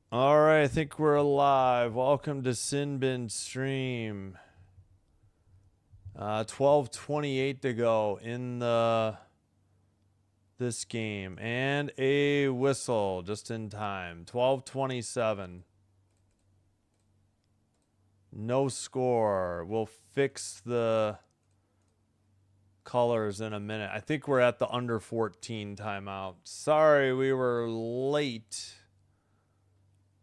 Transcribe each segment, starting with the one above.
All right, I think we're live. Welcome to Sin Bin Stream. 12:28 to go in this game, and a whistle just in time. 12:27. No score. We'll fix the colors in a minute. I think we're at the under 14 timeout. Sorry, we were late.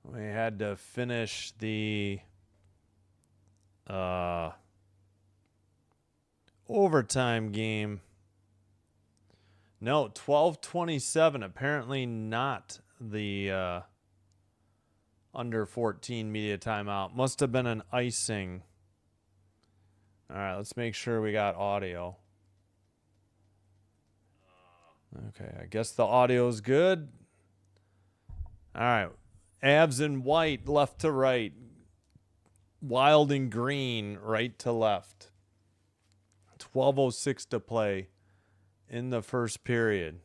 We had to finish the overtime game. No, 12:27. Apparently not the under 14 media timeout. Must have been an icing. All right, let's make sure we got audio. Okay, I guess the audio's good. All right. Avs in white, left to right. Wild in green, right to left. 12:06 to play in the first period.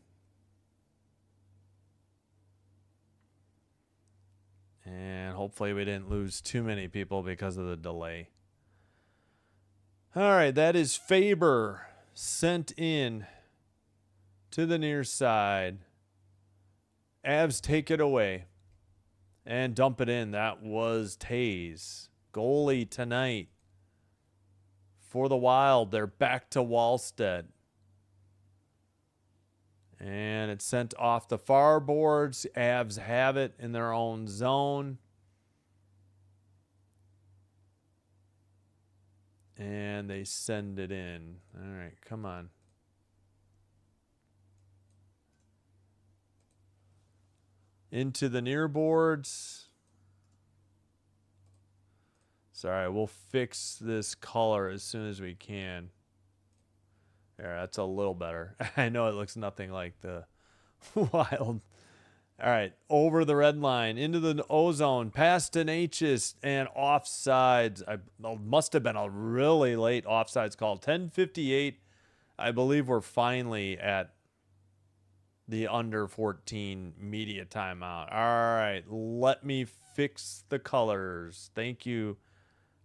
And hopefully we didn't lose too many people because of the delay. All right, that is Faber sent in to the near side. Avs take it away and dump it in. That was Taze. Goalie tonight for the Wild. They're back to Wallstead. And it's sent off the far boards. Avs have it in their own zone. And they send it in. All right, come on. Into the near boards. Sorry, we'll fix this color as soon as we can. There, that's a little better. I know it looks nothing like the Wild. All right, over the red line, into the O-zone, past an H's and offsides. Must have been a really late offsides call. 10:58. I believe we're finally at the under 14 media timeout. All right, let me fix the colors. Thank you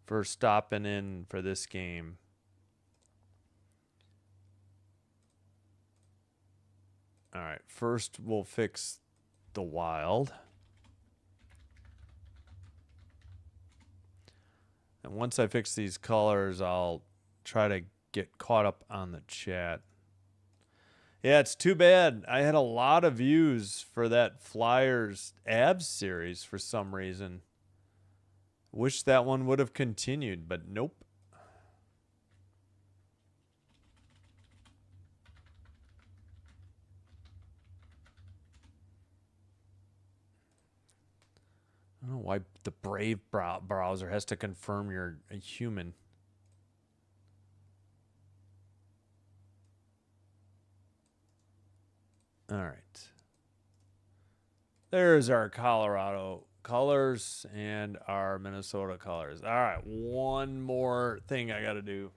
for stopping in for this game. All right, first we'll fix the Wild. And once I fix these colors, I'll try to get caught up on the chat. Yeah, it's too bad. I had a lot of views for that Flyers Abs series for some reason. Wish that one would have continued, but nope. I don't know why the Brave browser has to confirm you're a human. All right. There's our Colorado colors and our Minnesota colors. All right, one more thing I got to do.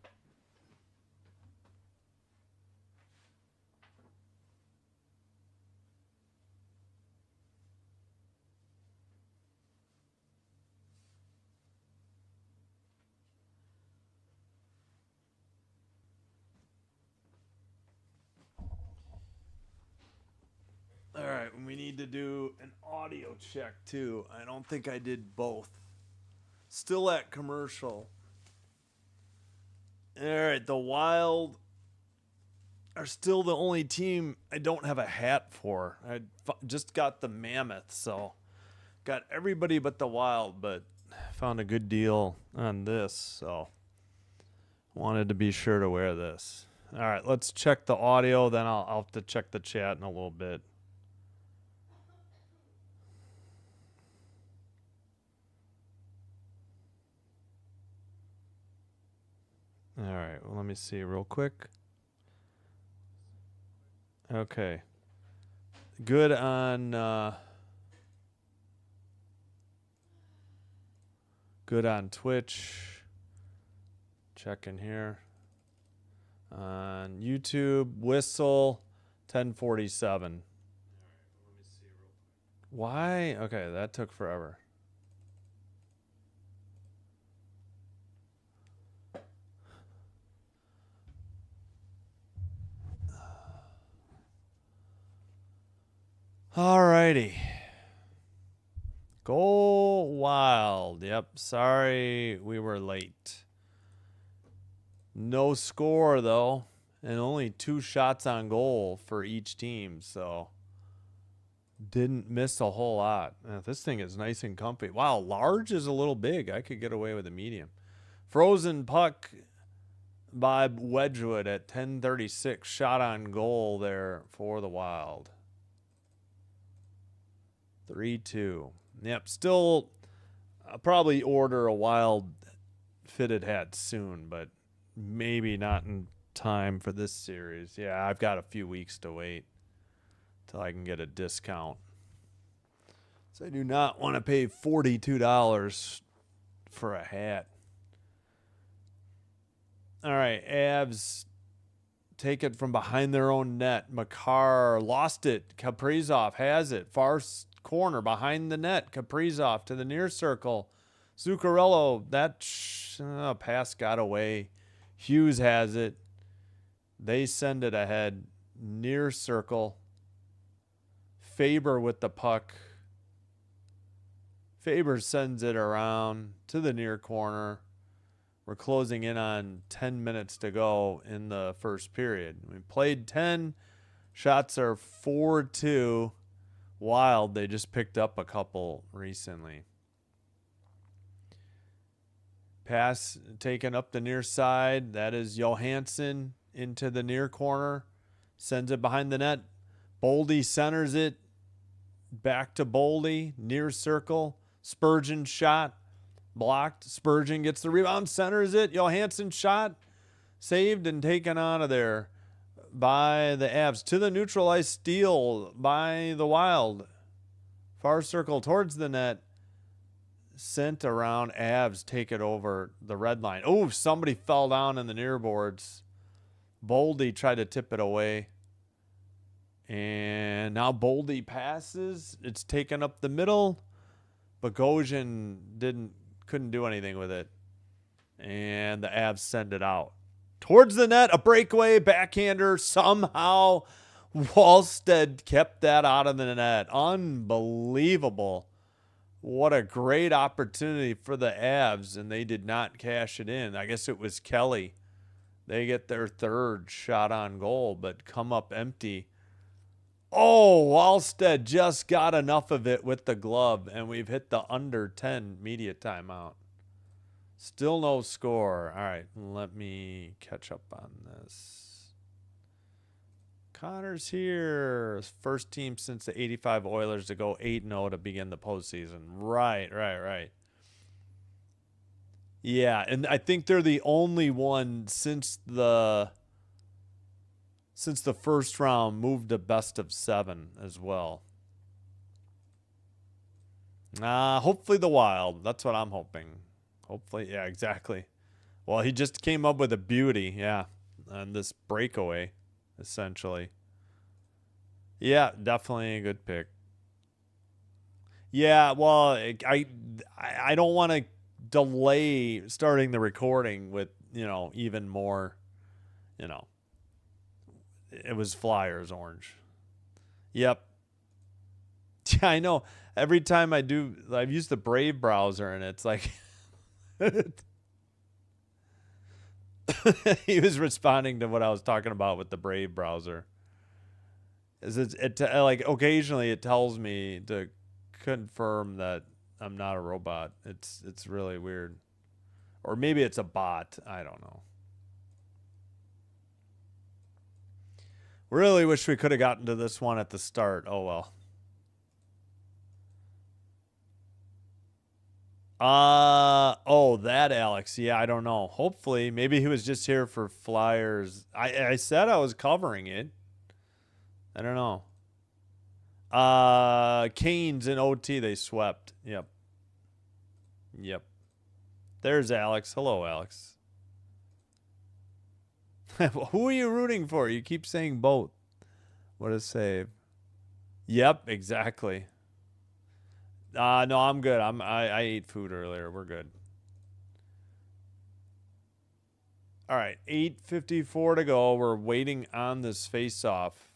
All right, we need to do an audio check too. I don't think I did both. Still at commercial. All right, the Wild are still the only team I don't have a hat for. I just got the Mammoth, so got everybody but the Wild, but found a good deal on this, so wanted to be sure to wear this. All right, let's check the audio, then I'll have to check the chat in a little bit. All right, well, let me see real quick. Okay. Good on Twitch. Checking here. On YouTube, whistle 1047. Why? Okay, that took forever. Alrighty. Go Wild. Yep, sorry we were late. No score, though, and only 2 shots on goal for each team, so didn't miss a whole lot. This thing is nice and comfy. Wow, large is a little big. I could get away with a medium. Frozen puck by Wedgwood at 10:36. Shot on goal there for the Wild. 3-2. Yep, still I'll probably order a Wild fitted hat soon, but maybe not in time for this series. Yeah, I've got a few weeks to wait till I can get a discount. So I do not want to pay $42 for a hat. All right, Avs take it from behind their own net. Makar lost it. Kaprizov has it. Far corner behind the net. Kaprizov to the near circle. Zuccarello, that pass got away. Hughes has it. They send it ahead. Near circle. Faber with the puck. Faber sends it around to the near corner. We're closing in on 10 minutes to go in the first period. We played 10. Shots are 4-2. Wild, they just picked up a couple recently. Pass taken up the near side. That is Johansson into the near corner. Sends it behind the net. Boldy centers it. Back to Boldy. Near circle. Spurgeon shot. Blocked. Spurgeon gets the rebound. Centers it. Johansson shot. Saved and taken out of there by the Avs. To the neutralized steal by the Wild. Far circle towards the net. Sent around. Avs take it over the red line. Oh, somebody fell down in the near boards. Boldy tried to tip it away. And now Boldy passes. It's taken up the middle. Bogosian couldn't do anything with it. And the Avs send it out. Towards the net, a breakaway, backhander. Somehow Wallstead kept that out of the net. Unbelievable. What a great opportunity for the Avs, and they did not cash it in. I guess it was Kelly. They get their third shot on goal, but come up empty. Oh, Wallstead just got enough of it with the glove, and we've hit the under 10 media timeout. Still no score. All right, let me catch up on this. Connor's here. First team since the 85 Oilers to go 8-0 to begin the postseason. Right. Yeah, and I think they're the only one since the first round moved to best of 7 as well. Hopefully the Wild. That's what I'm hoping. Hopefully, yeah, exactly. Well, he just came up with a beauty, yeah, on this breakaway, essentially. Yeah, definitely a good pick. Yeah, well, I don't want to delay starting the recording with, even more, it was Flyers orange. Yep. Yeah, I know. Every time I've used the Brave browser, and it's like he was responding to what I was talking about with the Brave browser. Like occasionally it tells me to confirm that I'm not a robot. It's really weird. Or maybe it's a bot. I don't know. Really wish we could have gotten to this one at the start. Oh well. That Alex. Yeah, I don't know. Hopefully, maybe he was just here for Flyers. I said I was covering it. I don't know. Canes in OT, they swept. Yep. There's Alex. Hello, Alex. Who are you rooting for? You keep saying both. What a save. Yep, exactly. No, I'm good. I ate food earlier. We're good. All right, 8:54 to go. We're waiting on this face-off.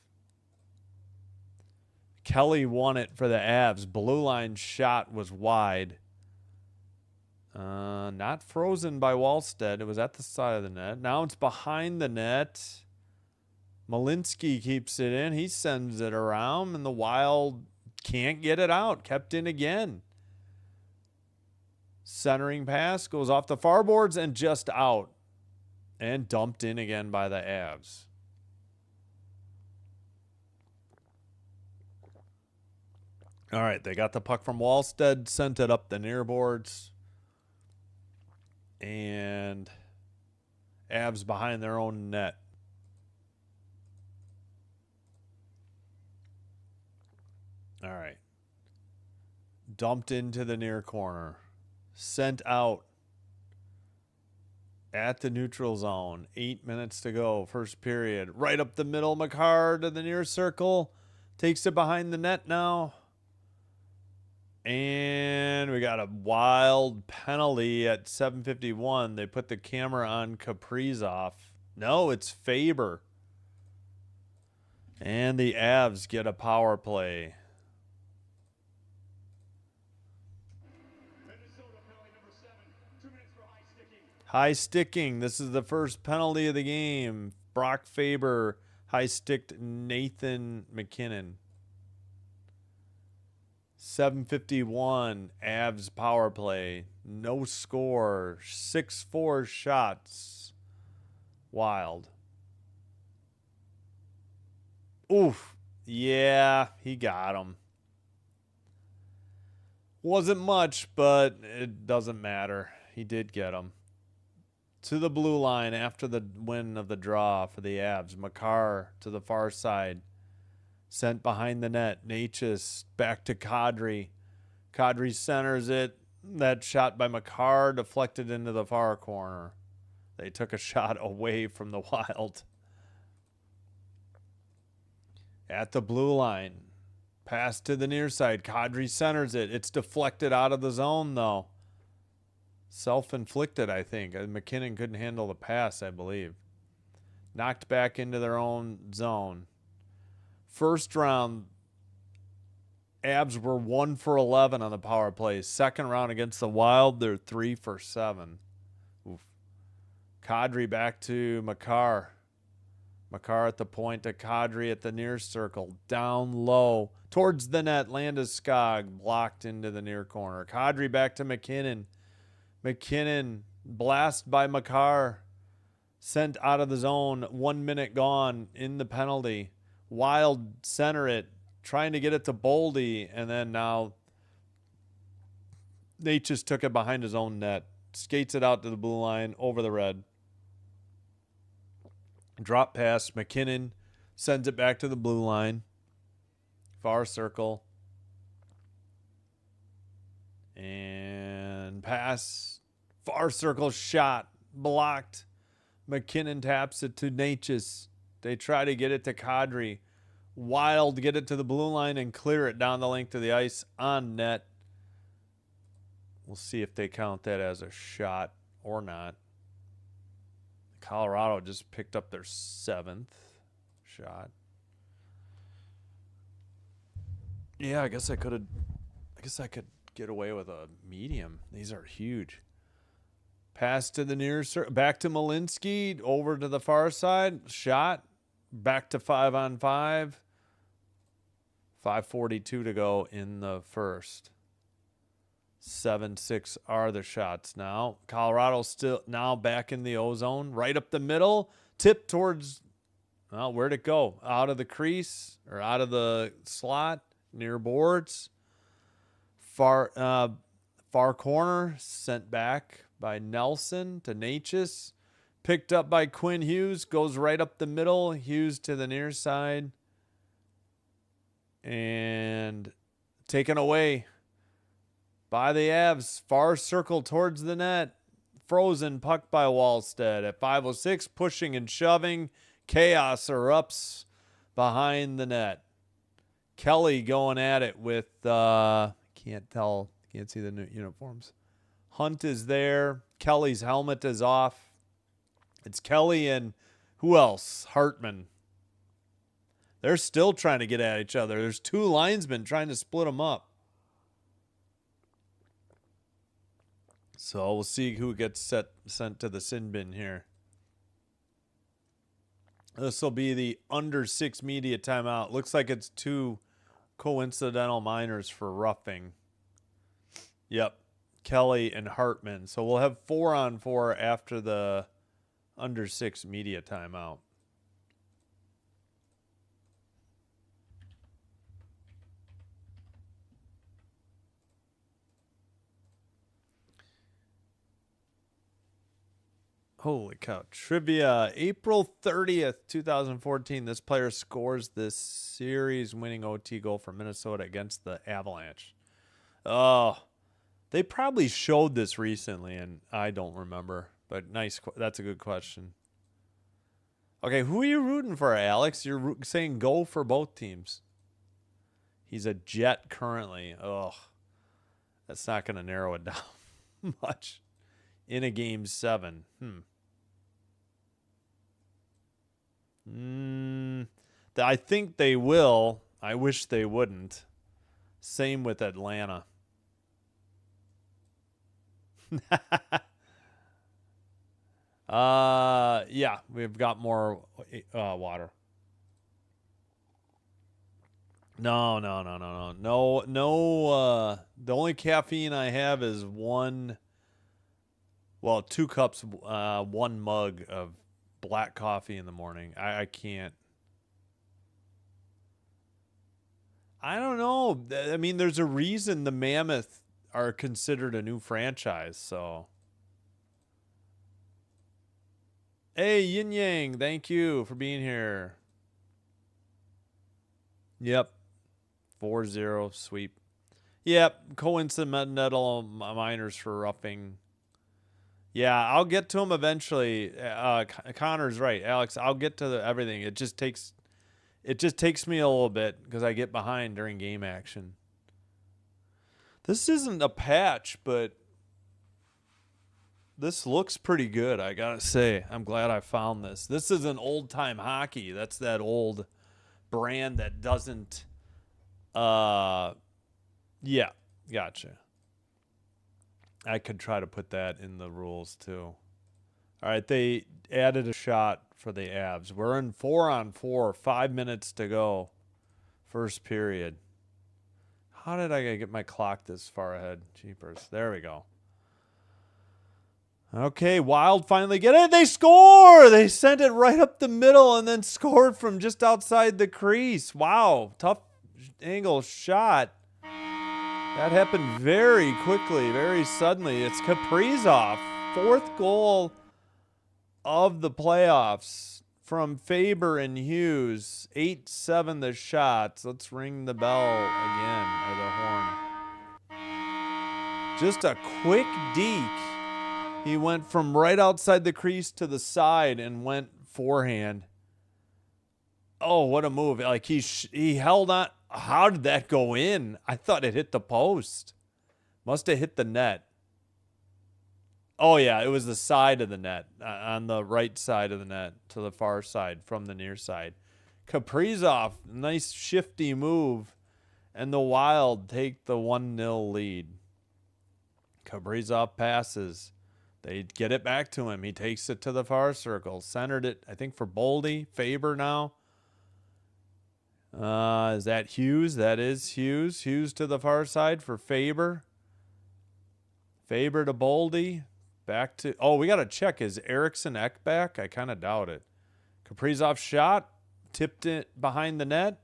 Kelly won it for the Avs. Blue line shot was wide. Not frozen by Wallstead. It was at the side of the net. Now it's behind the net. Malinsky keeps it in. He sends it around, and the Wild can't get it out. Kept in again. Centering pass goes off the far boards and just out. And dumped in again by the Avs. All right, they got the puck from Wallstead, sent it up the near boards. And Avs behind their own net. All right. Dumped into the near corner. Sent out at the neutral zone. 8 minutes to go. First period. Right up the middle. Makar to the near circle. Takes it behind the net now. And we got a Wild penalty at 7:51. They put the camera on Kaprizov. No, it's Faber. And the Avs get a power play. Minnesota penalty number 7. 2 minutes for high sticking. High sticking. This is the first penalty of the game. Brock Faber high sticked Nathan McKinnon. 7:51. Avs power play. No score. 6-4 shots. Wild. Oof. Yeah, he got him. Wasn't much, but it doesn't matter. He did get him. To the blue line after the win of the draw for the Avs. Makar to the far side. Sent behind the net. Natchez back to Kadri. Kadri centers it. That shot by Makar deflected into the far corner. They took a shot away from the Wild. At the blue line. Pass to the near side. Kadri centers it. It's deflected out of the zone, though. Self-inflicted, I think. McKinnon couldn't handle the pass, I believe. Knocked back into their own zone. First round, Avs were 1 for 11 on the power play. Second round against the Wild, they're 3 for 7. Oof. Kadri back to Makar. Makar at the point to Kadri at the near circle. Down low. Towards the net. Landeskog blocked into the near corner. Kadri back to McKinnon. McKinnon blast by Makar. Sent out of the zone. 1 minute gone in the penalty. Wild center it. Trying to get it to Boldy. And then now Nate just took it behind his own net. Skates it out to the blue line over the red. Drop pass. McKinnon sends it back to the blue line. Far circle. And pass. Far circle shot. Blocked. McKinnon taps it to Natchez. They try to get it to Kadri. Wild get it to the blue line and clear it down the length of the ice on net. We'll see if they count that as a shot or not. Colorado just picked up their 7th shot. Yeah, I guess I could get away with a medium. These are huge. Pass to the near circle. Back to Malinsky. Over to the far side. Shot. Back to 5-on-5. 5:42 to go in the first. 7-6 are the shots now. Colorado still now back in the ozone. Right up the middle. Tip towards, well, where'd it go? Out of the crease or out of the slot near boards. Far corner. Sent back by Nelson to Natchez. Picked up by Quinn Hughes. Goes right up the middle. Hughes to the near side. And taken away by the Avs. Far circle towards the net. Frozen puck by Wallstead at 5:06. Pushing and shoving. Chaos erupts behind the net. Kelly going at it with, can't Can't tell. Can't see the new uniforms. Hunt is there. Kelly's helmet is off. It's Kelly and who else? Hartman. They're still trying to get at each other. There's two linesmen trying to split them up. So we'll see who gets sent to the sin bin here. This will be the under 6 media timeout. Looks like it's 2 coincidental minors for roughing. Yep. Kelly and Hartman. So we'll have 4-on-4 after the under 6 media timeout. Holy cow. Trivia. April 30th, 2014. This player scores this series-winning OT goal for Minnesota against the Avalanche. Oh, they probably showed this recently, and I don't remember. But nice. That's a good question. Okay, who are you rooting for, Alex? You're saying go for both teams. He's a Jet currently. Ugh. That's not going to narrow it down much. In a game 7. I think they will. I wish they wouldn't. Same with Atlanta. Yeah, we've got more water. No. The only caffeine I have is 2 cups, 1 mug of black coffee in the morning. I can't. I don't know. I mean, there's a reason the Mammoth are considered a new franchise, so. Hey, Yin Yang, thank you for being here. Yep. 4-0 sweep. Yep, coincidental minors for roughing. Yeah, I'll get to him eventually. Connor's right, Alex. I'll get to everything. It just takes me a little bit because I get behind during game action. This isn't a patch, but this looks pretty good, I gotta say. I'm glad I found this. This is an old-time hockey. That's that old brand that doesn't... Yeah, gotcha. I could try to put that in the rules, too. All right, they added a shot for the Avs. We're in 4-on-4, 5 minutes to go. First period. How did I get my clock this far ahead? Jeepers. There we go. Okay, Wild finally get it. They score! They sent it right up the middle and then scored from just outside the crease. Wow, tough angle shot. That happened very quickly, very suddenly. It's Kaprizov. 4th goal of the playoffs from Faber and Hughes. 8-7 the shots. Let's ring the bell again, or the horn. Just a quick deke. He went from right outside the crease to the side and went forehand. Oh, what a move. Like he held on. How did that go in? I thought it hit the post. Must have hit the net. Oh, yeah, it was the side of the net, on the right side of the net to the far side from the near side. Kaprizov, nice shifty move, and the Wild take the 1-0 lead. Kaprizov passes. They get it back to him. He takes it to the far circle. Centered it, I think, for Boldy. Faber now. Is that Hughes? That is Hughes. Hughes to the far side for Faber. Faber to Boldy. Back to... Oh, we got to check. Is Eriksson Ek back? I kind of doubt it. Kaprizov shot. Tipped it behind the net.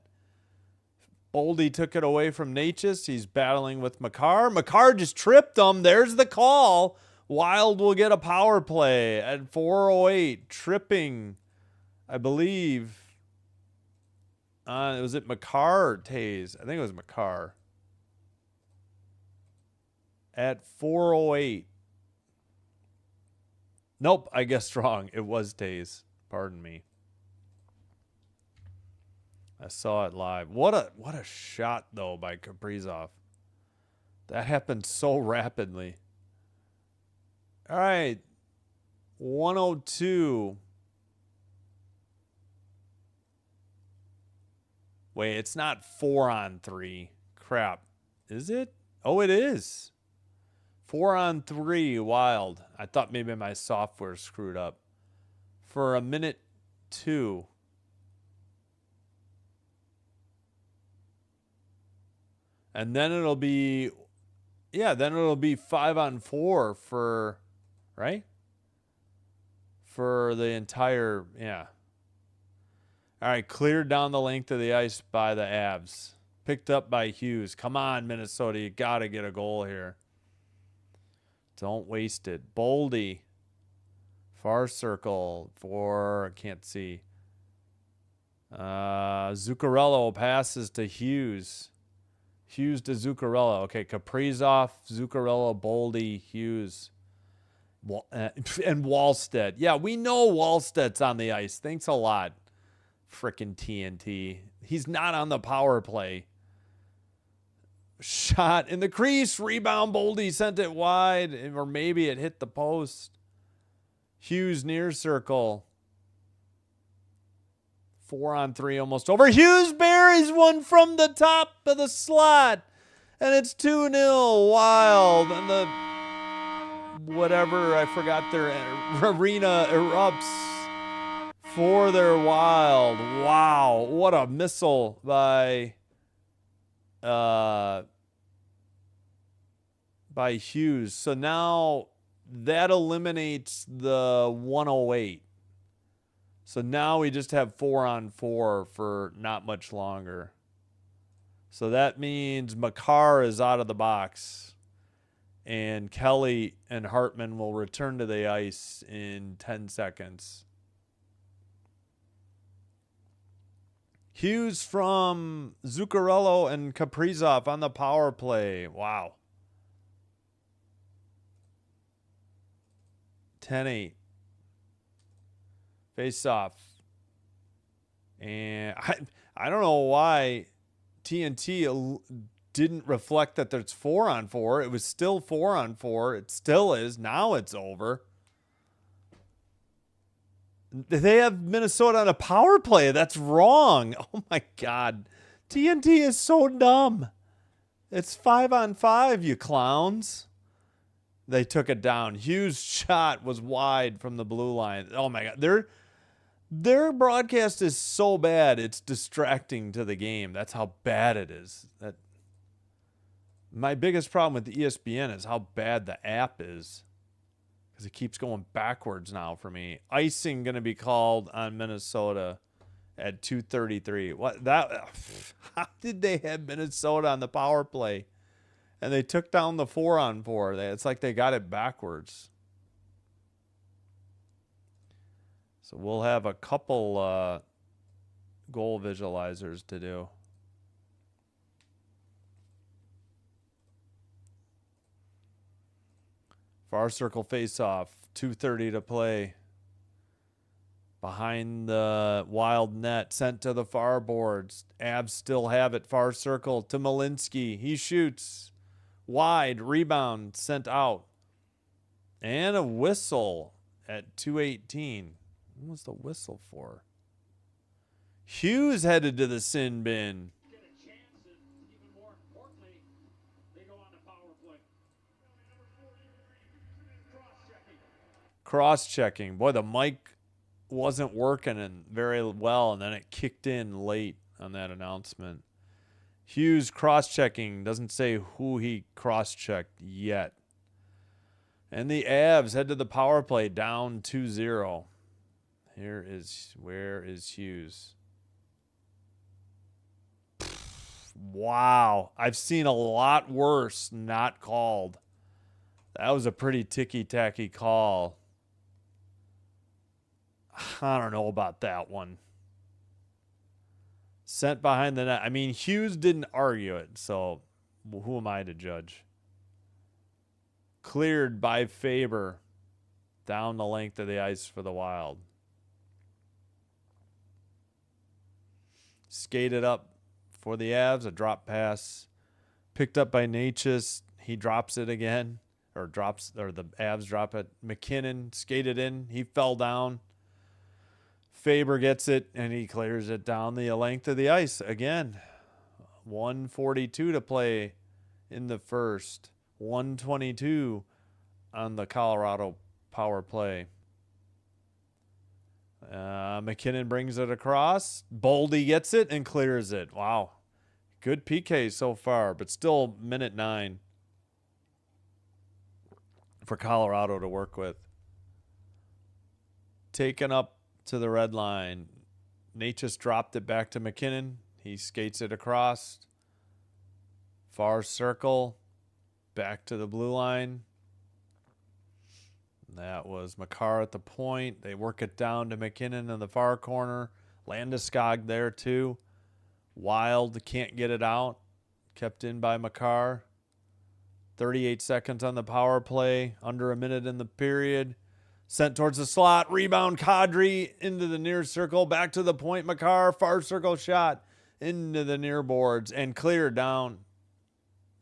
Boldy took it away from Natchez. He's battling with Makar. Makar just tripped him. There's the call. Wild will get a power play at 4:08. Tripping, I believe... was it Makar or Taze? I think it was Makar. At 4:08. Nope, I guessed wrong. It was Taze. Pardon me. I saw it live. What a shot though by Kaprizov. That happened so rapidly. All right. 102. Wait, it's not 4-on-3. Crap. Is it? Oh, it is. 4-on-3 Wild. I thought maybe my software screwed up. For a minute 2. And then it'll be, yeah, then it'll be 5-on-4 for, right? For the entire, yeah. All right, cleared down the length of the ice by the Avs. Picked up by Hughes. Come on, Minnesota. You got to get a goal here. Don't waste it. Boldy. Far circle for, I can't see. Zuccarello passes to Hughes. Hughes to Zuccarello. Okay, Kaprizov, Zuccarello, Boldy, Hughes. And Wallstedt. Yeah, we know Wallstedt's on the ice. Thanks a lot. Frickin' TNT. He's not on the power play. Shot in the crease. Rebound. Boldy sent it wide. Or maybe it hit the post. Hughes near circle. 4-on-3 almost over. Hughes buries one from the top of the slot. And it's 2-0 Wild. And the whatever, I forgot their arena erupts for their Wild. Wow, what a missile by Hughes. So now that eliminates the 108. So now we just have 4-on-4 for not much longer. So that means Makar is out of the box. And Kelly and Hartman will return to the ice in 10 seconds. Hughes from Zuccarello and Kaprizov on the power play. Wow. 10-8. Face off. And I don't know why TNT didn't reflect that there's 4-on-4. It was still 4-on-4. It still is. Now it's over. They have Minnesota on a power play. That's wrong. Oh my God. TNT is so dumb. It's 5-on-5, you clowns. They took it down. Hughes' shot was wide from the blue line. Oh my God. Their broadcast is so bad, it's distracting to the game. That's how bad it is. My biggest problem with the ESPN is how bad the app is. Because it keeps going backwards now for me. Icing going to be called on Minnesota at 2:33. How did they have Minnesota on the power play? And they took down the 4-on-4. It's like they got it backwards. So we'll have a couple goal visualizers to do. Far circle face-off. 2:30 to play. Behind the Wild net. Sent to the far boards. Avs still have it. Far circle to Malinsky. He shoots. Wide. Rebound. Sent out. And a whistle at 2:18. What was the whistle for? Hughes headed to the sin bin. Get a chance, and even more importantly, they go on the power play. Number 43, cross-checking. Cross-checking. Boy, the mic wasn't working very well, and then it kicked in late on that announcement. Hughes cross-checking. Doesn't say who he cross-checked yet. And the Avs head to the power play down 2-0. Where is Hughes? Wow. I've seen a lot worse not called. That was a pretty ticky-tacky call. I don't know about that one. Sent behind the net. I mean, Hughes didn't argue it, so who am I to judge? Cleared by Faber down the length of the ice for the Wild. Skated up for the Avs, a drop pass. Picked up by Natchez. He drops it again, or the Avs drop it. McKinnon skated in. He fell down. Faber gets it, and he clears it down the length of the ice again. 1:42 to play in the first. 1:22 on the Colorado power play. McKinnon brings it across. Boldy gets it and clears it. Wow. Good PK so far, but still minute 9 for Colorado to work with. Taken up to the red line. Nate just dropped it back to McKinnon. He skates it across. Far circle. Back to the blue line. That was Makar at the point. They work it down to McKinnon in the far corner. Landeskog there too. Wild can't get it out. Kept in by Makar. 38 seconds on the power play. Under a minute in the period. Sent towards the slot. Rebound Kadri into the near circle. Back to the point. Makar. Far circle shot into the near boards. And cleared down.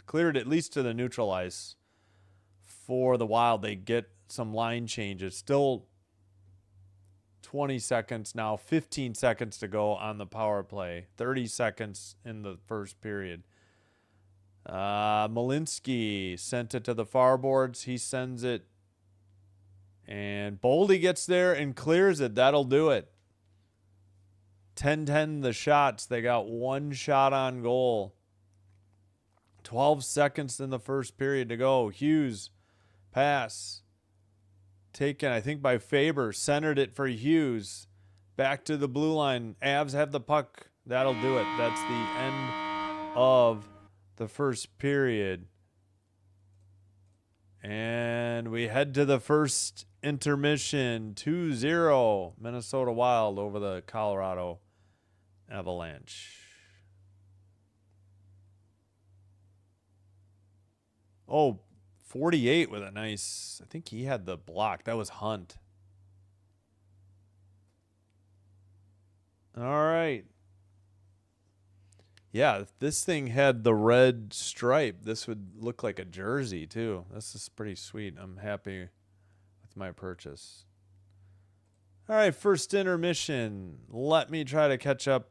Cleared at least to the neutral ice. For the Wild, they get some line changes. Still 20 seconds now. 15 seconds to go on the power play. 30 seconds in the first period. Malinsky sent it to the far boards. He sends it. And Boldy gets there and clears it. That'll do it. 10-10 the shots. They got one shot on goal. 12 seconds in the first period to go. Hughes pass. Taken, I think, by Faber. Centered it for Hughes. Back to the blue line. Avs have the puck. That'll do it. That's the end of the first period. And we head to the first intermission. 2-0 Minnesota Wild over the Colorado Avalanche. Oh, 48 with a nice, I think he had the block. That was Hunt. All right. Yeah, if this thing had the red stripe, this would look like a jersey too. This is pretty sweet. I'm happy with my purchase. All right, first intermission. Let me try to catch up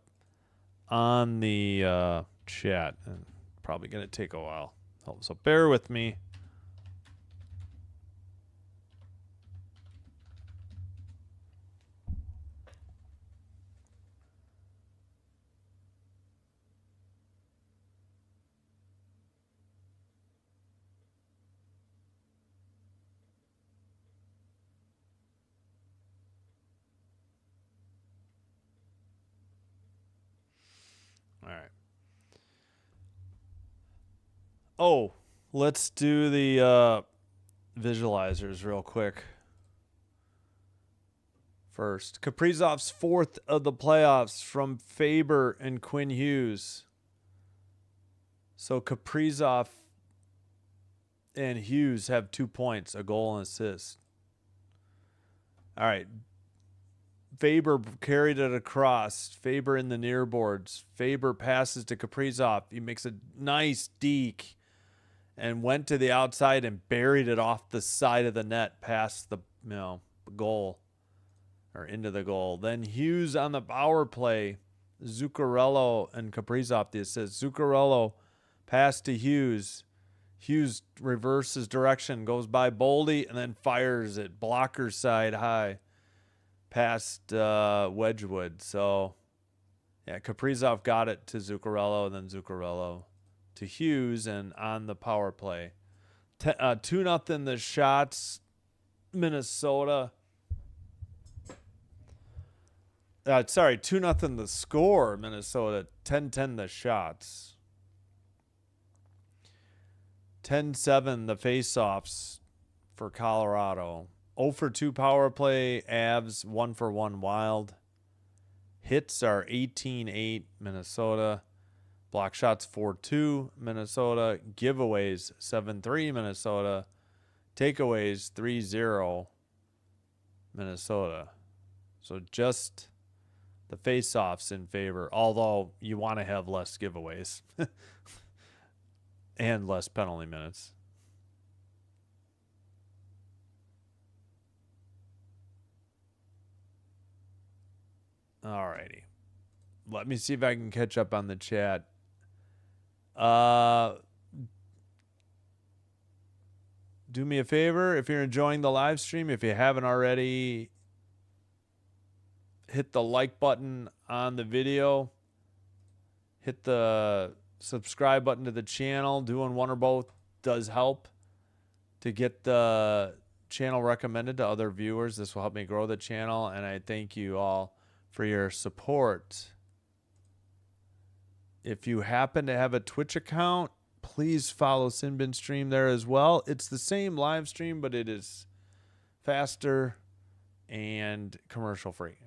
on the chat. And probably going to take a while. So bear with me. All right. Oh, let's do the visualizers real quick. First, Kaprizov's fourth of the playoffs from Faber and Quinn Hughes. So Kaprizov and Hughes have 2 points, a goal and assist. All right. Faber carried it across. Faber in the near boards. Faber passes to Kaprizov. He makes a nice deke and went to the outside and buried it off the side of the net past the goal or into the goal. Then Hughes on the power play. Zuccarello and Kaprizov the assist. Zuccarello pass to Hughes. Hughes reverses direction, goes by Boldy, and then fires it. Blocker side high past Wedgwood. So, yeah, Kaprizov got it to Zuccarello, and then Zuccarello to Hughes, and on the power play. 2-0 the shots, Minnesota. 2-0 the score, Minnesota. 10-10 the shots. 10-7 the faceoffs for Colorado. 0 for 2 power play, Avs. 1 for 1 Wild. Hits are 18-8 Minnesota. Block shots 4-2 Minnesota. Giveaways 7-3 Minnesota. Takeaways 3-0 Minnesota. So just the face-offs in favor, although you want to have less giveaways and less penalty minutes. Alrighty. Let me see if I can catch up on the chat. Do me a favor, if you're enjoying the live stream, if you haven't already, hit the like button on the video. Hit the subscribe button to the channel. Doing one or both does help to get the channel recommended to other viewers. This will help me grow the channel, and I thank you all for your support. If you happen to have a Twitch account, please follow Sinbin Stream there as well. It's the same live stream, but it is faster and commercial free.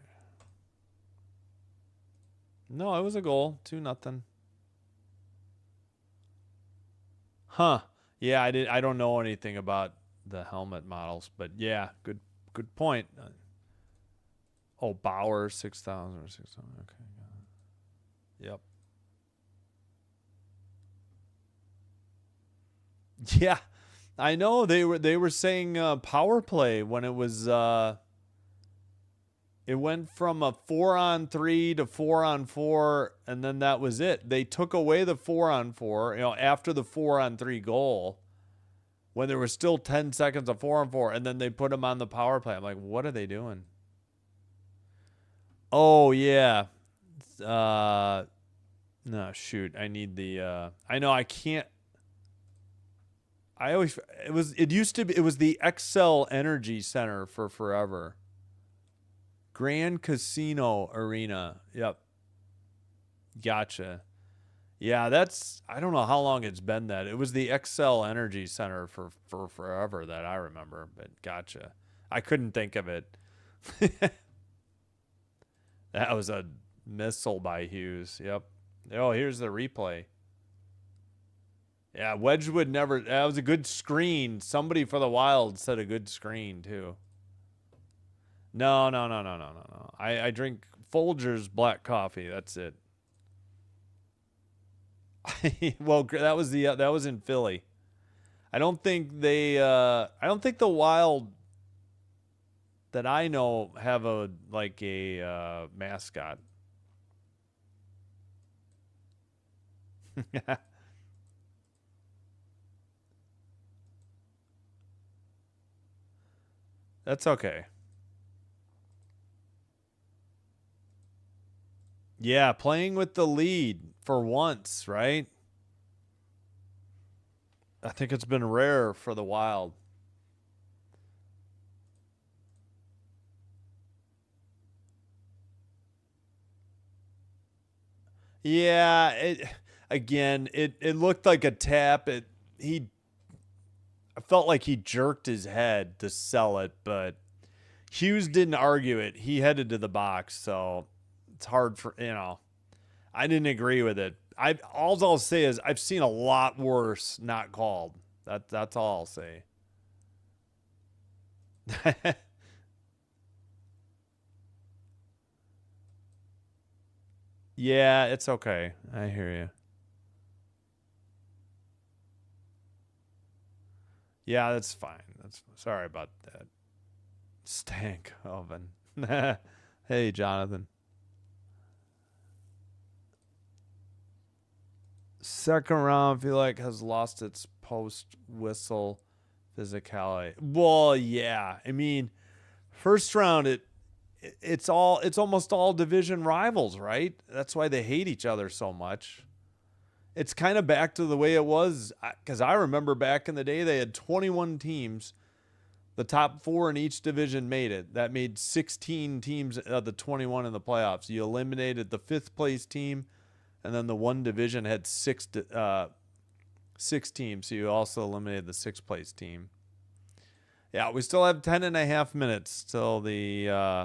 No, it was a goal. 2-0. Huh. Yeah, I don't know anything about the helmet models, but yeah, good point. Oh, Bauer 6,000 or 6,000. Okay. Yep. Yeah, I know they were saying power play when it was it went from a 4-on-3 to 4-on-4, and then that was it. They took away the 4-on-4, after the 4-on-3 goal, when there was still 10 seconds of 4-on-4, and then they put them on the power play. I'm like, what are they doing? Oh yeah. No, shoot. I need the I know I can't. It used to be, it was the Excel Energy Center for forever. Grand Casino Arena. Yep. Gotcha. Yeah, I don't know how long it's been that. It was the Excel Energy Center for forever that I remember, but gotcha. I couldn't think of it. That was a missile by Hughes. Yep. Oh, here's the replay. Yeah, Wedgwood never. That was a good screen. Somebody for the Wild said a good screen too. No. I drink Folgers black coffee. That's it. Well, that was in Philly. I don't think the Wild that I know have a mascot. That's okay. Yeah, playing with the lead for once, right? I think it's been rare for the Wild. Yeah, it looked like a tap. I felt like he jerked his head to sell it, but Hughes didn't argue it. He headed to the box, so it's hard for, I didn't agree with it. All I'll say is I've seen a lot worse not called. That's all I'll say. Yeah, it's okay. I hear you. Yeah, that's fine. Sorry about that. Stank oven. Hey, Jonathan. Second round, I feel like has lost its post whistle physicality. Well, yeah. I mean, first round it's almost all division rivals, right? That's why they hate each other so much. It's kind of back to the way it was, because I remember back in the day they had 21 teams. The top 4 in each division made it. That made 16 teams of the 21 in the playoffs. You eliminated the 5th place team, and then the one division had 6 teams, so you also eliminated the 6th place team. Yeah, we still have 10 and a half minutes till the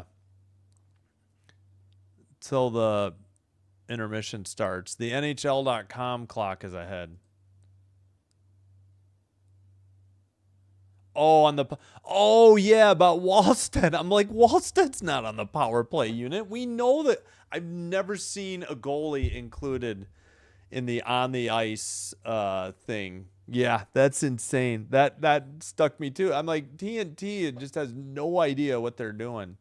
intermission starts. The NHL.com clock is ahead. Oh yeah, about Wallstedt. I'm like, Wallsted's not on the power play unit. We know that. I've never seen a goalie included in the on the ice thing. Yeah, that's insane. That stuck me too. I'm like, TNT just has no idea what they're doing.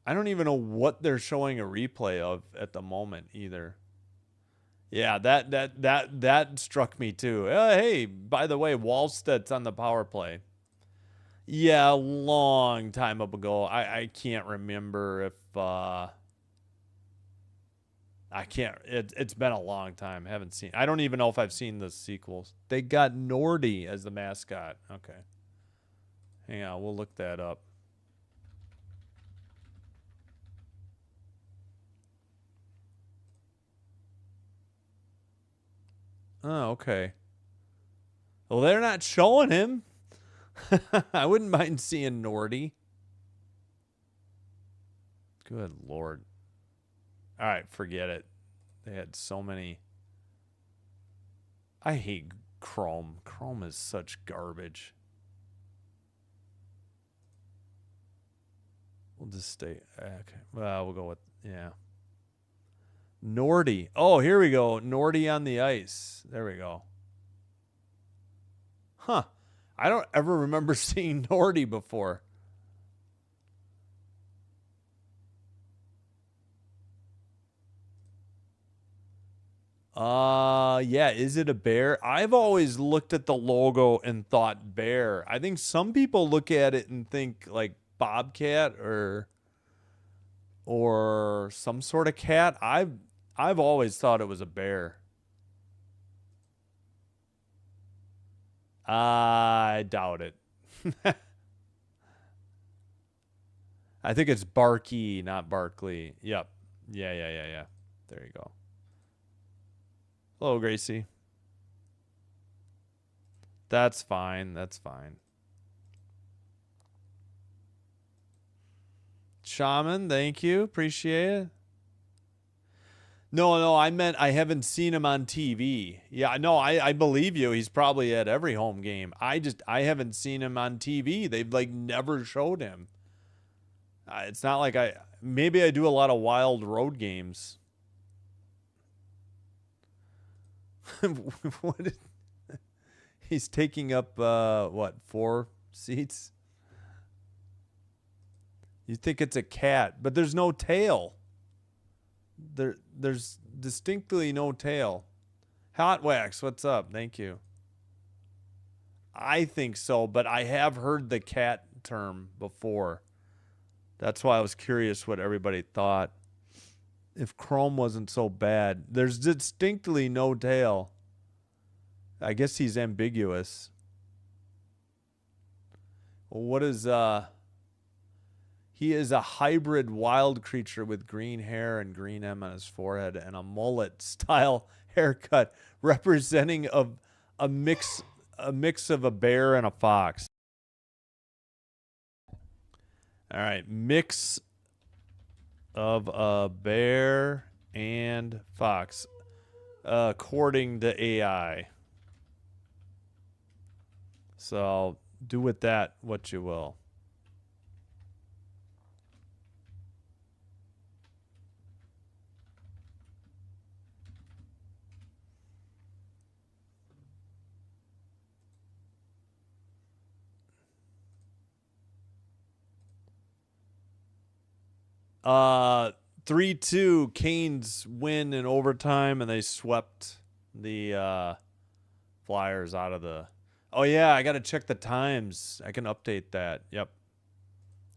I don't even know what they're showing a replay of at the moment either. Yeah, that struck me too. Hey, by the way, Wallstedt's on the power play. Yeah, a long time ago. I can't remember if I can't. It's been a long time. Haven't seen. I don't even know if I've seen the sequels. They got Nordy as the mascot. Okay, hang on. We'll look that up. Oh, okay. Well, they're not showing him. I wouldn't mind seeing Nordy. Good Lord. All right, forget it. They had so many. I hate Chrome. Chrome is such garbage. We'll just stay. Okay. Well, we'll go with, yeah. Nordy. Oh, here we go. Nordy on the ice. There we go. Huh. I don't ever remember seeing Nordy before. Yeah, is it a bear? I've always looked at the logo and thought bear. I think some people look at it and think like bobcat or some sort of cat. I've always thought it was a bear. I doubt it. I think it's Barky, not Barkley. Yep. Yeah. There you go. Hello, Gracie. That's fine. That's fine. Shaman, thank you. Appreciate it. No, I meant I haven't seen him on TV. Yeah, no, I believe you. He's probably at every home game. I haven't seen him on TV. They've like never showed him. It's not like maybe I do a lot of Wild road games. What? He's taking up what, 4 seats? You think it's a cat, but there's no tail. There's distinctly no tail. Hot Wax, what's up? Thank you. I think so, but I have heard the cat term before. That's why I was curious what everybody thought. If Chrome wasn't so bad. There's distinctly no tail. I guess he's ambiguous. What is he is a hybrid wild creature with green hair and green M on his forehead and a mullet style haircut representing a mix of a bear and a fox. All right, mix of a bear and fox, according to AI. So do with that what you will. Uh, 3-2 Canes win in overtime, and they swept the Flyers out of the. Oh yeah, I gotta check the times. I can update that. Yep.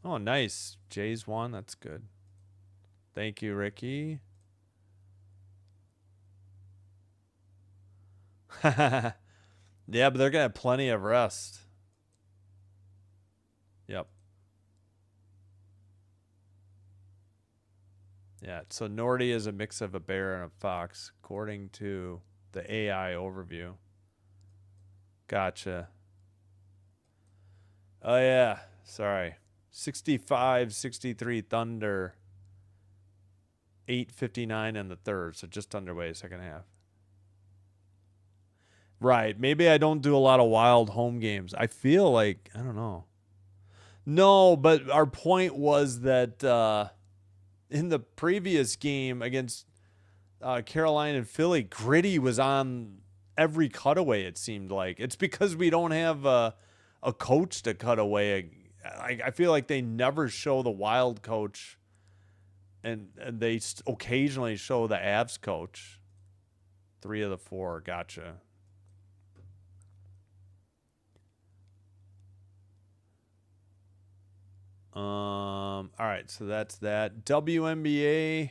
Oh, nice. Jays won. That's good. Thank you, Ricky. Yeah, but they're gonna have plenty of rest. Yep. Yeah, so Nordy is a mix of a bear and a fox, according to the AI overview. Gotcha. Oh, yeah. Sorry. 65-63 Thunder. 8:59 in the third, so just underway second half. Right. Maybe I don't do a lot of Wild home games. I feel like, I don't know. No, but our point was that in the previous game against Carolina and Philly, Gritty was on every cutaway, it seemed like. It's because we don't have a coach to cut away. I feel like they never show the Wild coach and they occasionally show the Avs coach. 3 of the 4. Gotcha. All right, so that's that. WNBA.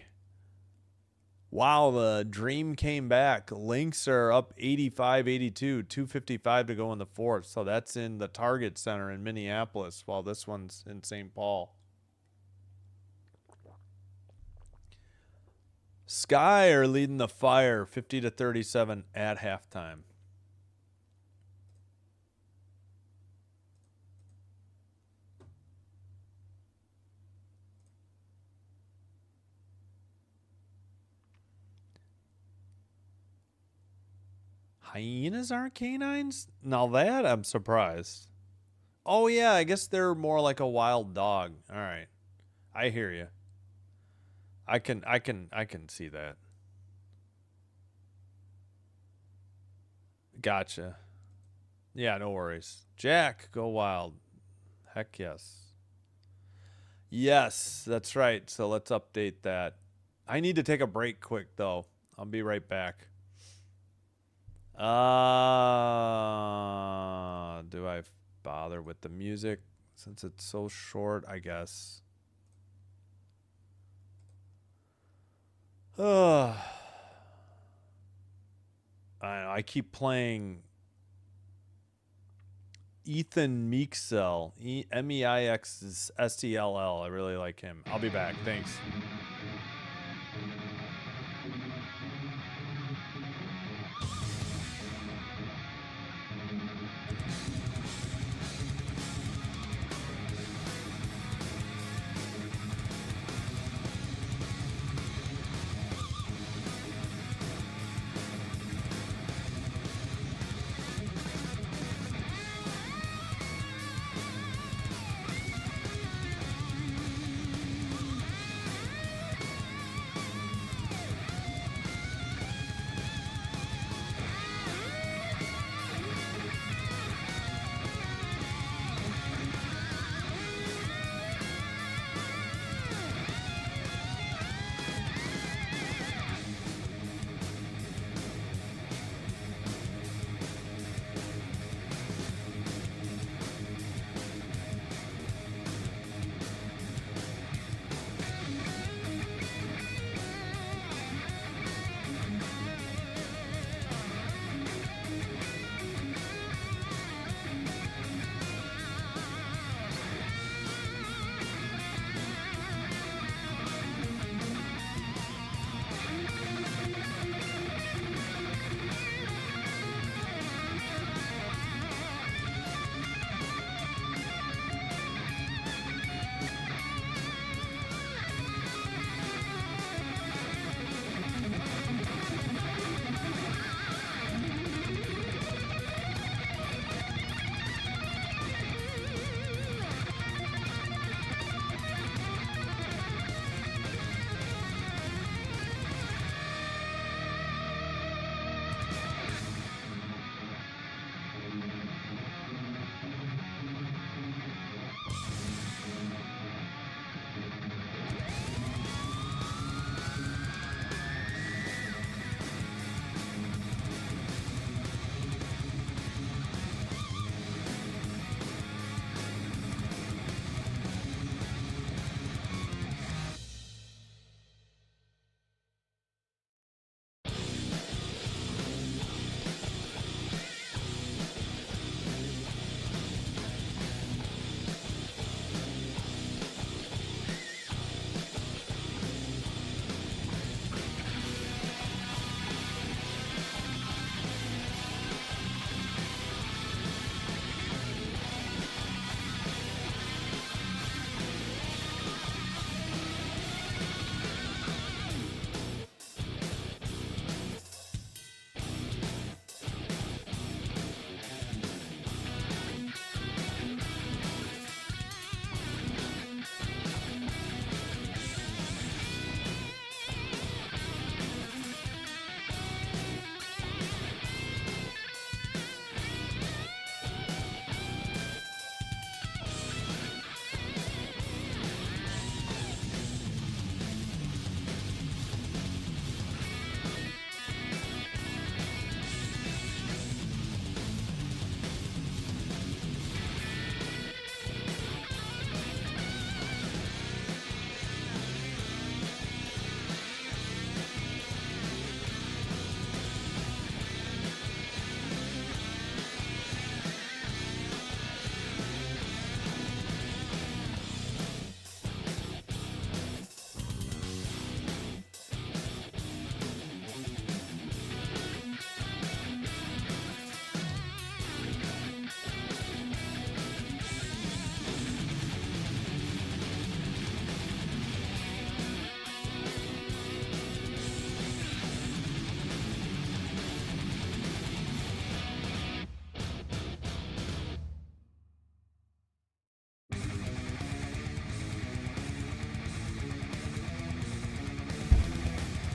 Wow, the dream came back. Lynx are up 85-82, 2:55 to go in the 4th. So that's in the Target Center in Minneapolis, while this one's in St. Paul. Sky are leading the Fire 50-37 at halftime. Hyenas aren't canines? Now that I'm surprised. Oh yeah, I guess they're more like a wild dog. All right. I hear you. I can see that. Gotcha. Yeah, no worries. Jack, go wild. Heck yes. Yes, that's right. So let's update that. I need to take a break quick though. I'll be right back. Do I bother with the music since it's so short? I guess. I keep playing Ethan Meixell, Meixstll. I really like him. I'll be back. Thanks.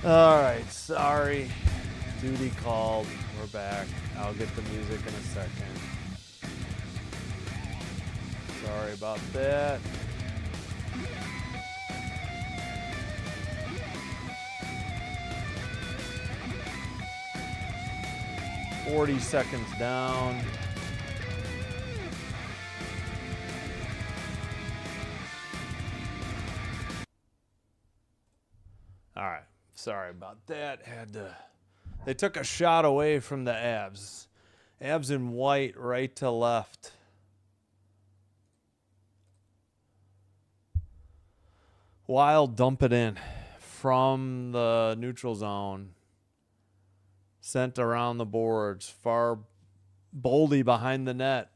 All right, sorry. Duty called. We're back. I'll get the music in a second. Sorry about that. $40 seconds down. All right. Sorry about that. They took a shot away from the Avs. Avs in white, right to left. Wild dump it in from the neutral zone. Sent around the boards. Far Boldy behind the net.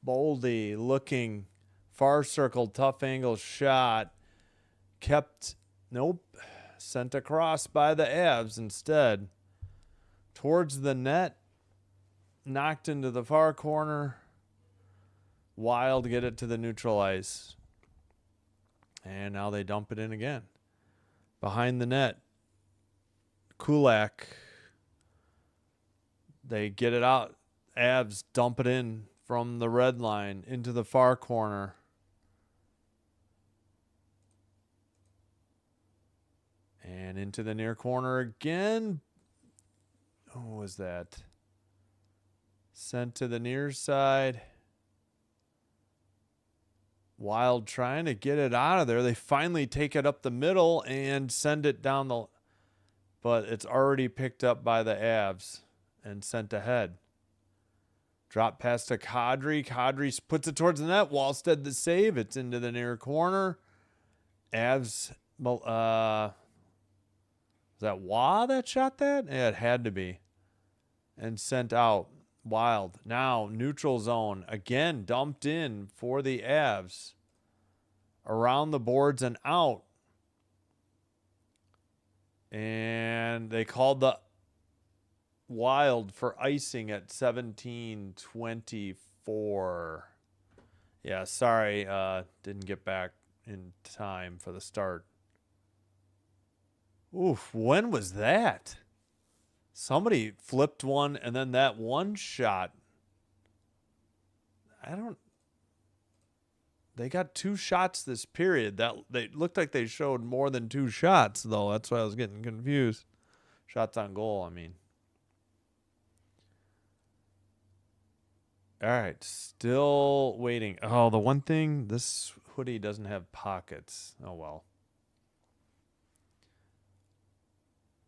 Boldy looking. Far circle, tough angle shot. Kept, nope. Sent across by the Avs instead. Towards the net. Knocked into the far corner. Wild get it to the neutral ice. And now they dump it in again. Behind the net. Kulak. They get it out. Avs dump it in from the red line into the far corner. And into the near corner again. Who was that? Sent to the near side. Wild trying to get it out of there. They finally take it up the middle and send it down the... But it's already picked up by the Avs and sent ahead. Drop pass to Kadri. Kadri puts it towards the net. Wallstead the save. It's into the near corner. Avs... was that Wah that shot that? Yeah, it had to be. And sent out. Wild. Now, neutral zone. Again, dumped in for the Avs. Around the boards and out. And they called the Wild for icing at 17:24. Yeah, sorry. Didn't get back in time for the start. Oof, when was that? Somebody flipped one, and then that one shot. They got 2 shots this period. They looked like they showed more than 2 shots, though. That's why I was getting confused. Shots on goal, I mean. All right, still waiting. Oh, the one thing, this hoodie doesn't have pockets. Oh, well.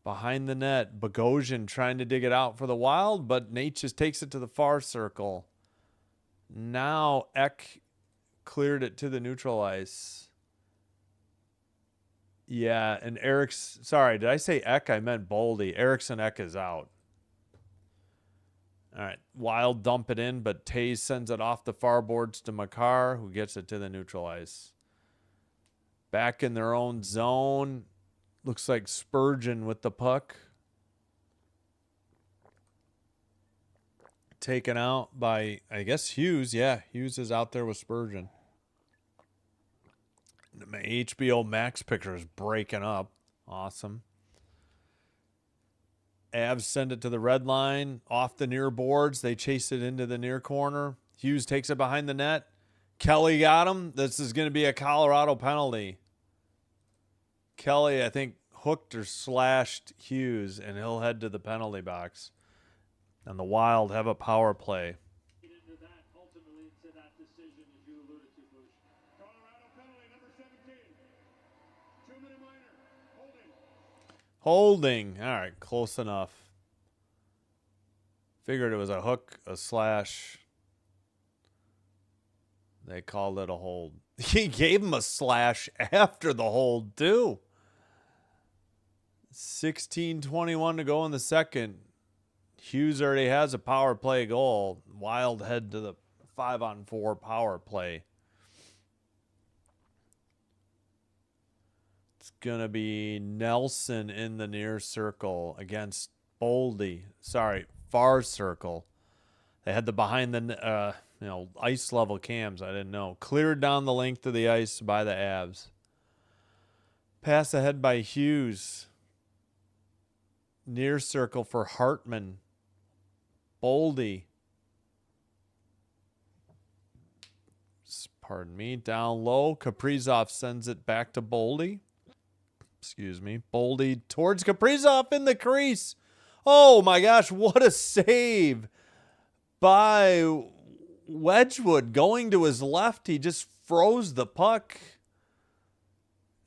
Behind the net, Bogosian trying to dig it out for the Wild, but Nate just takes it to the far circle. Now Eck cleared it to the neutral ice. Yeah, and Eric's... Sorry, did I say Eck? I meant Boldy. Eriksson Eck is out. All right, Wild dump it in, but Tays sends it off the far boards to Makar, who gets it to the neutral ice. Back in their own zone... Looks like Spurgeon with the puck. Taken out by, I guess, Hughes. Yeah, Hughes is out there with Spurgeon. My HBO Max picture is breaking up. Awesome. Avs send it to the red line. Off the near boards. They chase it into the near corner. Hughes takes it behind the net. Kelly got him. This is going to be a Colorado penalty. Kelly, I think, hooked or slashed Hughes, and he'll head to the penalty box. And the Wild have a power play. Into that, ultimately, to that decision, as you alluded to, Bush. Colorado penalty, number 17. 2-minute minor. Holding. All right, close enough. Figured it was a hook, a slash. They called it a hold. He gave him a slash after the hold, too. 16:21 to go in the second. Hughes already has a power play goal. Wild head to the 5-on-4 power play. It's going to be Nelson in the near circle against Boldy. Sorry, far circle. They had the behind the ice level cams. I didn't know. Cleared down the length of the ice by the Avs. Pass ahead by Hughes. Near circle for Hartman. Boldy. Pardon me. Down low. Kaprizov sends it back to Boldy. Excuse me. Boldy towards Kaprizov in the crease. Oh my gosh, what a save by Wedgwood. Going to his left, he just froze the puck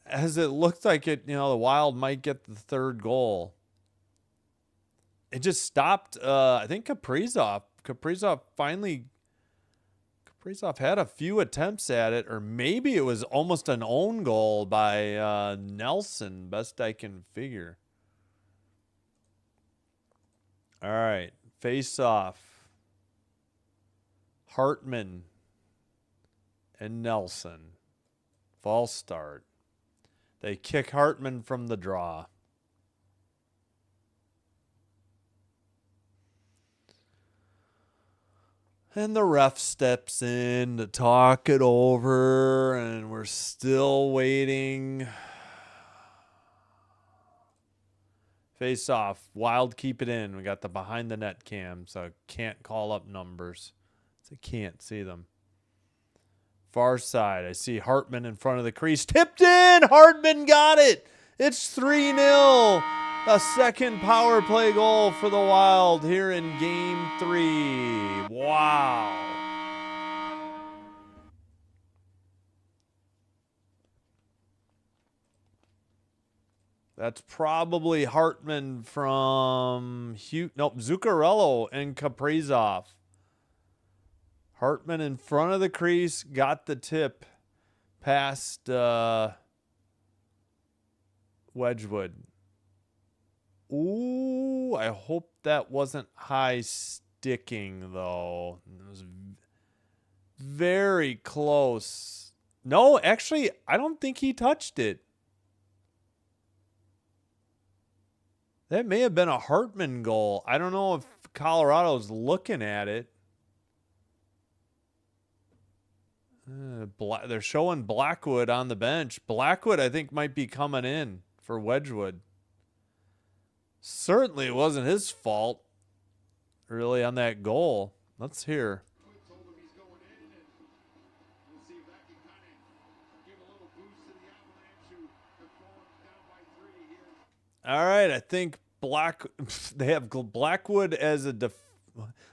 as it looked like it, the Wild might get the third goal. It just stopped, I think Kaprizov had a few attempts at it, or maybe it was almost an own goal by Nelson, best I can figure. All right, face off. Hartman and Nelson. False start. They kick Hartman from the draw. And the ref steps in to talk it over, and we're still waiting. Face off. Wild keep it in. We got the behind the net cam, so I can't call up numbers. So I can't see them. Far side. I see Hartman in front of the crease. Tipped in! Hartman got it! It's 3-0. A second power play goal for the Wild here in Game 3. Wow. That's probably Hartman from Zuccarello and Kaprizov. Hartman in front of the crease, got the tip past Wedgwood. Ooh, I hope that wasn't high sticking, though. It was very close. No, actually, I don't think he touched it. That may have been a Hartman goal. I don't know if Colorado's looking at it. They're showing Blackwood on the bench. Blackwood, I think, might be coming in for Wedgwood. Certainly it wasn't his fault, really, on that goal. Let's hear. All right, I think they have Blackwood as a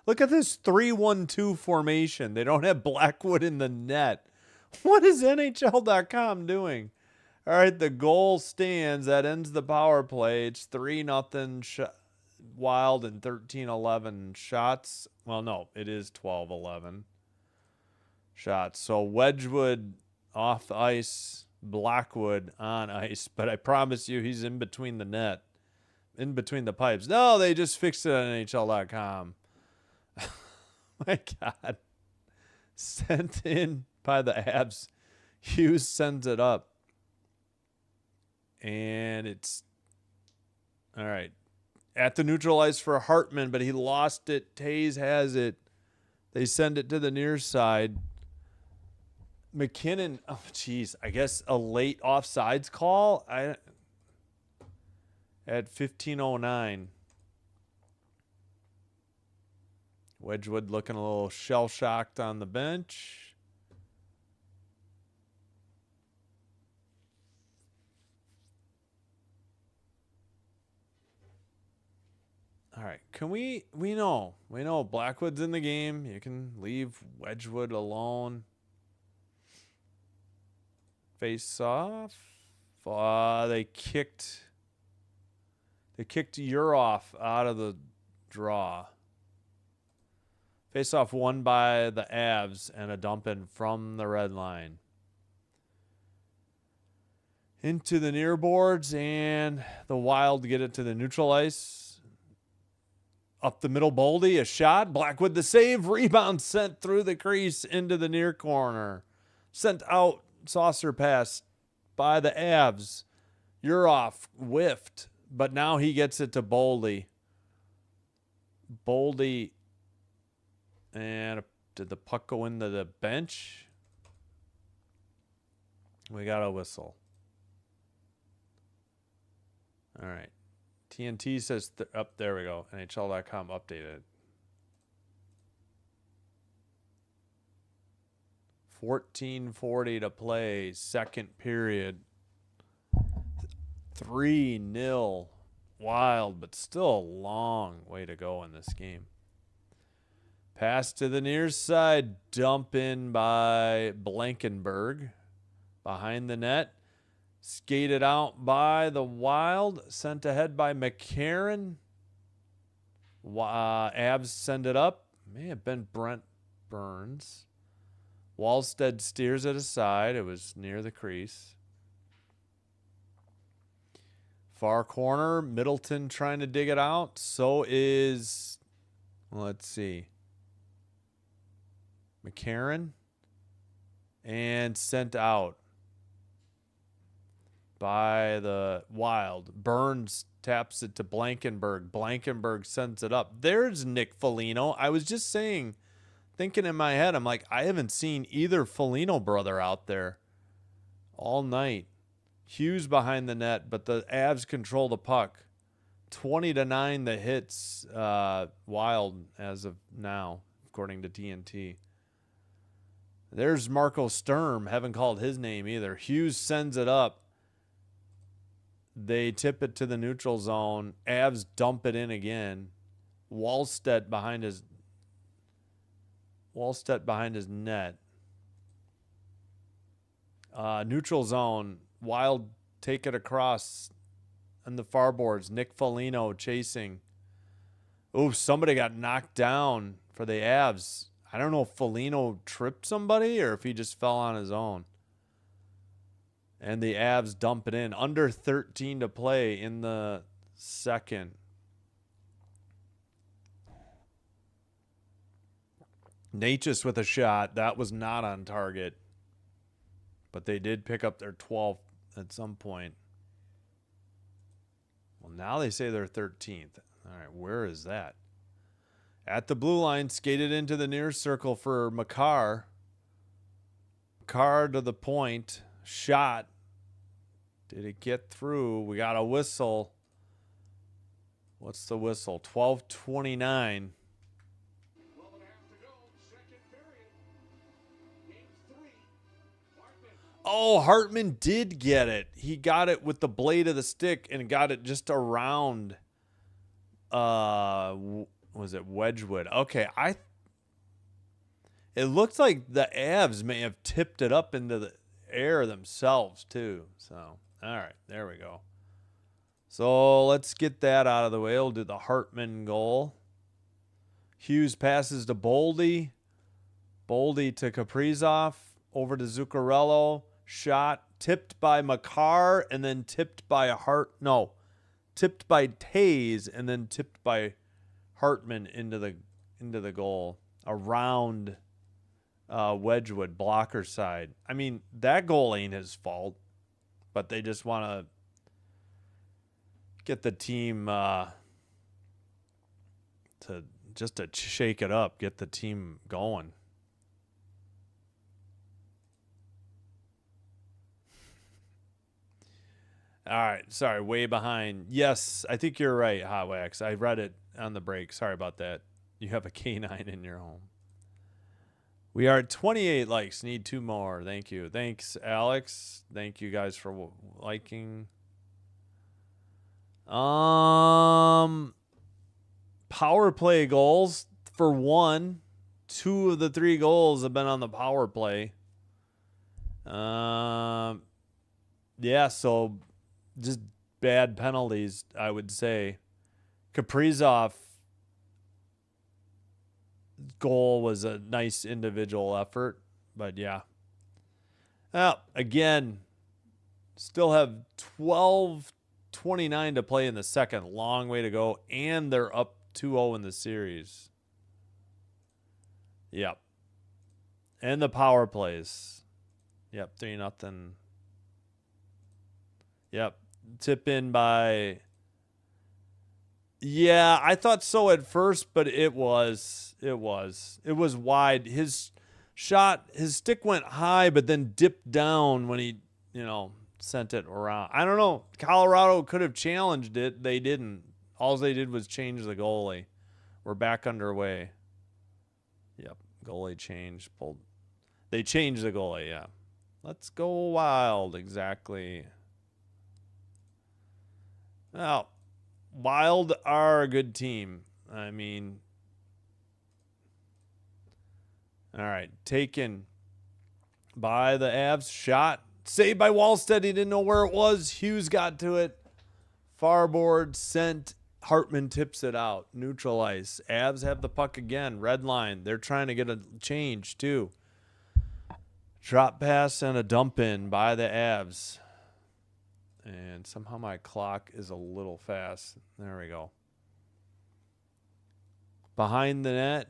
look at this 3-1-2 formation. They don't have Blackwood in the net. What is NHL.com doing? All right, the goal stands. That ends the power play. It's 3-0 Wild and 13-11 shots. Well, no, it is 12-11 shots. So Wedgwood off the ice, Blackwood on ice. But I promise you he's in between the net, in between the pipes. No, they just fixed it on NHL.com. My God. Sent in by the Avs. Hughes sends it up. And it's all right. At the neutral ice for Hartman, but he lost it. Tays has it. They send it to the near side. McKinnon, oh geez, I guess a late offsides call. At 15:09. Wedgwood looking a little shell-shocked on the bench. All right, can we know Blackwood's in the game. You can leave Wedgwood alone. Face off. They kicked Urov out of the draw. Face off won by the Avs and a dump in from the red line. Into the near boards, and the Wild get it to the neutral ice. Up the middle, Boldy, a shot. Blackwood the save. Rebound sent through the crease into the near corner. Sent out, saucer pass by the Avs. Urov whiffed, but now he gets it to Boldy. Boldy, and did the puck go into the bench? We got a whistle. All right. TNT says up there we go. NHL.com updated. 14:40 to play, second period. 3-0 Wild, but still a long way to go in this game. Pass to the near side, dump in by Blankenberg. Behind the net, skated out by the Wild, sent ahead by McCarron. Avs send it up. May have been Brent Burns. Wallstead steers it aside. It was near the crease. Far corner, Middleton trying to dig it out. So is, let's see, McCarron. And sent out by the Wild. Burns taps it to Blankenberg. Blankenberg sends it up. There's Nick Foligno. I was just thinking in my head, I'm like, I haven't seen either Foligno brother out there all night. Hughes behind the net, but the Avs control the puck. 20-9 the hits Wild as of now, according to TNT. There's Marco Sturm. Haven't called his name either. Hughes sends it up. They tip it to the neutral zone. Avs dump it in again. Wallstedt behind his net. Neutral zone. Wild take it across on the far boards. Nick Foligno chasing. Oh, somebody got knocked down for the Avs. I don't know if Foligno tripped somebody or if he just fell on his own. And the Avs dump it in. Under 13 to play in the second. Natchez with a shot. That was not on target. But they did pick up their 12th at some point. Well, now they say they're 13th. All right, where is that? At the blue line, skated into the near circle for Makar. Makar to the point. Shot. Did it get through? We got a whistle. What's the whistle? 12:29. 12 and a half to go, second period. Game 3. Hartman. Oh, Hartman did get it. He got it with the blade of the stick and got it just around. Was it Wedgwood? Okay, it looks like the Avs may have tipped it up into the air themselves too. So, all right, there we go. So let's get that out of the way. We'll do the Hartman goal. Hughes passes to Boldy. Boldy to Kaprizov. Over to Zuccarello. Shot tipped by Makar and then tipped by tipped by Taze and then tipped by Hartman into the goal around Wedgwood blocker side. I mean, that goal ain't his fault, but they just want to get the team to shake it up, get the team going. All right, sorry, way behind. Yes, I think you're right, Hot Wax. I read it on the break. Sorry about that. You have a K9 in your home. We are at 28 likes. Need 2 more. Thank you. Thanks, Alex. Thank you guys for liking. Power play goals for 1. 2 of the 3 goals have been on the power play. Yeah, so just bad penalties, I would say. Kaprizov goal was a nice individual effort, but yeah. Again, still have 12:29 to play in the second. Long way to go, and they're up 2-0 in the series. Yep. And the power plays. Yep, 3-0. Yep. Tip in by... Yeah, I thought so at first, but it was wide. His stick went high, but then dipped down when he, sent it around. I don't know. Colorado could have challenged it. They didn't. All they did was change the goalie. We're back underway. Yep, goalie change. Pulled. They changed the goalie, yeah. Let's go Wild, exactly. Well, Wild are a good team. I mean, all right, taken by the Avs. Shot. Saved by Wallstead. He didn't know where it was. Hughes got to it. Far board sent. Hartman tips it out. Neutral ice. Avs have the puck again. Red line. They're trying to get a change, too. Drop pass and a dump in by the Avs. And somehow my clock is a little fast. There we go. Behind the net.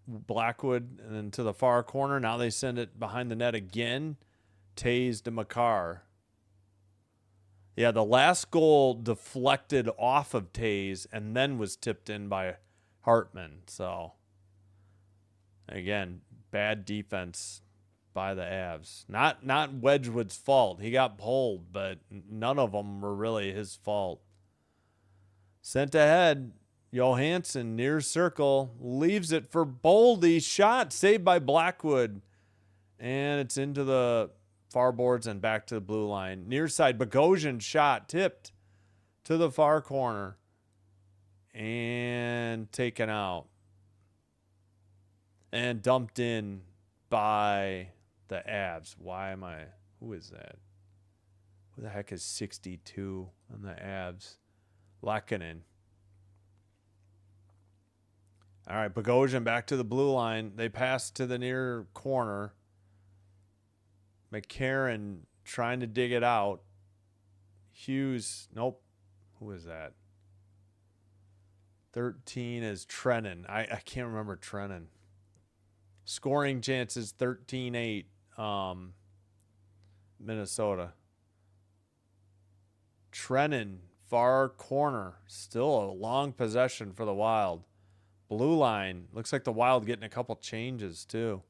Blackwood and then to the far corner. Now they send it behind the net again. Tays to Makar. Yeah, the last goal deflected off of Tays and then was tipped in by Hartman. So, again, bad defense by the Avs. Not Wedgwood's fault. He got pulled, but none of them were really his fault. Sent ahead. Johansson near circle. Leaves it for Boldy. Shot saved by Blackwood. And it's into the far boards and back to the blue line. Near side, Bogosian shot tipped to the far corner and taken out and dumped in by the Avs. Who is that? Who the heck is 62 on the Avs? Lehkonen. All right, Bogosian back to the blue line. They pass to the near corner. McCarron trying to dig it out. Hughes, nope. Who is that? 13 is Trennan. I can't remember Trennan. Scoring chances 13-8, Minnesota. Trennan, far corner. Still a long possession for the Wild. Blue line. Looks like the Wild getting a couple changes too.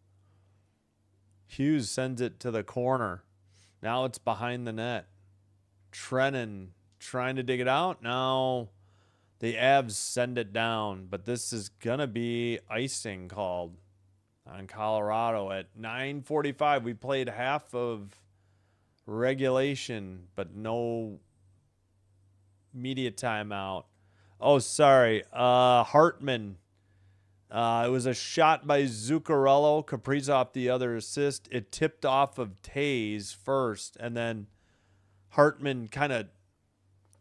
Hughes sends it to the corner. Now it's behind the net. Trennan trying to dig it out. Now the Avs send it down. But this is going to be icing called on Colorado at 9:45. We played half of regulation, but no media timeout. Oh, sorry. Hartman. It was a shot by Zuccarello. Kaprizov, the other assist. It tipped off of Tays first, and then Hartman kind of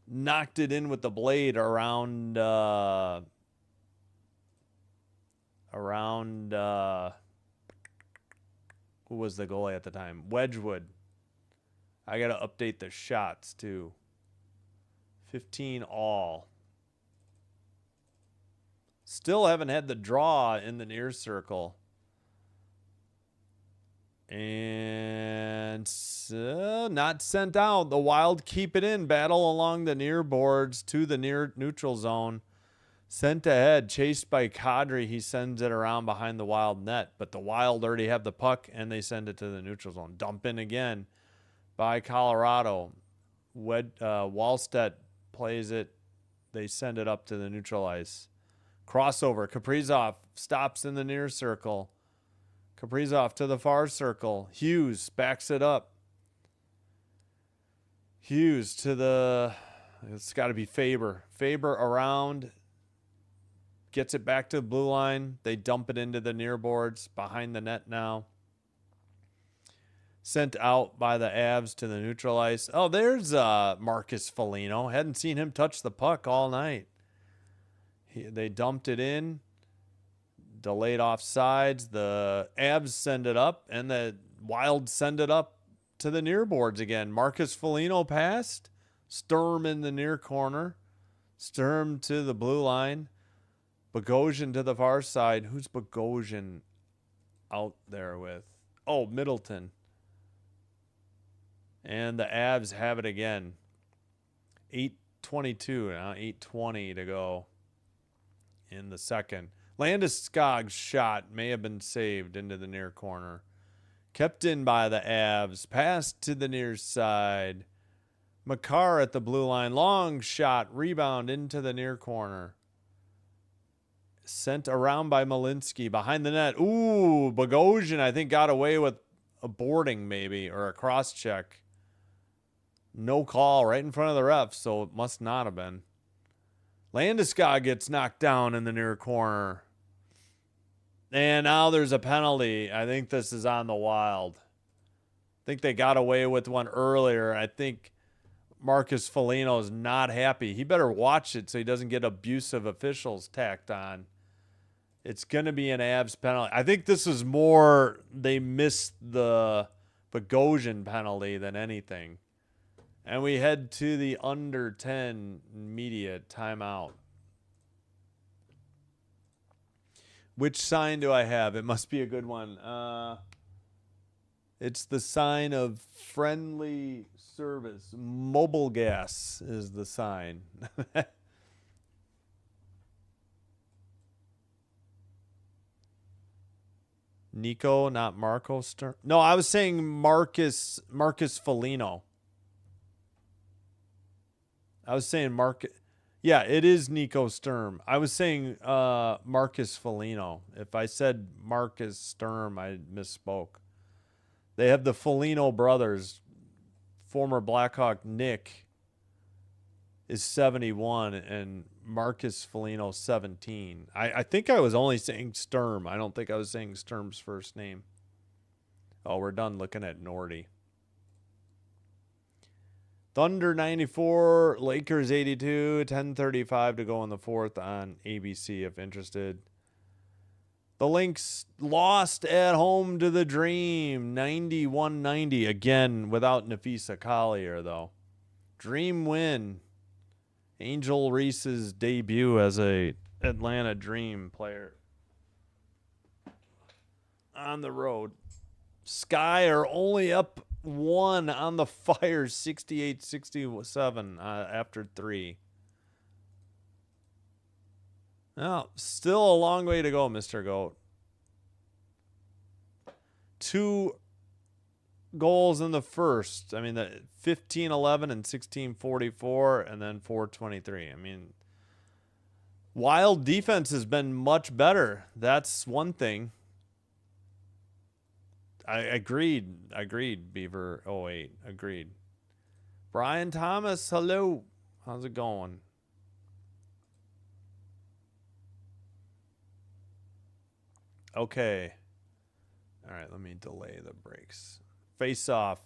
knocked it in with the blade around who was the goalie at the time? Wedgwood. I got to update the shots, too. 15 all. Still haven't had the draw in the near circle. And not sent out. The Wild keep it in. Battle along the near boards to the near neutral zone. Sent ahead. Chased by Kadri. He sends it around behind the Wild net. But the Wild already have the puck, and they send it to the neutral zone. Dump in again by Colorado. Wallstedt plays it. They send it up to the neutral ice. Crossover. Kaprizov stops in the near circle. Kaprizov to the far circle. Hughes backs it up. Hughes to the... It's got to be Faber. Faber around. Gets it back to the blue line. They dump it into the near boards. Behind the net now. Sent out by the Avs to the neutral ice. Oh, there's Marcus Foligno. Hadn't seen him touch the puck all night. They dumped it in. Delayed offsides. The Avs send it up, and the Wild send it up to the near boards again. Marcus Foligno passed. Sturm in the near corner. Sturm to the blue line. Bogosian to the far side. Who's Bogosian out there with? Oh, Middleton. And the Avs have it again. 8:22 now. 8:20 to go in the second. Landeskog's shot may have been saved into the near corner. Kept in by the Avs. Passed to the near side. Makar at the blue line. Long shot. Rebound into the near corner. Sent around by Malinsky. Behind the net. Ooh, Bogosian, I think, got away with a boarding maybe. Or a cross check. No call right in front of the ref, so it must not have been. Landeskog gets knocked down in the near corner. And now there's a penalty. I think this is on the Wild. I think they got away with one earlier. I think Marcus Foligno is not happy. He better watch it so he doesn't get abusive officials tacked on. It's going to be an Avs penalty. I think this is more they missed the Bogosian penalty than anything. And we head to the under 10 media timeout. Which sign do I have? It must be a good one. It's the sign of friendly service. Mobile gas is the sign. Nico, not Marco Sturm. No, I was saying Marcus Foligno. I was saying Yeah, it is Nico Sturm. I was saying Marcus Foligno. If I said Marcus Sturm, I misspoke. They have the Foligno brothers. Former Blackhawk Nick is 71 and Marcus Foligno 17. I think I was only saying Sturm. I don't think I was saying Sturm's first name. Oh, we're done looking at Nordy. Thunder 94, Lakers 82, 10:35 to go in the fourth on ABC if interested. The Lynx lost at home to the Dream, 91-90. Again, without Nafisa Collier, though. Dream win. Angel Reese's debut as a Atlanta Dream player. On the road. Sky are only up 1 on the Fire, 68-67 after 3. Now, still a long way to go, Mr. Goat. 2 goals in the first. I mean, the 15-11 and 16-44, and then 4-23. I mean, Wild defense has been much better. That's one thing. I agreed, Beaver 08. Agreed. Brian Thomas, hello. How's it going? Okay. All right, let me delay the breaks. Face off.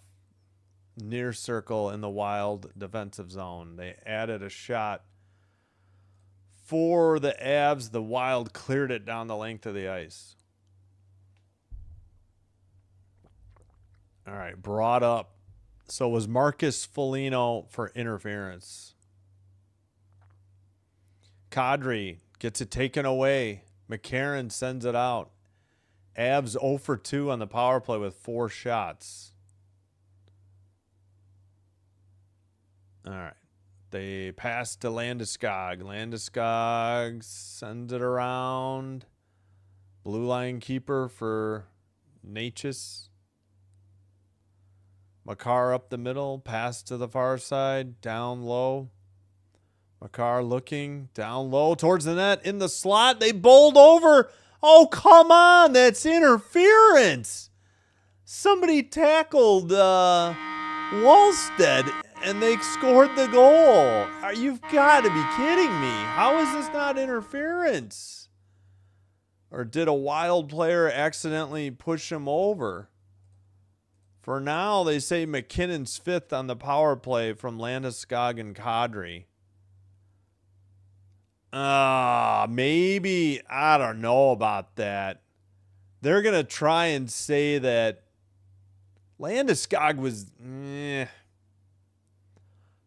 Near circle in the Wild defensive zone. They added a shot for the Avs. The Wild cleared it down the length of the ice. All right, brought up. So it was Marcus Foligno for interference. Kadri gets it taken away. McCarron sends it out. Avs 0 for 2 on the power play with 4 shots. All right. They pass to Landeskog. Landeskog sends it around. Blue line keeper for Natchez. Makar up the middle, pass to the far side, down low. Makar looking, down low towards the net, in the slot. They bowled over. Oh, come on. That's interference. Somebody tackled Wallstead, and they scored the goal. You've got to be kidding me. How is this not interference? Or did a Wild player accidentally push him over? For now, they say McKinnon's 5th on the power play from Landeskog and Kadri. Maybe, I don't know about that. They're going to try and say that Landeskog was,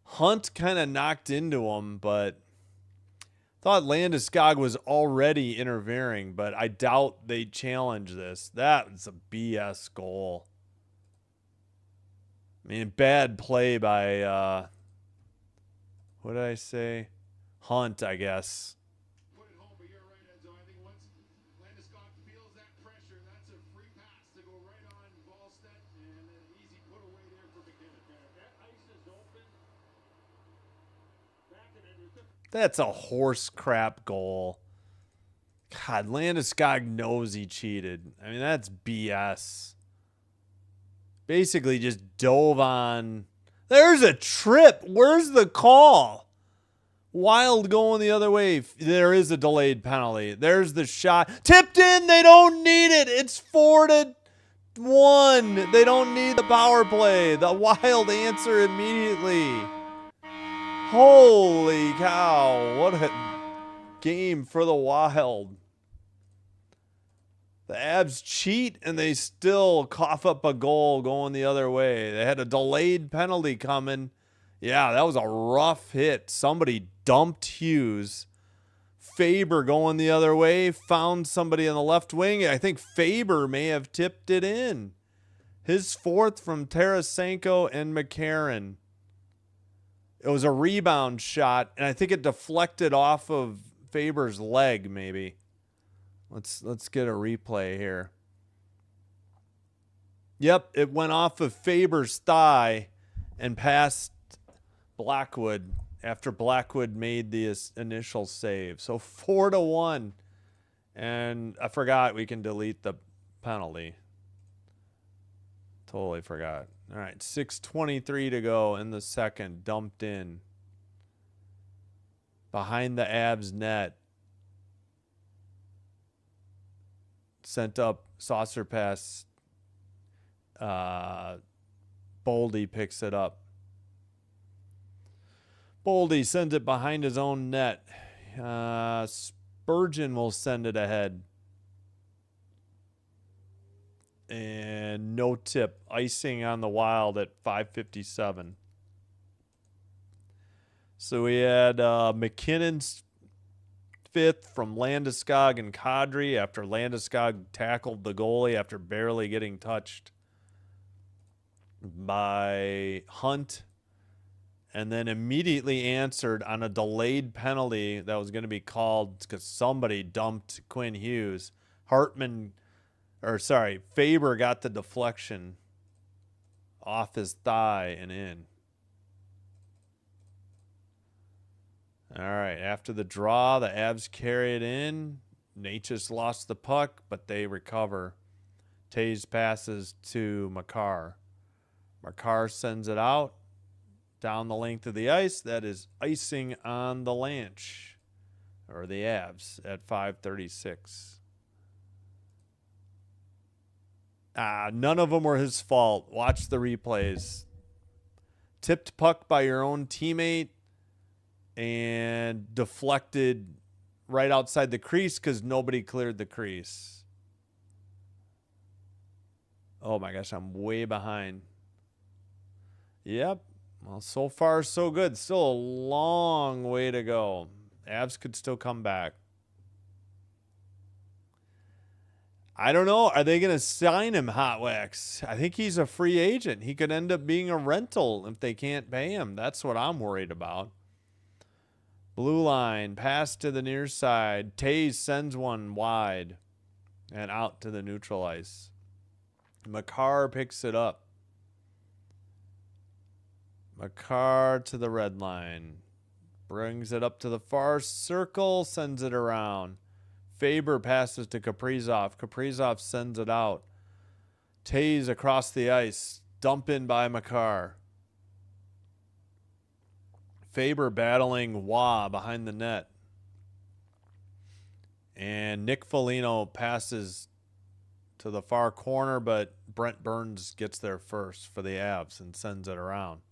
Hunt kind of knocked into him, but thought Landeskog was already interfering, but I doubt they challenge this. That was a BS goal. I mean, bad play by, what did I say? Hunt, I guess. Put it home, but you're right, Enzo. I think once Landeskog feels that pressure, that's a free pass to go right on Wallstead. That's a horse crap goal. God, Landeskog knows he cheated. I mean, that's BS. Basically just dove on. There's a trip. Where's the call? Wild going the other way. There is a delayed penalty. There's the shot. Tipped in. They don't need it. It's 4-1. They don't need the power play. The Wild answer immediately. Holy cow. What a game for the Wild. The Avs cheat and they still cough up a goal going the other way. They had a delayed penalty coming. Yeah, that was a rough hit. Somebody dumped Hughes. Faber going the other way, found somebody on the left wing. I think Faber may have tipped it in. His fourth from Tarasenko and McCarron. It was a rebound shot, and I think it deflected off of Faber's leg, maybe. Let's get a replay here. Yep, it went off of Faber's thigh and past Blackwood after Blackwood made the initial save. So 4-1. And I forgot we can delete the penalty. Totally forgot. All right, 6:23 to go in the second. Dumped in. Behind the Avs net. Sent up, saucer pass. Boldy picks it up. Boldy sends it behind his own net. Spurgeon will send it ahead. And no tip. Icing on the Wild at 5:57. So we had McKinnon's fifth from Landeskog and Kadri after Landeskog tackled the goalie after barely getting touched by Hunt, and then immediately answered on a delayed penalty that was going to be called because somebody dumped Quinn Hughes. Faber got the deflection off his thigh and in. All right, after the draw, the Avs carry it in. Natchez lost the puck, but they recover. Taves passes to Makar. Makar sends it out down the length of the ice. That is icing on the Lanch, or the Avs, at 5:36. None of them were his fault. Watch the replays. Tipped puck by your own teammate and deflected right outside the crease because nobody cleared the crease. Oh my gosh, I'm way behind. Yep. Well, so far, so good. Still a long way to go. Avs could still come back. I don't know. Are they going to sign him, Hot Wax? I think he's a free agent. He could end up being a rental if they can't pay him. That's what I'm worried about. Blue line, pass to the near side. Taves sends one wide and out to the neutral ice. Makar picks it up. Makar to the red line. Brings it up to the far circle, sends it around. Faber passes to Kaprizov. Kaprizov sends it out. Taves across the ice. Dump in by Makar. Faber battling Wah behind the net. And Nick Foligno passes to the far corner, but Brent Burns gets there first for the Avs and sends it around.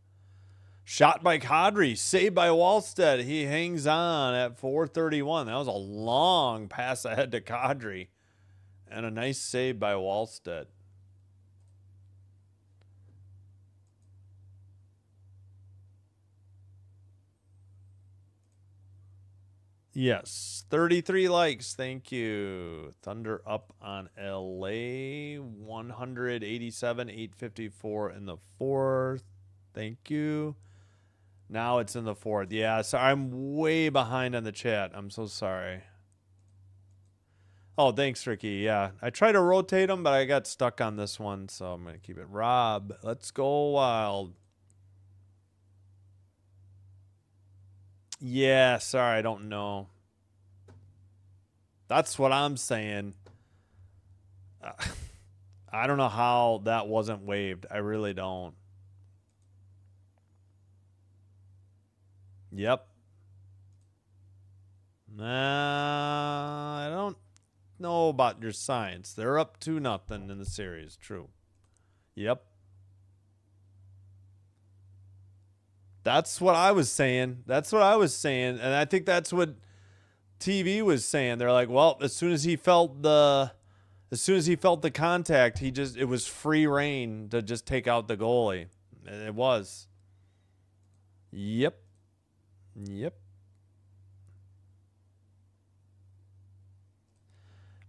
Shot by Kadri, saved by Wallstedt. He hangs on at 4:31. That was a long pass ahead to Kadri. And a nice save by Wallstedt. Yes, 33 likes. Thank you. Thunder up on LA. 187, 854 in the fourth. Thank you. Now it's in the fourth. Yeah, so I'm way behind on the chat. I'm so sorry. Oh, thanks, Ricky. Yeah, I tried to rotate them, but I got stuck on this one, so I'm going to keep it. Rob, let's go Wild. Yeah, sorry, I don't know. That's what I'm saying. I don't know how that wasn't waived. I really don't. Yep. Nah, I don't know about your science. They're up 2-0 in the series. True. Yep. That's what I was saying. That's what I was saying. And I think that's what TV was saying. They're like, well, as soon as he felt the contact, it was free reign to just take out the goalie. And it was. Yep. Yep.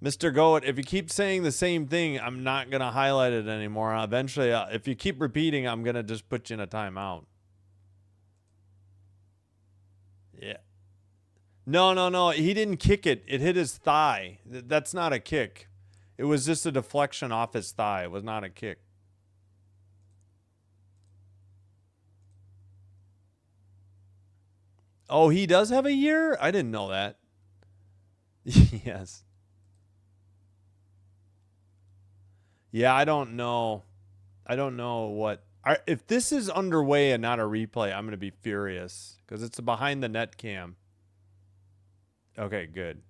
Mr. Goat, if you keep saying the same thing, I'm not going to highlight it anymore. Eventually, if you keep repeating, I'm going to just put you in a timeout. Yeah. No. He didn't kick it. It hit his thigh. That's not a kick. It was just a deflection off his thigh. It was not a kick. Oh, he does have a year? I didn't know that. Yes. Yeah, I don't know. I don't know what. If this is underway and not a replay, I'm going to be furious because it's a behind the net cam. Okay, good.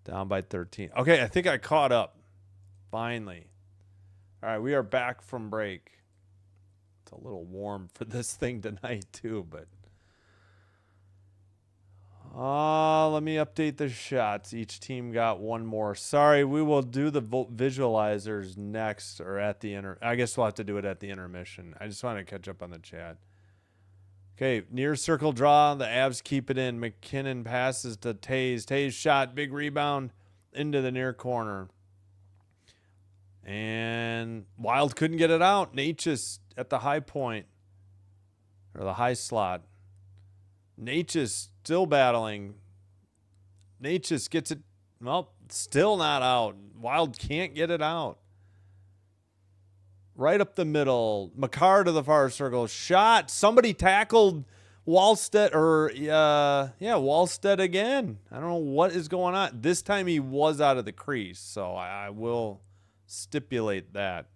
Down by 13. Okay, I think I caught up. Finally. All right, we are back from break. It's a little warm for this thing tonight too, but let me update the shots. Each team got one more. Sorry, we will do the visualizers next or at the I guess we'll have to do it at the intermission. I just want to catch up on the chat. Okay, near circle draw. The Avs keep it in. McKinnon passes to Taze. Taze shot. Big rebound into the near corner. And Wild couldn't get it out. Natchez at the high point. Or the high slot. Natchez still battling. Natchez gets it. Well, still not out. Wild can't get it out. Right up the middle. Makar to the far circle. Shot. Somebody tackled Wallstedt Wallstedt again. I don't know what is going on. This time he was out of the crease, so I will stipulate that.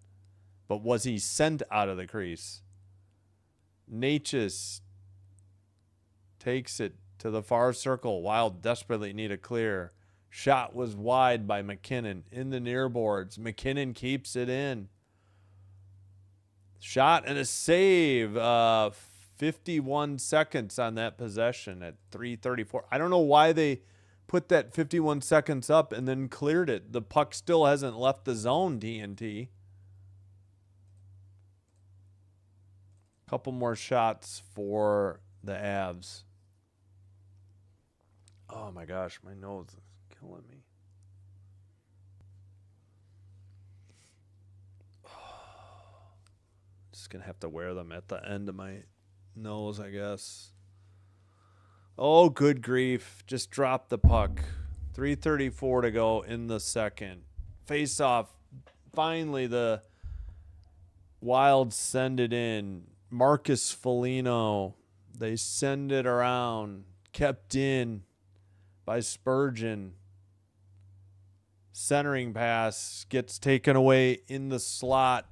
But was he sent out of the crease? Natchez takes it to the far circle. Wild desperately need a clear. Shot was wide by McKinnon in the near boards. McKinnon keeps it in. Shot and a save. 51 seconds on that possession at 3:34. I don't know why they put that 51 seconds up and then cleared it. The puck still hasn't left the zone, TNT. Couple more shots for the Avs. Oh my gosh, my nose is killing me. Just gonna have to wear them at the end of my nose, I guess. Oh, good grief. Just dropped the puck. 3:34 to go in the second. Face off. Finally, the Wild send it in. Marcus Foligno. They send it around. Kept in by Spurgeon. Centering pass gets taken away in the slot.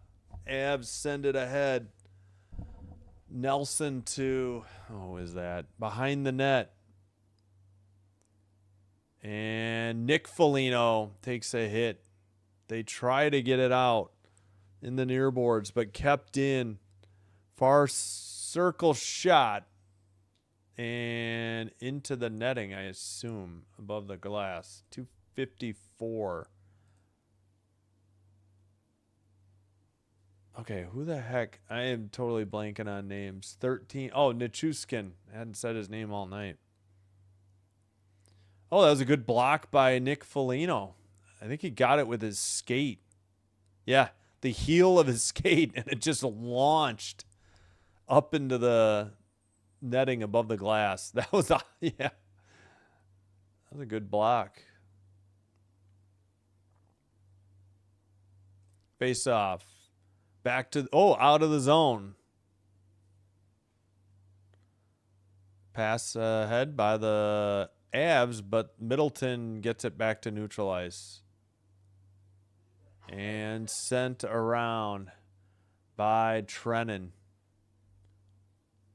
Avs send it ahead. Nelson to, behind the net. And Nick Foligno takes a hit. They try to get it out in the near boards, but kept in. Far circle shot. And into the netting, I assume, above the glass. 254. Okay, who the heck? I am totally blanking on names. 13. Oh, Nichushkin. I hadn't said his name all night. Oh, that was a good block by Nick Foligno. I think he got it with his skate. Yeah, the heel of his skate, and it just launched up into the netting above the glass. That was that was a good block. Face off. Back to, out of the zone. Pass ahead by the Avs, but Middleton gets it back to neutral ice. And sent around by Trennan.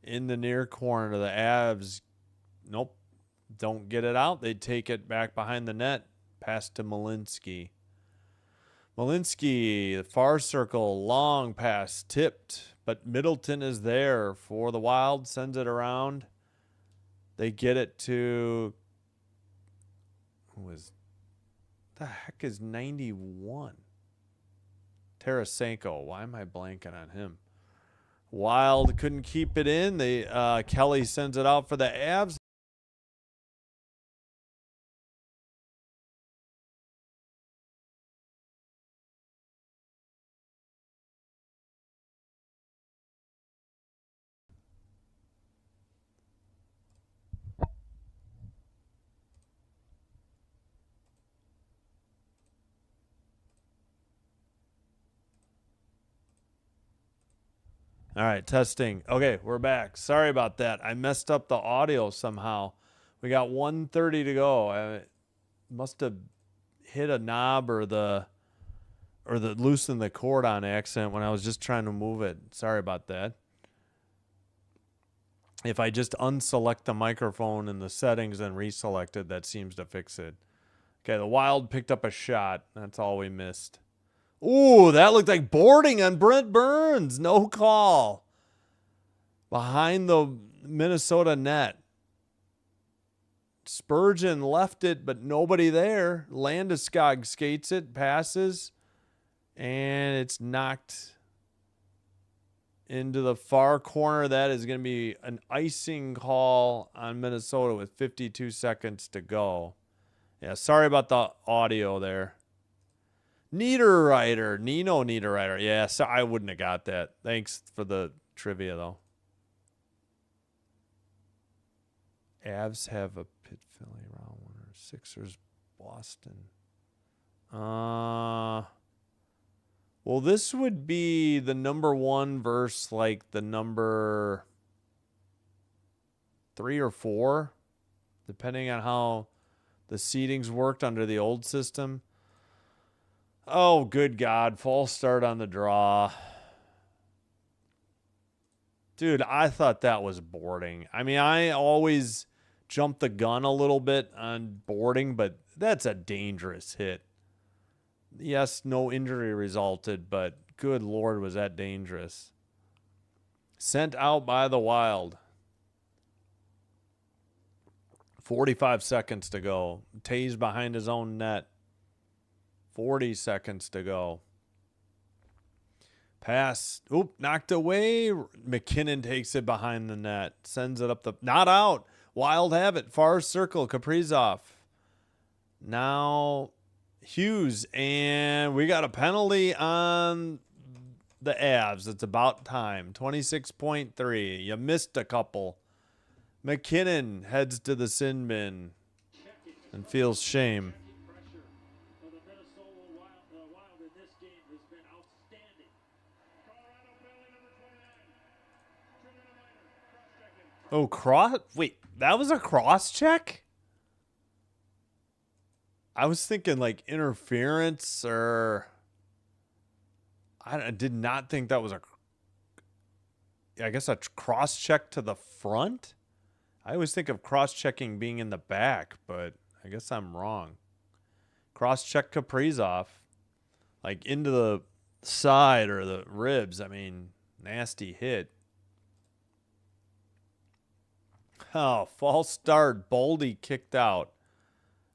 In the near corner, the Avs, nope, don't get it out. They take it back behind the net. Pass to Malinsky. Malinsky, the far circle, long pass, tipped, but Middleton is there for the Wild, sends it around. They get it to, the heck is 91? Tarasenko. Why am I blanking on him? Wild couldn't keep it in. Kelly sends it out for the Avs. All right, testing. Okay, we're back. Sorry about that. I messed up the audio somehow. We got 1:30 to go. I must have hit a knob or loosened the cord on accident when I was just trying to move it. Sorry about that. If I just unselect the microphone in the settings and reselect it, that seems to fix it. Okay, the Wild picked up a shot. That's all we missed. Ooh, that looked like boarding on Brent Burns. No call. Behind the Minnesota net. Spurgeon left it, but nobody there. Landeskog skates it, passes, and it's knocked into the far corner. That is going to be an icing call on Minnesota with 52 seconds to go. Yeah, sorry about the audio there. Nino Niederreiter. Yeah, so I wouldn't have got that. Thanks for the trivia, though. Avs have a Pitt Philly round winner. Sixers, Boston. Well, this would be the number 1 versus like the number 3 or 4, depending on how the seedings worked under the old system. Oh, good God. False start on the draw. Dude, I thought that was boarding. I mean, I always jump the gun a little bit on boarding, but that's a dangerous hit. Yes, no injury resulted, but good Lord, was that dangerous. Sent out by the Wild. 45 seconds to go. Tays behind his own net. 40 seconds to go. Pass. Oop, knocked away. McKinnon takes it behind the net. Sends it up the... Not out. Wild have it. Far circle. Kaprizov. Now Hughes. And we got a penalty on the Avs. It's about time. 26.3. You missed a couple. McKinnon heads to the sin bin and feels shame. Oh, wait, that was a cross check? I was thinking like interference, or I did not think that was I guess a cross check to the front. I always think of cross checking being in the back, but I guess I'm wrong. Cross check Kaprizov, like into the side or the ribs. I mean, nasty hit. Oh, false start. Boldy kicked out.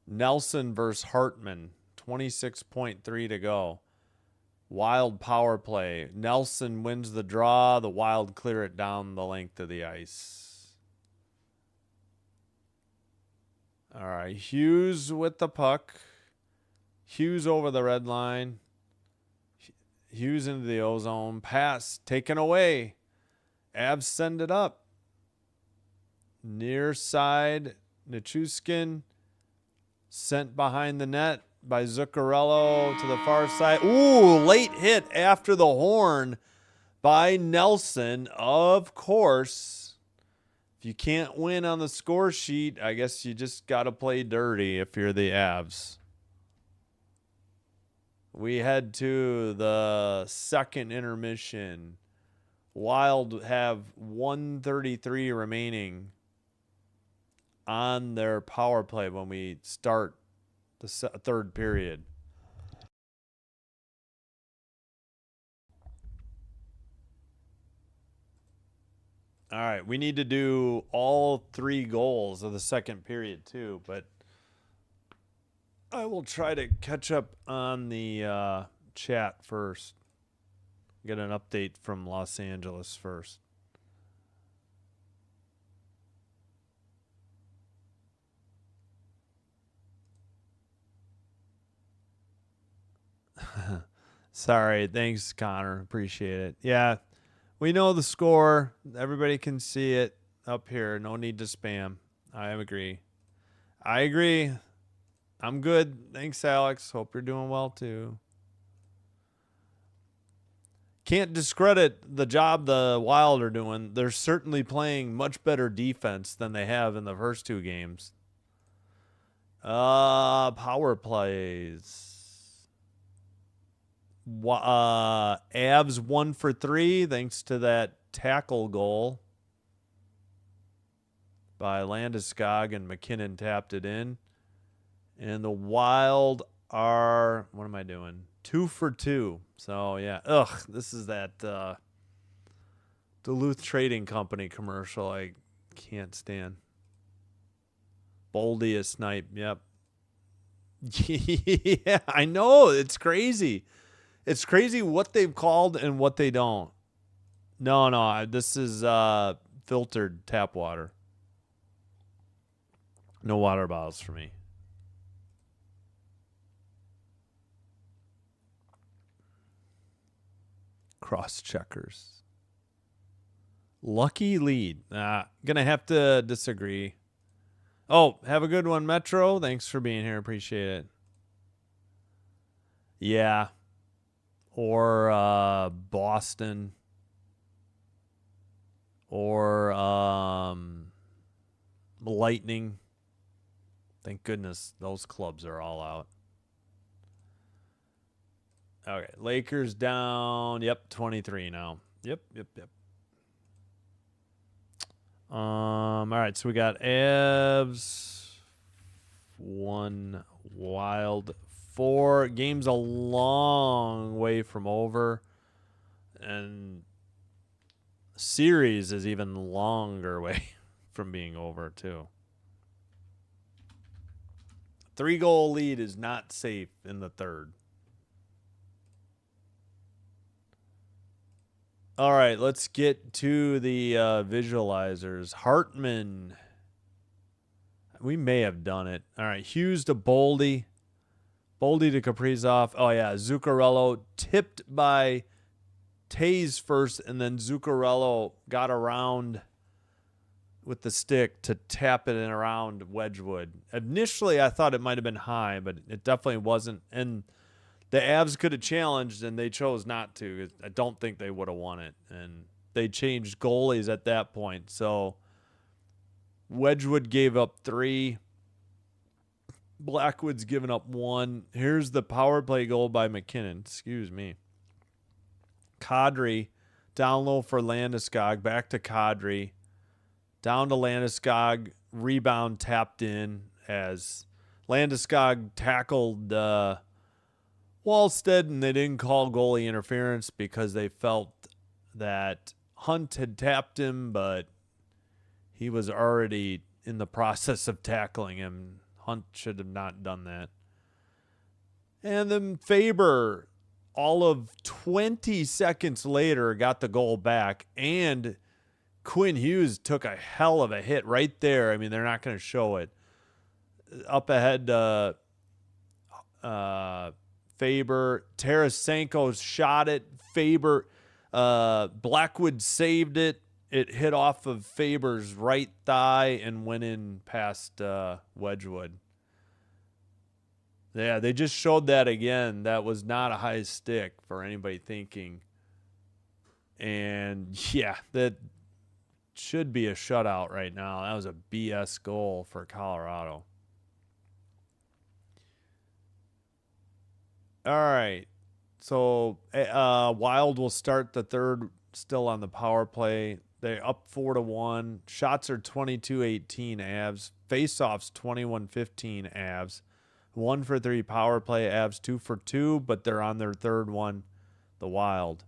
Nelson versus Hartman. 26.3 to go. Wild power play. Nelson wins the draw. The Wild clear it down the length of the ice. All right. Hughes with the puck. Hughes over the red line. Hughes into the O-zone. Pass taken away. Avs send it up. Near side, Nichushkin sent behind the net by Zuccarello to the far side. Ooh, late hit after the horn by Nelson, of course. If you can't win on the score sheet, I guess you just got to play dirty if you're the Avs. We head to the second intermission. Wild have 1:33 remaining on their power play when we start the third period. All right, we need to do all 3 goals of the second period too, but I will try to catch up on the chat first. Get an update from Los Angeles first. Sorry. Thanks, Connor. Appreciate it. Yeah, we know the score. Everybody can see it up here. No need to spam. I agree. I'm good. Thanks, Alex. Hope you're doing well, too. Can't discredit the job the Wild are doing. They're certainly playing much better defense than they have in the first 2 games. Power plays. Avs 1 for 3 thanks to that tackle goal by Landeskog, and McKinnon tapped it in. And the Wild are, what am I doing? 2 for 2. So, yeah. This is that Duluth Trading Company commercial I can't stand. Boldy a snipe. Yep. Yeah, I know. It's crazy. It's crazy what they've called and what they don't. No. This is filtered tap water. No water bottles for me. Cross checkers. Lucky lead. Gonna have to disagree. Oh, have a good one, Metro. Thanks for being here. Appreciate it. Yeah. Or Boston. Or Lightning. Thank goodness those clubs are all out. Okay, Lakers down. Yep, 23 now. Yep. All right, so we got Avs 1, Wild 4. Game's a long way from over, and series is even longer way from being over too. 3-goal lead is not safe in the third. All right, let's get to the visualizers. Hartman. We may have done it. All right, Hughes to Boldy. Boldy to Kaprizov. Oh, yeah, Zuccarello tipped by Tays first, and then Zuccarello got around with the stick to tap it in around Wedgwood. Initially, I thought it might have been high, but it definitely wasn't. And the Avs could have challenged, and they chose not to. I don't think they would have won it. And they changed goalies at that point. So Wedgwood gave up 3. Blackwood's given up 1. Here's the power play goal by McKinnon. Excuse me. Kadri down low for Landeskog. Back to Kadri. Down to Landeskog. Rebound tapped in as Landeskog tackled Wallstead, and they didn't call goalie interference because they felt that Hunt had tapped him, but he was already in the process of tackling him. Hunt should have not done that. And then Faber, all of 20 seconds later, got the goal back, and Quinn Hughes took a hell of a hit right there. I mean, they're not going to show it. Up ahead, Faber. Tarasenko shot it. Faber, Blackwood saved it. It hit off of Faber's right thigh and went in past Wedgwood. Yeah, they just showed that again. That was not a high stick for anybody thinking. And yeah, that should be a shutout right now. That was a BS goal for Colorado. All right. So Wild will start the third, still on the power play. They're up 4-1. Shots are 22-18 Avs. Faceoffs 21-15 Avs. 1 for 3 power play Avs, 2 for 2, but they're on their third one, the Wild.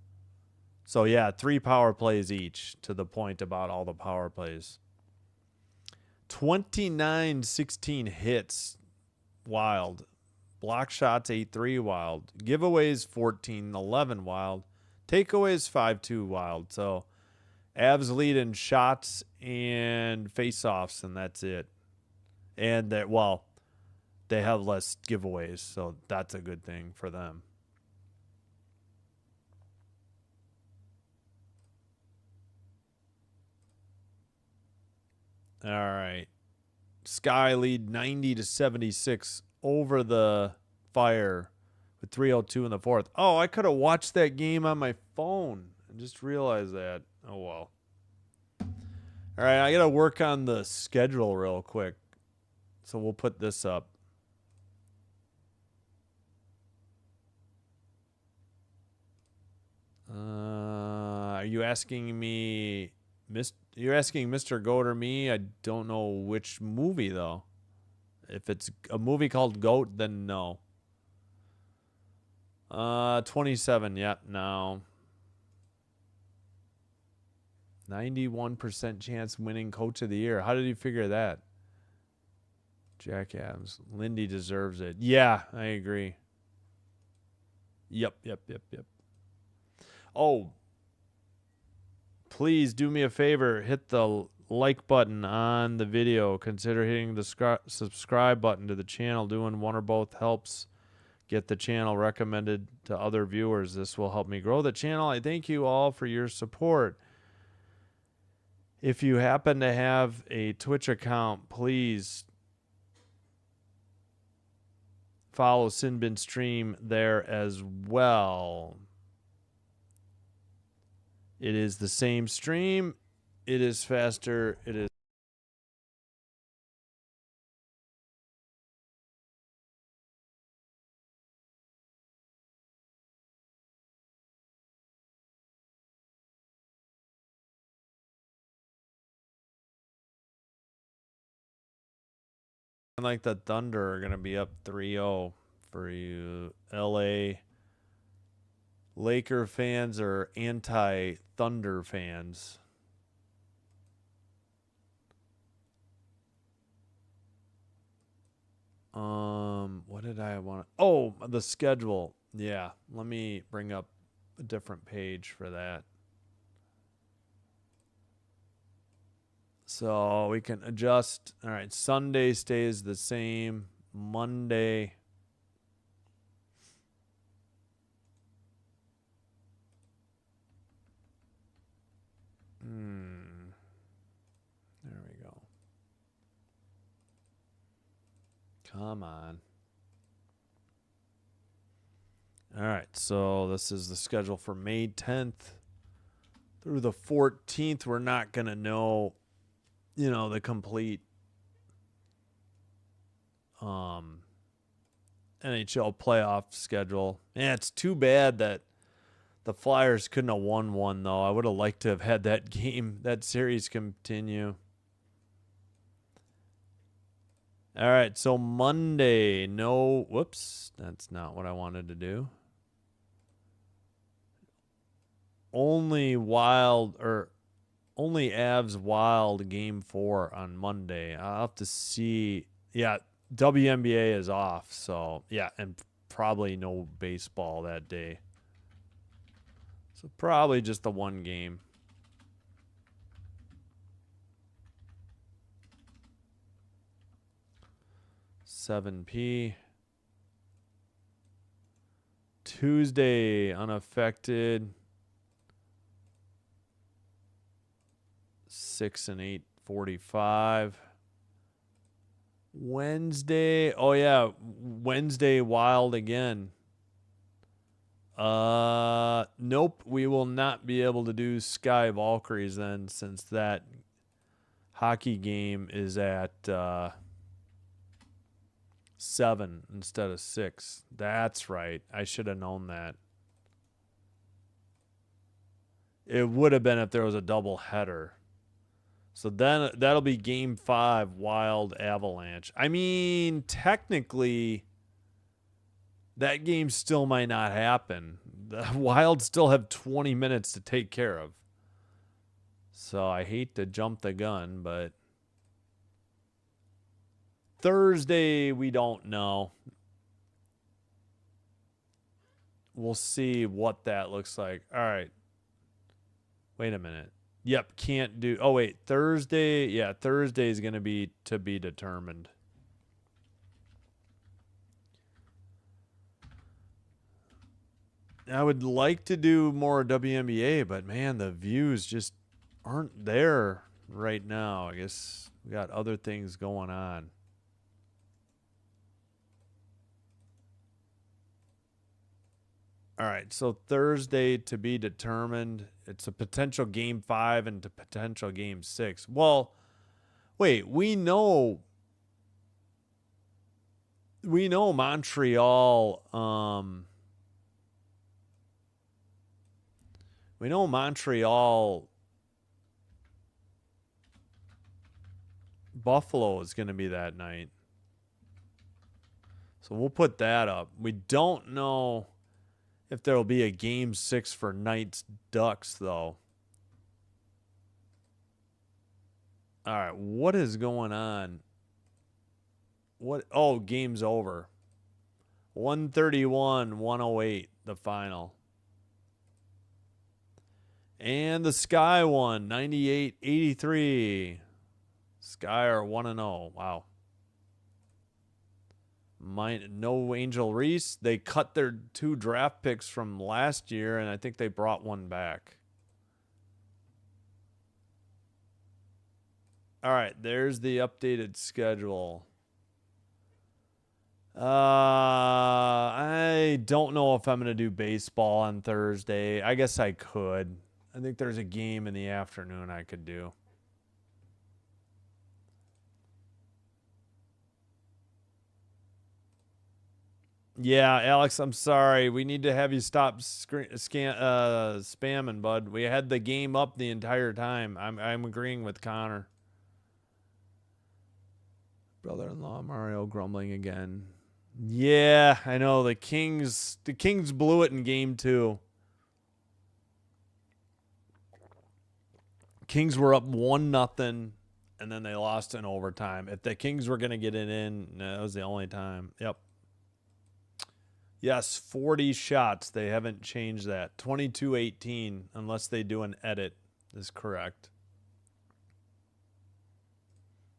So yeah, 3 power plays each, to the point about all the power plays. 29-16 hits Wild. Block shots 8-3 Wild. Giveaways 14-11 Wild. Takeaways 5-2 Wild. So Avs lead in shots and faceoffs, and that's it. And they have less giveaways, so that's a good thing for them. All right. Sky lead 90-76 over the Fire with 3:02 in the fourth. Oh, I could have watched that game on my phone and just realized that. Oh, well. All right, I got to work on the schedule real quick. So we'll put this up. Are you asking me, you're asking Mr. Goat or me? I don't know which movie, though. If it's a movie called Goat, then no. 27, yep, no. 91% chance winning Coach of the Year. How did you figure that? Jack Adams. Lindy deserves it. Yeah, I agree. Yep. Oh, please do me a favor. Hit the like button on the video. Consider hitting the subscribe button to the channel. Doing one or both helps get the channel recommended to other viewers. This will help me grow the channel. I thank you all for your support. If you happen to have a Twitch account, please follow Sinbin Stream there as well. It is the same stream. It is faster. It is like the Thunder are going to be up 3-0 for you LA Laker fans or anti-Thunder fans. What did I want? Oh, the schedule. Yeah, let me bring up a different page for that. So we can adjust. All right, Sunday stays the same. Monday. There we go. Come on. All right, so this is the schedule for May 10th through the 14th. We're not going to know, the complete NHL playoff schedule. Yeah, it's too bad that the Flyers couldn't have won one, though. I would have liked to have had that game, that series continue. All right, so Monday, whoops, that's not what I wanted to do. Only Avs Wild game 4 on Monday. I'll have to see. Yeah, WNBA is off, so yeah, and probably no baseball that day. So probably just the one game. $7P. Tuesday, unaffected. 6 and 8:45. Wednesday, oh yeah, Wednesday Wild again. Nope. We will not be able to do Sky Valkyries then, since that hockey game is at 7 instead of 6. That's right. I should have known that. It would have been if there was a double header. So then that'll be game 5, Wild Avalanche. I mean, technically, that game still might not happen. The Wild still have 20 minutes to take care of. So I hate to jump the gun, but Thursday, we don't know. We'll see what that looks like. All right. Wait a minute. Yep, can't do. Oh, wait. Thursday. Yeah, Thursday is going to be to be determined. I would like to do more WNBA, but man, the views just aren't there right now. I guess we got other things going on. All right, so Thursday to be determined. It's a potential game 5 and a potential game 6. Well, wait, we know Montreal. We know Montreal. Buffalo is going to be that night. So we'll put that up. We don't know if there will be a game 6 for Knights Ducks, though. All right, what is going on? What? Oh, game's over. 131-108, the final. And the Sky won, 98-83. Sky are 1-0. Wow. No Angel Reese. They cut their 2 draft picks from last year, and I think they brought one back. All right, there's the updated schedule. I don't know if I'm going to do baseball on Thursday. I guess I could. I think there's a game in the afternoon I could do. Yeah, Alex, I'm sorry. We need to have you stop spamming, bud. We had the game up the entire time. I'm agreeing with Connor. Brother-in-law Mario grumbling again. Yeah, I know the Kings blew it in game 2. Kings were up 1-0, and then they lost in overtime. If the Kings were going to get it in, that was the only time. Yep. Yes, 40 shots. They haven't changed that. 22-18, unless they do an edit, is correct.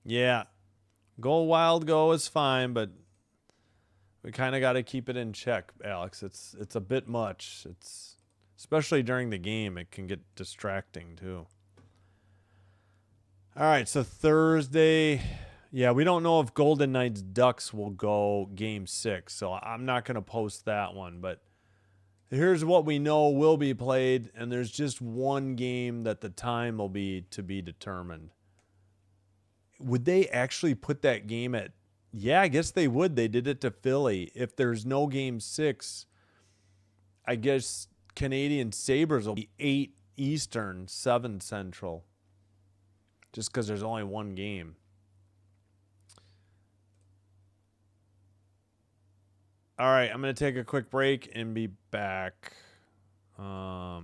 Yeah. Go Wild, go is fine, but we kind of got to keep it in check, Alex. It's a bit much. It's especially during the game, it can get distracting too. All right, so Thursday, yeah, we don't know if Golden Knights Ducks will go game 6, so I'm not going to post that one, but here's what we know will be played, and there's just one game that the time will be to be determined. Would they actually put that game at? Yeah, I guess they would. They did it to Philly. If there's no game 6, I guess Canadian Sabres will be 8 Eastern, 7 Central. Just because there's only one game. All right, I'm going to take a quick break and be back. I'll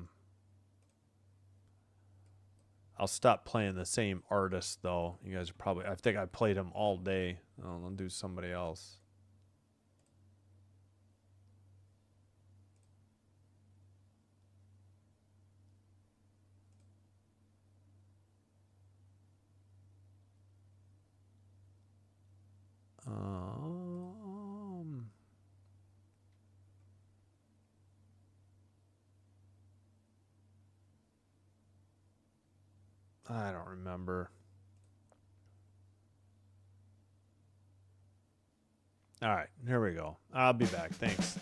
stop playing the same artist, though. You guys are probably... I think I played him all day. I'll do somebody else. I don't remember. All right, here we go. I'll be back. Thanks.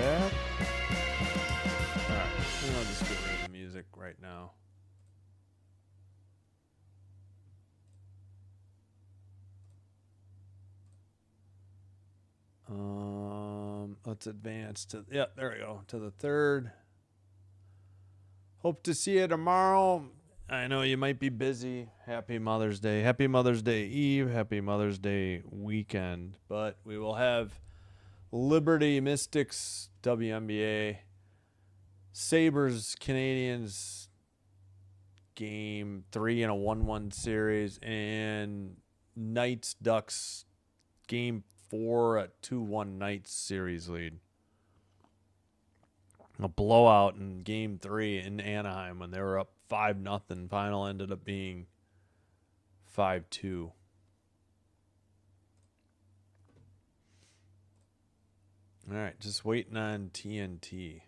that. Alright, I'll just get rid of the music right now. Let's advance to, there we go, to the 3rd. Hope to see you tomorrow. I know you might be busy. Happy Mother's Day. Happy Mother's Day Eve. Happy Mother's Day weekend. But we will have Liberty Mystics, WNBA, Sabres, Canadians, game 3 in a 1-1 series, and Knights, Ducks, game 4 at 2-1 Knights series lead. A blowout in game 3 in Anaheim when they were up 5-0. Final ended up being 5-2. All right, just waiting on TNT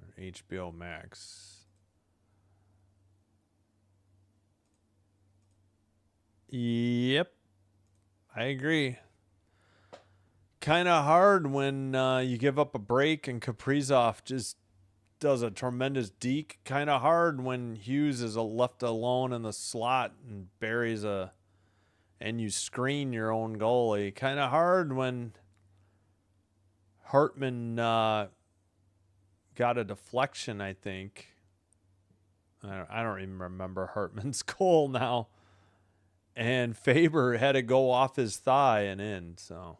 or HBO Max. Yep, I agree. Kind of hard when you give up a break and Kaprizov just does a tremendous deke. Kind of hard when Hughes is left alone in the slot and buries and you screen your own goalie. Kind of hard when Hartman got a deflection, I think. I don't even remember Hartman's goal now. And Faber had to go off his thigh and in, so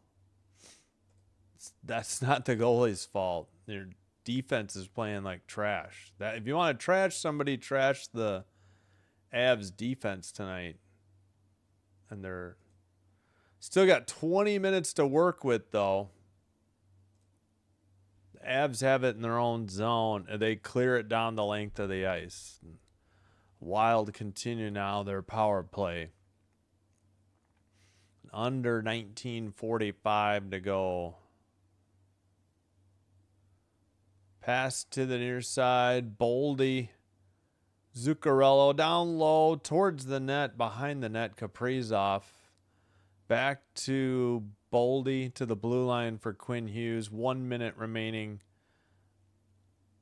that's not the goalie's fault. Their defense is playing like trash. That if you want to trash somebody, trash the Avs defense tonight. And they're still got 20 minutes to work with, though. The Avs have it in their own zone, and they clear it down the length of the ice. Wild continue now their power play. Under 19:45 to go. Pass to the near side. Boldy. Zuccarello down low towards the net. Behind the net, Kaprizov. Back to Boldy to the blue line for Quinn Hughes. 1 minute remaining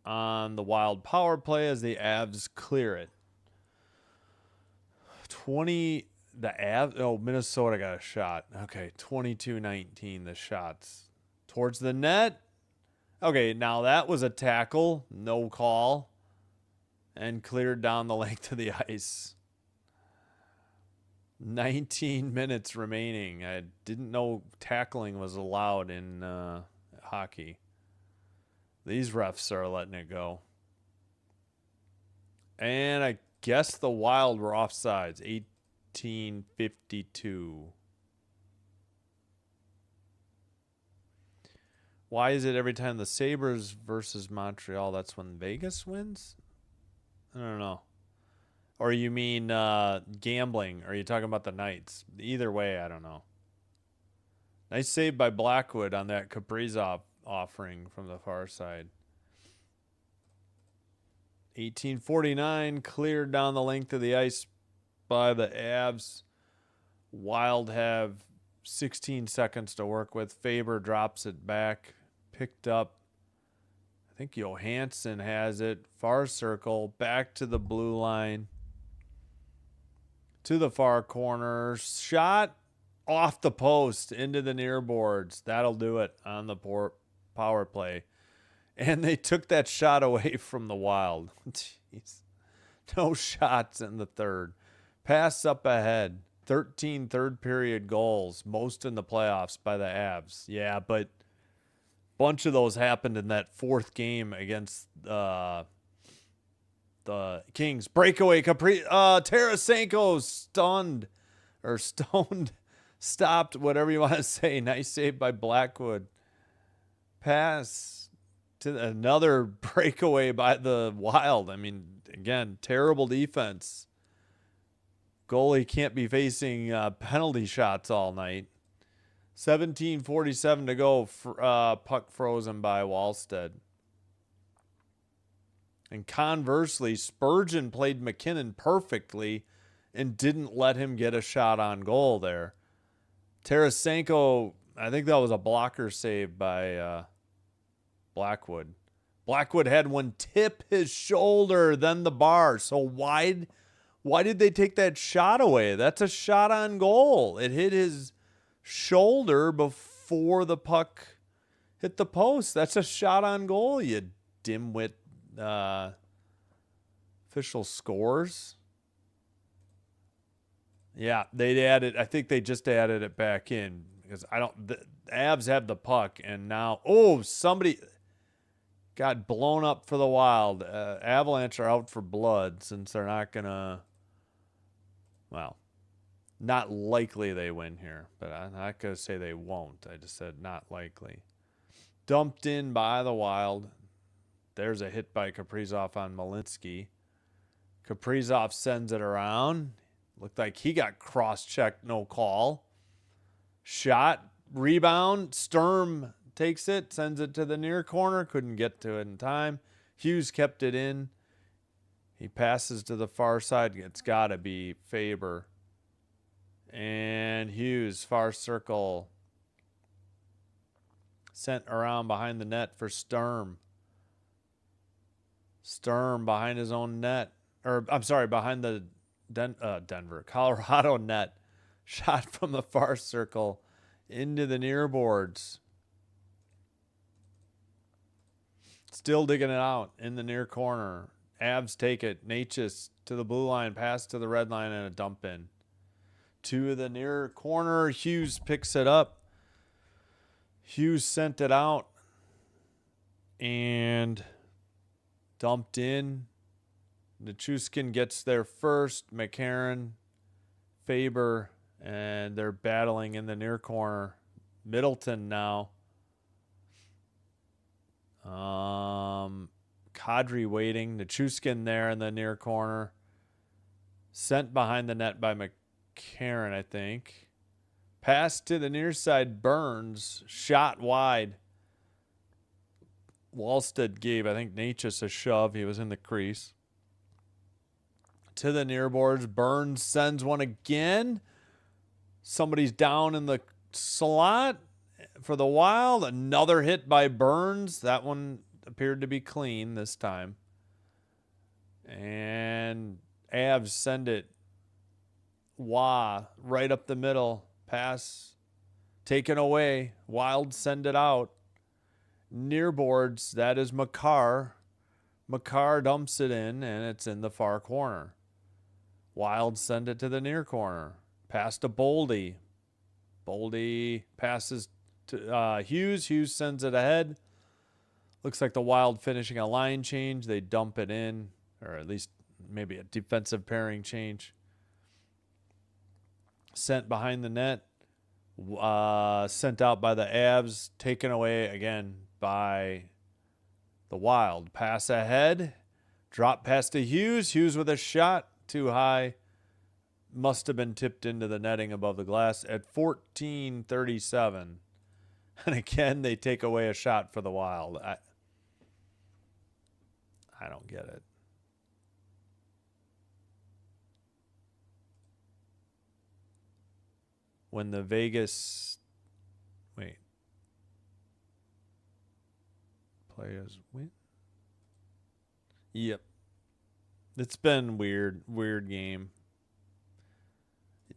on the Wild power play as the Avs clear it. Minnesota got a shot. Okay, 22-19 the shots. Towards the net. Okay, now that was a tackle. No call. And cleared down the length of the ice. 19 minutes remaining. I didn't know tackling was allowed in hockey. These refs are letting it go. And I guess the Wild were offsides. 18:52. Why is it every time the Sabres versus Montreal, that's when Vegas wins? I don't know. Or you mean gambling? Or are you talking about the Knights? Either way, I don't know. Nice save by Blackwood on that Kaprizov offering from the far side. 18:49, cleared down the length of the ice by the Avs. Wild have 16 seconds to work with. Faber drops it back. Picked up. I think Johansson has it. Far circle. Back to the blue line. To the far corner. Shot off the post into the near boards. That'll do it on the power play. And they took that shot away from the Wild. Jeez. No shots in the third. Pass up ahead. 13 third period goals, most in the playoffs by the Avs. Yeah, but a bunch of those happened in that fourth game against the Kings. Breakaway, Tarasenko stoned, stopped, whatever you want to say. Nice save by Blackwood. Pass to another breakaway by the Wild. I mean, again, terrible defense. Goalie can't be facing penalty shots all night. 17:47 to go. Puck frozen by Wallstead. And conversely, Spurgeon played McKinnon perfectly and didn't let him get a shot on goal there. Tarasenko, I think that was a blocker save by Blackwood. Blackwood had one tip his shoulder, then the bar. So why did they take that shot away? That's a shot on goal. It hit his shoulder before the puck hit the post. That's a shot on goal, you dimwit. Official scores. Yeah, they added. I think they just added it back in because the Avs have the puck, and now somebody got blown up for the Wild. Avalanche are out for blood since they're not gonna. Well, not likely they win here, but I'm not gonna say they won't. I just said not likely. Dumped in by the Wild. There's a hit by Kaprizov on Malinsky. Kaprizov sends it around. Looked like he got cross-checked, no call. Shot, rebound. Sturm takes it, sends it to the near corner. Couldn't get to it in time. Hughes kept it in. He passes to the far side. It's got to be Faber. And Hughes, far circle. Sent around behind the net for Sturm. Sturm behind his own net. Behind the Colorado net. Shot from the far circle into the near boards. Still digging it out in the near corner. Avs take it. Natchez to the blue line. Pass to the red line and a dump in. To the near corner. Hughes picks it up. Hughes sent it out. And dumped in. Nichushkin gets there first. McCarron, Faber, and they're battling in the near corner. Middleton now. Kadri waiting. Nichushkin there in the near corner. Sent behind the net by McCarron, I think. Pass to the near side. Burns. Shot wide. Wallstead gave, I think, Natchez a shove. He was in the crease. To the near boards. Burns sends one again. Somebody's down in the slot for the Wild. Another hit by Burns. That one appeared to be clean this time. And Avs send it. Right up the middle. Pass taken away. Wild send it out. Near boards. That is Makar. Makar dumps it in, and it's in the far corner. Wild send it to the near corner. Pass to Boldy. Boldy passes to Hughes. Hughes sends it ahead. Looks like the Wild finishing a line change. They dump it in, or at least maybe a defensive pairing change. Sent behind the net. Sent out by the Avs. Taken away again by the Wild. Pass ahead. Drop pass to Hughes. Hughes with a shot. Too high. Must have been tipped into the netting above the glass at 14:37. And again, they take away a shot for the Wild. I don't get it. When the Vegas... Wait. Players win? Yep. It's been weird game.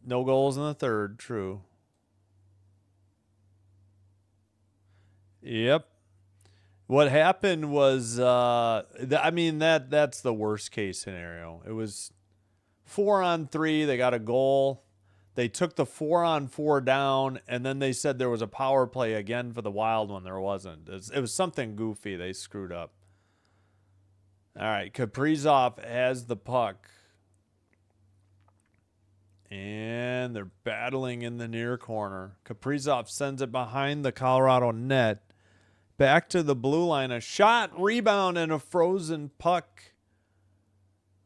No goals in the third, true. Yep. What happened was, that's the worst case scenario. It was 4-on-3. They got a goal. They took the 4-on-4 down, and then they said there was a power play again for the Wild when there wasn't. It was something goofy. They screwed up. All right, Kaprizov has the puck. And they're battling in the near corner. Kaprizov sends it behind the Colorado net. Back to the blue line. A shot, rebound, and a frozen puck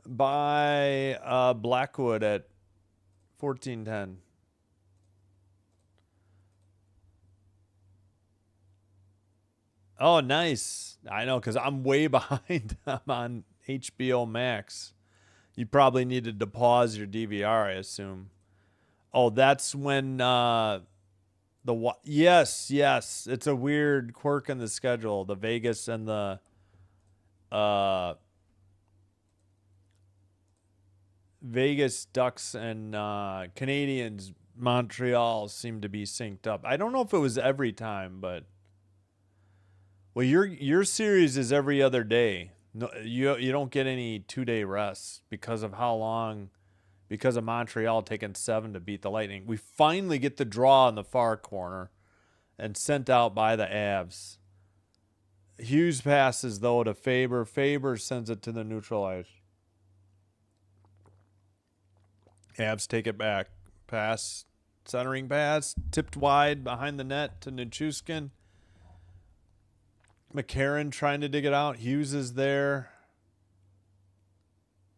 by Blackwood at 14:10. Oh, nice. I know, because I'm way behind. I'm on HBO Max. You probably needed to pause your DVR, I assume. Oh, that's when Yes, yes. It's a weird quirk in the schedule. The Vegas and the Vegas Ducks and Canadians Montreal seem to be synced up. I don't know if it was every time, but well, your series is every other day. No, you don't get any 2-day rests because of how long, because of Montreal taking 7 to beat the Lightning. We finally get the draw in the far corner and sent out by the Avs. Hughes passes though to Faber. Faber sends it to the neutral ice. Avs take it back. Pass, centering pass, tipped wide behind the net to Nichushkin. McCarron trying to dig it out. Hughes is there.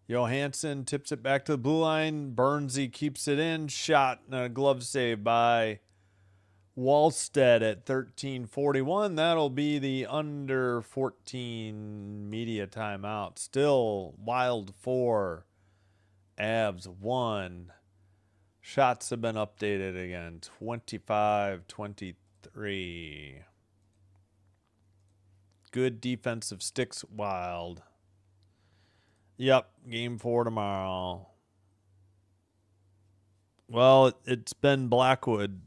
Johansson tips it back to the blue line. Burnsy keeps it in. Shot and a glove save by Wallstead at 13:41. That'll be the under 14 media timeout. Still Wild 4, Avs 1. Shots have been updated again. 25-23. Good defensive sticks, Wild. Yep, game 4 tomorrow. Well, it's been Blackwood,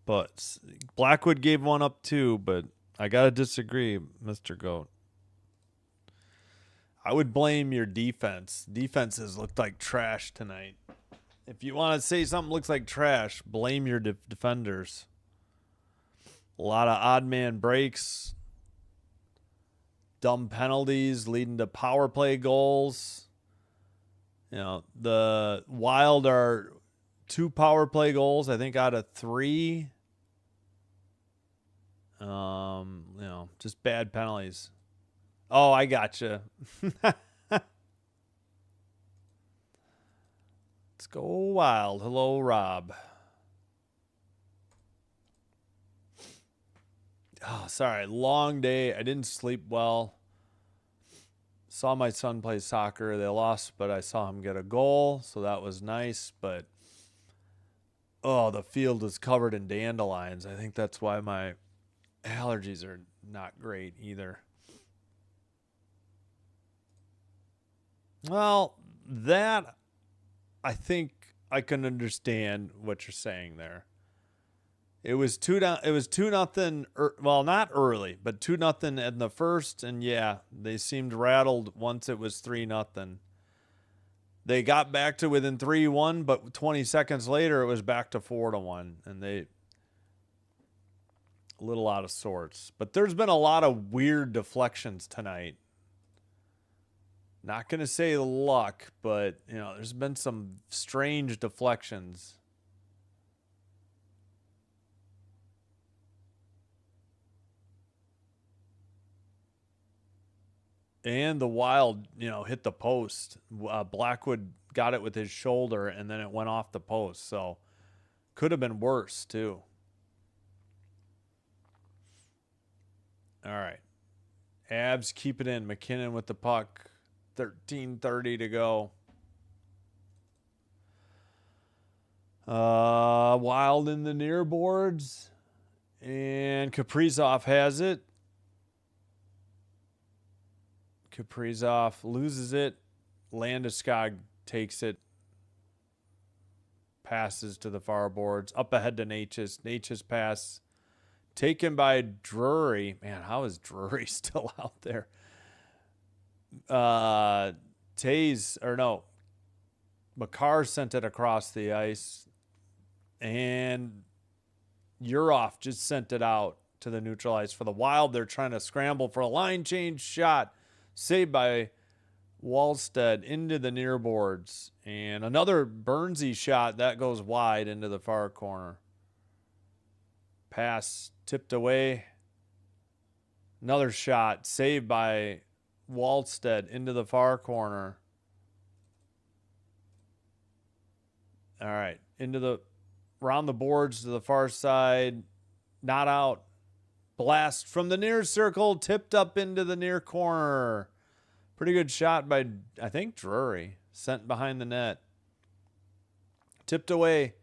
but Blackwood gave one up too, but I got to disagree, Mr. Goat. I would blame your defense. Defenses looked like trash tonight. If you want to say something looks like trash, blame your defenders. A lot of odd man breaks. Dumb penalties leading to power play goals. You know, the Wild are 2 power play goals, I think, out of 3. You know, just bad penalties. Oh, I gotcha. Let's go Wild. Hello, Rob. Oh, sorry. Long day. I didn't sleep well. Saw my son play soccer. They lost, but I saw him get a goal, so that was nice. But, oh, the field is covered in dandelions. I think that's why my allergies are not great either. Well, that, I think I can understand what you're saying there. It was 2-0. Well, not early, but 2-0 in the first, and yeah, they seemed rattled once it was 3-0. They got back to within 3-1, but 20 seconds later it was back to 4-1, and they a little out of sorts. But there's been a lot of weird deflections tonight. Not gonna say luck, but you know, there's been some strange deflections. And the Wild, you know, hit the post. Blackwood got it with his shoulder, and then it went off the post. So could have been worse, too. All right. Avs keep it in. McKinnon with the puck. 13:30 to go. Wild in the near boards. And Kaprizov has it. Kaprizov loses it. Landeskog takes it. Passes to the far boards. Up ahead to Natchez. Natchez pass. Taken by Drury. Man, how is Drury still out there? Makar sent it across the ice. And Urov just sent it out to the neutral ice for the Wild. They're trying to scramble for a line change shot. Saved by Wallstead into the near boards. And another Burnsy shot that goes wide into the far corner. Pass tipped away. Another shot saved by Wallstead into the far corner. All right. Around the boards to the far side. Not out. Blast from the near circle, tipped up into the near corner. Pretty good shot by, I think, Drury. Sent behind the net. Tipped away.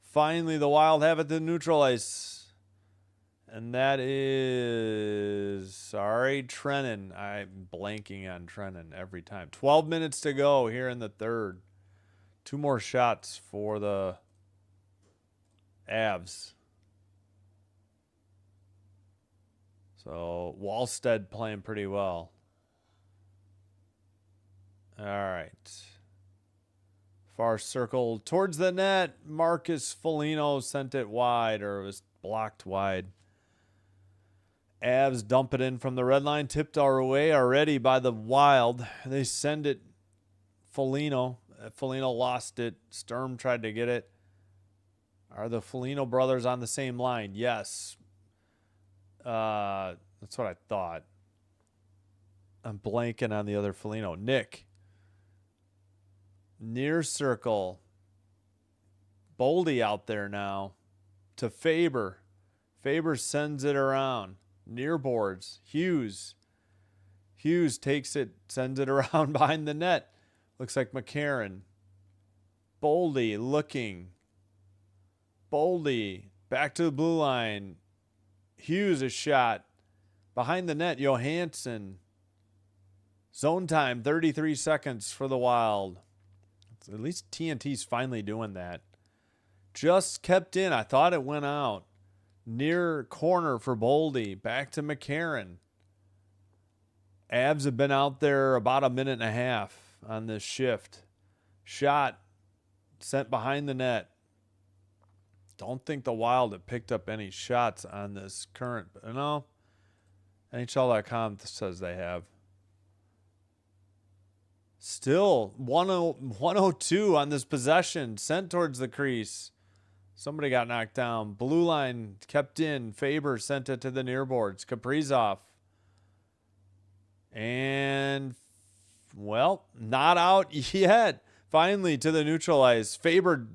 Finally, the Wild have it to neutral ice. And that is, sorry, Trennan. I'm blanking on Trennan every time. 12 minutes to go here in the third. 2 more shots for the Avs. So Wallstead playing pretty well. All right. Far circle towards the net. Marcus Foligno sent it wide, or it was blocked wide. Avs dump it in from the red line, tipped our way already by the Wild. They send it. Foligno lost it. Sturm tried to get it. Are the Foligno brothers on the same line? Yes. That's what I thought. I'm blanking on the other Foligno. Nick. Near circle. Boldy out there now. To Faber. Faber sends it around. Near boards. Hughes takes it, sends it around behind the net. Looks like McCarron. Boldy looking. Boldy back to the blue line. Hughes a shot. Behind the net, Johansson. Zone time, 33 seconds for the Wild. At least TNT's finally doing that. Just kept in. I thought it went out. Near corner for Boldy. Back to McCarron. Avs have been out there about a minute and a half on this shift. Shot sent behind the net. Don't think the Wild have picked up any shots on this current. No. NHL.com says they have. Still 102 on this possession. Sent towards the crease. Somebody got knocked down. Blue line kept in. Faber sent it to the near boards. Kaprizov. And, well, not out yet. Finally to the neutralize. Faber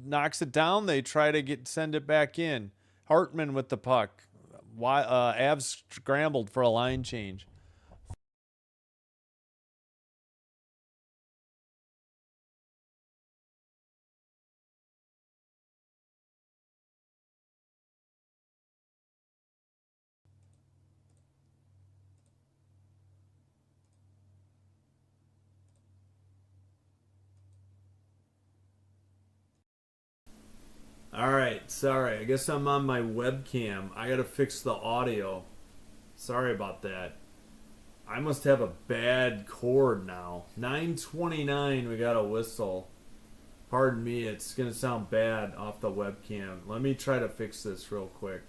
knocks it down. They try to send it back in. Hartman with the puck. Avs scrambled for a line change. All right, sorry. I guess I'm on my webcam. I got to fix the audio. Sorry about that. I must have a bad cord now. 9:29, we got a whistle. Pardon me, it's going to sound bad off the webcam. Let me try to fix this real quick.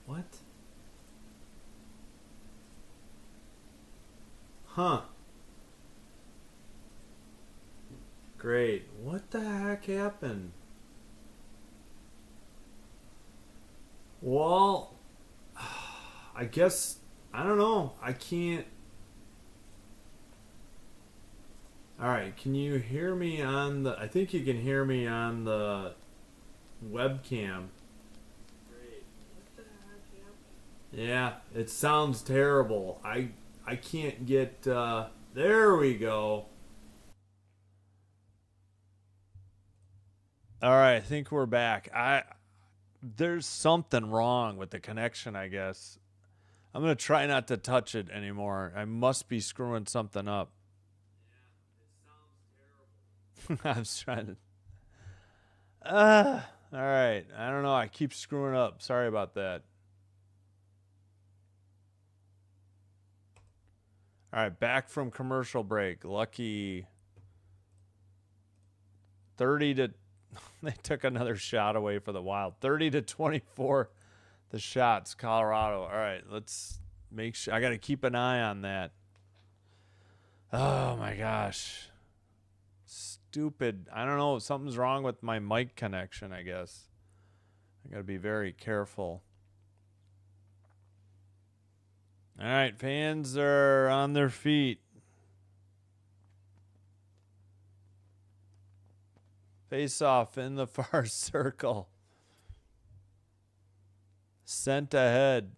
What? Huh. Great. What the heck happened? Well, I guess, I don't know. I can't. All right, can you hear me on the, I think you can hear me on the webcam. Great. What the heck happened? Yeah, it sounds terrible. I can't get, there we go. All right, I think we're back. There's something wrong with the connection, I guess. I'm going to try not to touch it anymore. I must be screwing something up. Yeah, it sounds terrible. I was trying to... all right. I don't know. I keep screwing up. Sorry about that. All right, back from commercial break. Lucky 30 to... They took another shot away for the Wild. 30-24, the shots, Colorado. All right, let's make sure. I got to keep an eye on that. Oh, my gosh. Stupid. I don't know. Something's wrong with my mic connection, I guess. I got to be very careful. All right, fans are on their feet. Face off in the far circle. Sent ahead.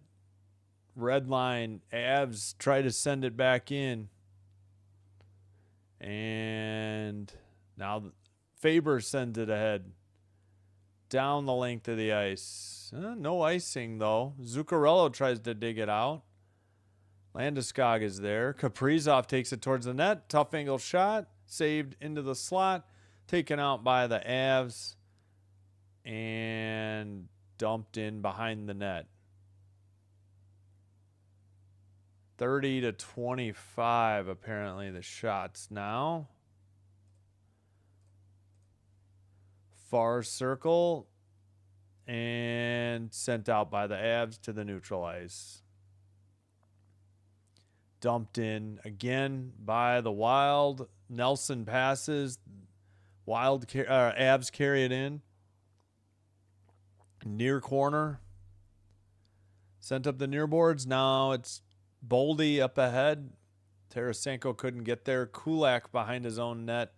Red line. Avs try to send it back in. And now Faber sends it ahead. Down the length of the ice. No icing, though. Zuccarello tries to dig it out. Landeskog is there. Kaprizov takes it towards the net. Tough angle shot. Saved into the slot. Taken out by the Avs. And dumped in behind the net. 30-25, apparently, the shots now. Far circle. And sent out by the Avs to the neutral ice. Dumped in again by the Wild. Nelson passes. Avs carry it in. Near corner. Sent up the near boards. Now it's Boldy up ahead. Tarasenko couldn't get there. Kulak behind his own net.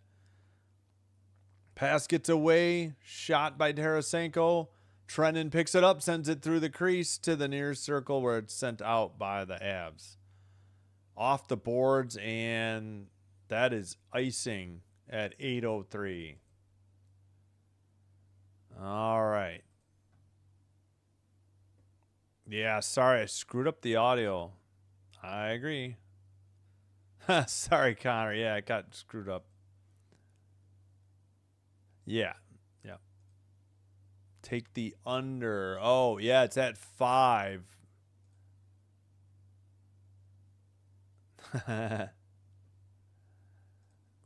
Pass gets away. Shot by Tarasenko. Trennan picks it up, sends it through the crease to the near circle where it's sent out by the Avs. Off the boards, and that is icing at 8:03. All right. Yeah, sorry, I screwed up the audio. I agree. Sorry, Connor. Yeah, it got screwed up. Yeah. Take the under. Oh, yeah, it's at 5.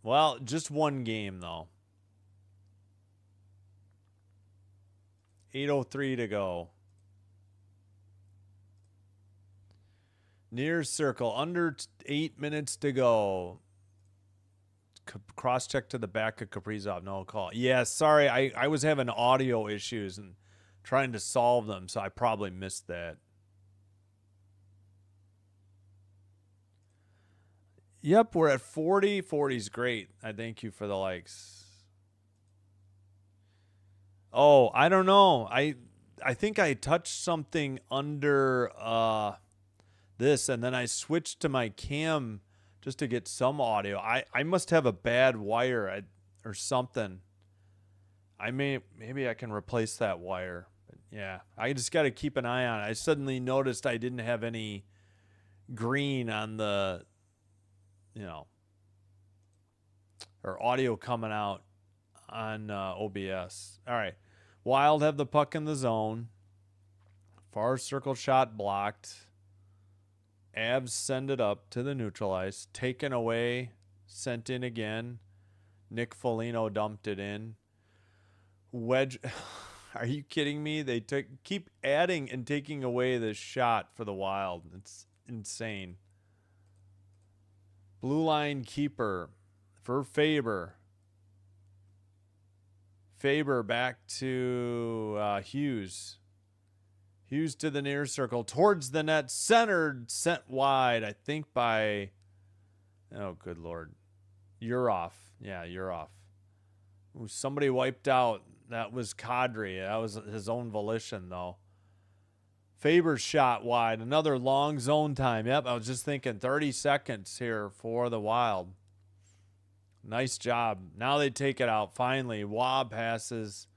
Well, just one game, though. 8:03 to go. Near circle. Under 8 minutes to go. Cross check to the back of Kaprizov. No call. Yeah, sorry. I was having audio issues and trying to solve them, so I probably missed that. Yep, we're at 40. 40's great. I thank you for the likes. Oh, I don't know. I think I touched something under this, and then I switched to my cam just to get some audio. I must have a bad wire or something. Maybe I can replace that wire. But yeah, I just got to keep an eye on it. I suddenly noticed I didn't have any green on the, or audio coming out on OBS. All right. Wild have the puck in the zone. Far circle shot blocked. Avs send it up to the neutral ice. Taken away. Sent in again. Nick Foligno dumped it in. Wedge. Are you kidding me? They keep adding and taking away this shot for the Wild. It's insane. Blue line keeper for Faber. Faber back to Hughes. Hughes to the near circle. Towards the net. Centered. Sent wide. I think by... Oh, good Lord. You're off. Yeah, you're off. Ooh, somebody wiped out. That was Kadri. That was his own volition, though. Faber's shot wide. Another long zone time. Yep, I was just thinking 30 seconds here for the Wild. Nice job. Now they take it out. Finally, Wob passes.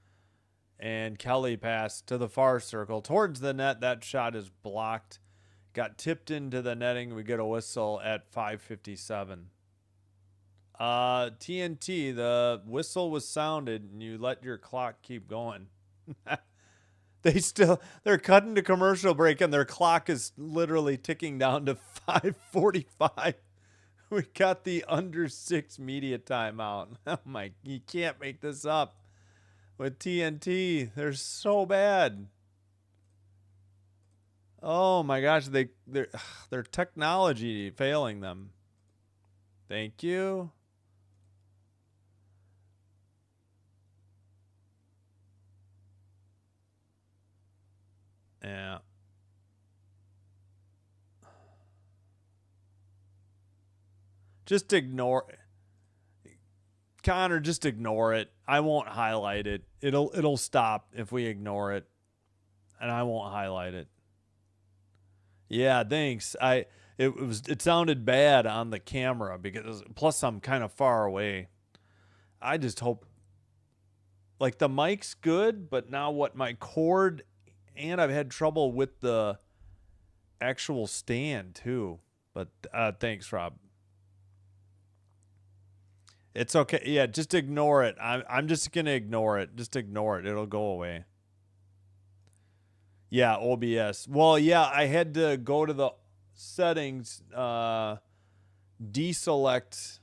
And Kelly passed to the far circle. Towards the net. That shot is blocked. Got tipped into the netting. We get a whistle at 5:57. TNT, the whistle was sounded, and you let your clock keep going. They're cutting to commercial break, and their clock is literally ticking down to 5:45. We got the under 6 media timeout. Oh my, you can't make this up. With TNT, they're so bad. Oh my gosh, their technology failing them. Thank you. Yeah. Just ignore. Connor, just ignore it. I won't highlight it. It'll stop if we ignore it, and I won't highlight it. Yeah, thanks. It sounded bad on the camera because plus I'm kind of far away. I just hope like the mic's good, but now what my cord and I've had trouble with the actual stand too. But thanks, Rob. It's okay. Yeah, just ignore it. I'm just gonna ignore it. Just ignore it. It'll go away. Yeah, OBS. Well, yeah, I had to go to the settings, deselect,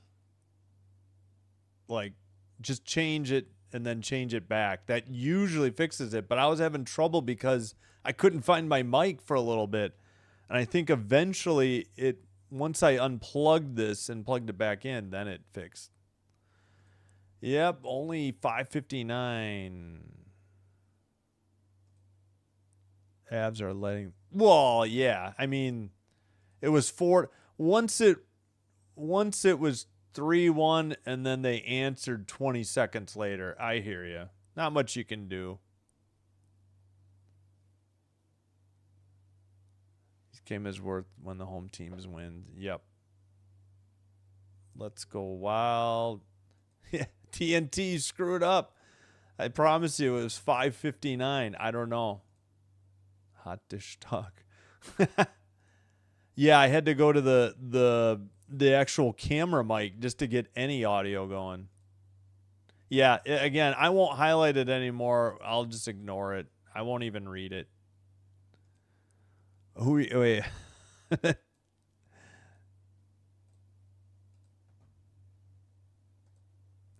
like, just change it and then change it back. That usually fixes it, but I was having trouble because I couldn't find my mic for a little bit. And I think eventually once I unplugged this and plugged it back in, then it fixed. Yep, only 559. Avs are letting. Well, yeah. I mean, it was once it was 3-1 and then they answered 20 seconds later. I hear you. Not much you can do. This game is worth when the home teams win. Yep. Let's go Wild. Yeah, TNT screwed up. I promise you it was 5:59. I don't know. Hot dish talk. Yeah, I had to go to the actual camera mic just to get any audio going. Yeah, again, I won't highlight it anymore. I'll just ignore it. I won't even read it. Wait.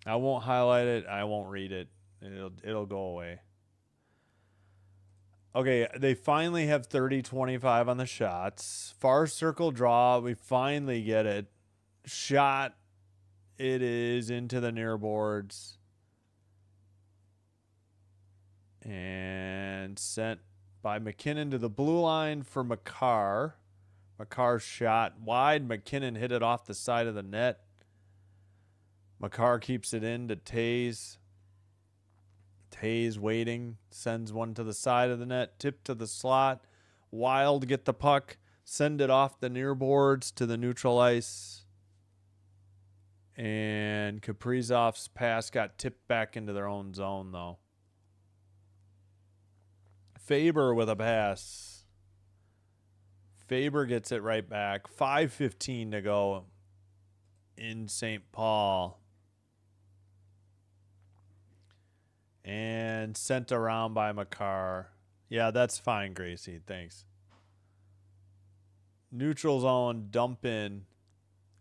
I won't highlight it. I won't read it. It'll go away. Okay, they finally have 30-25 on the shots. Far circle draw. We finally get it. Shot. It is into the near boards. And sent by McKinnon to the blue line for Makar. Makar's shot wide. McKinnon hit it off the side of the net. Makar keeps it in to Taze. Taze waiting. Sends one to the side of the net. Tip to the slot. Wild get the puck. Send it off the near boards to the neutral ice. And Kaprizov's pass got tipped back into their own zone, though. Faber with a pass. Faber gets it right back. 5:15 to go in St. Paul. And sent around by Makar. Yeah, that's fine, Gracie. Thanks. Neutral zone, dump in.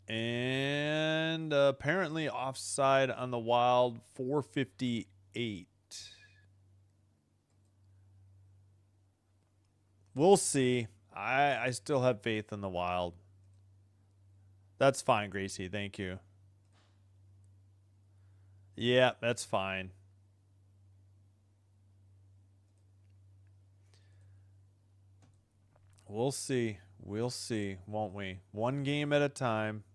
And apparently offside on the Wild, 4:58. We'll see. I still have faith in the Wild. That's fine, Gracie. Thank you. Yeah, that's fine. We'll see. We'll see, won't we? One game at a time.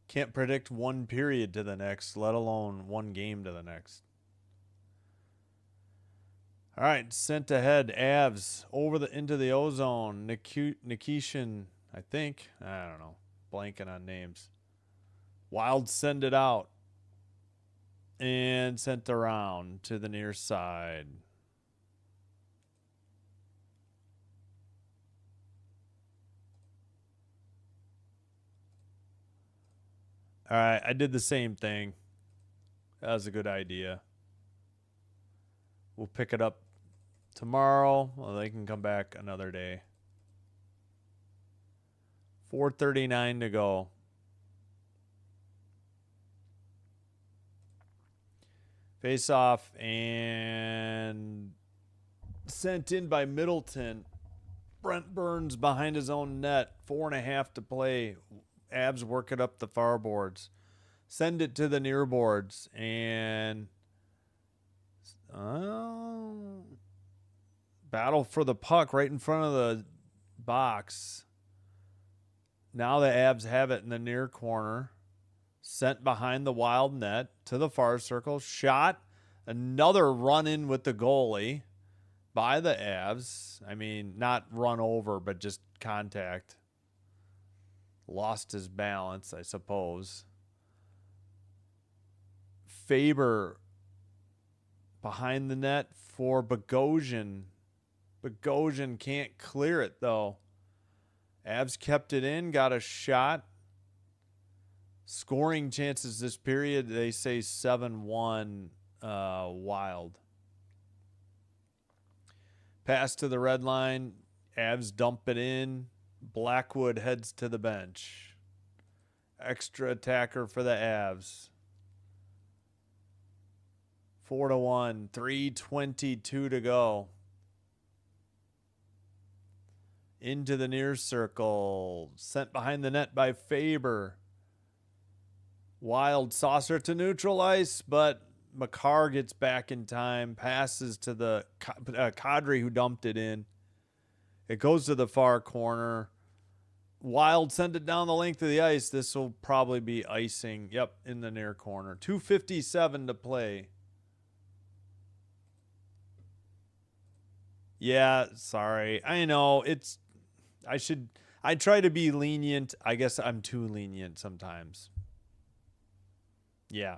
Can't predict one period to the next, let alone one game to the next. All right, sent ahead. Avs over into the ozone. Nikishin, I think. I don't know. Blanking on names. Wild send it out. And sent around to the near side. All right, I did the same thing. That was a good idea. We'll pick it up tomorrow. Well, they can come back another day. 4:39 to go. Face off and sent in by Middleton. Brent Burns behind his own net. 4.5 to play. Avs work it up the far boards. Send it to the near boards. And battle for the puck right in front of the box. Now the Avs have it in the near corner. Sent behind the Wild net to the far circle. Shot. Another run in with the goalie by the Avs. I mean, not run over, but just contact. Lost his balance, I suppose. Faber behind the net for Bogosian. Bogosian can't clear it, though. Avs kept it in, got a shot. Scoring chances this period, they say 7-1 Wild. Pass to the red line. Avs dump it in. Blackwood heads to the bench. Extra attacker for the Avs. 4-1. 3:22 to go. Into the near circle. Sent behind the net by Faber. Wild saucer to neutral ice, but Makar gets back in time. Passes to the Kadri who dumped it in. It goes to the far corner. Wild send it down the length of the ice. This will probably be icing. Yep, in the near corner. 2:57 to play. Yeah, sorry. I know I try to be lenient. I guess I'm too lenient sometimes. Yeah,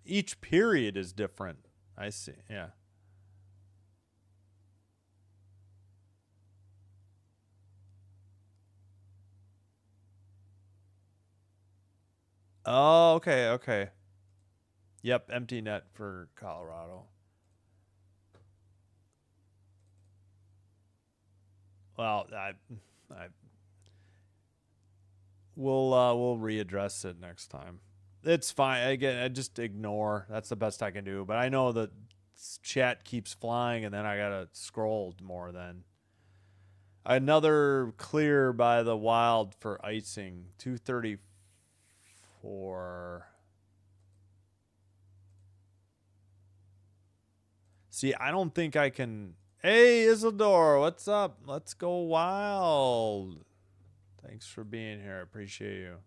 each period is different. I see. Yeah. Oh, okay, okay. Yep, empty net for Colorado. Well, we'll readdress it next time. It's fine. Again, I just ignore. That's the best I can do. But I know that chat keeps flying, and then I gotta scroll more. Then another clear by the Wild for icing. 2:34. See, I don't think I can. Hey, Isidore, what's up? Let's go Wild. Thanks for being here. I appreciate you.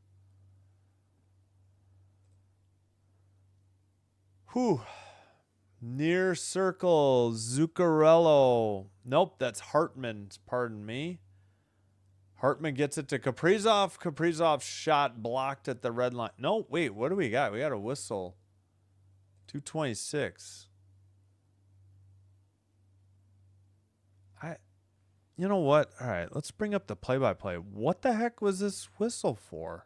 Whew. Near circle, Zuccarello. Nope, that's Hartman. Pardon me. Hartman gets it to Kaprizov. Kaprizov's shot blocked at the red line. No, wait, what do we got? We got a whistle. 2:26. You know what? All right, let's bring up the play-by-play. What the heck was this whistle for?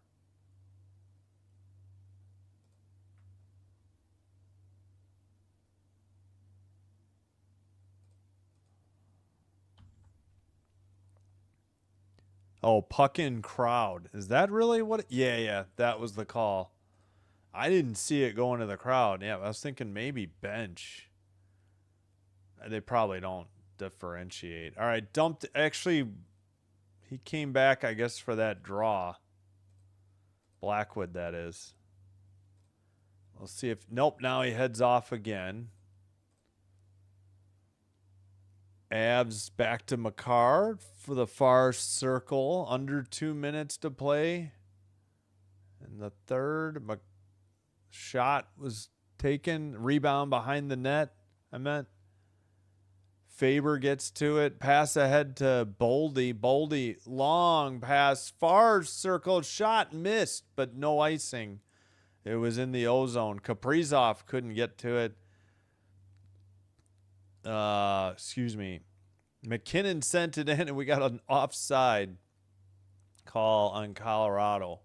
Oh, puck in crowd. Is that really what? Yeah, that was the call. I didn't see it going to the crowd. Yeah, I was thinking maybe bench. They probably don't differentiate. All right, dumped. Actually, he came back, I guess, for that draw. Blackwood, that is. We'll see if... Nope, now he heads off again. Avs back to Makar for the far circle. Under 2 minutes to play. And the third shot was taken. Rebound behind the net. I meant. Faber gets to it. Pass ahead to Boldy. Boldy, long pass. Far circle. Shot missed, but no icing. It was in the O-zone. Kaprizov couldn't get to it. Excuse me. McKinnon sent it in, and we got an offside call on Colorado.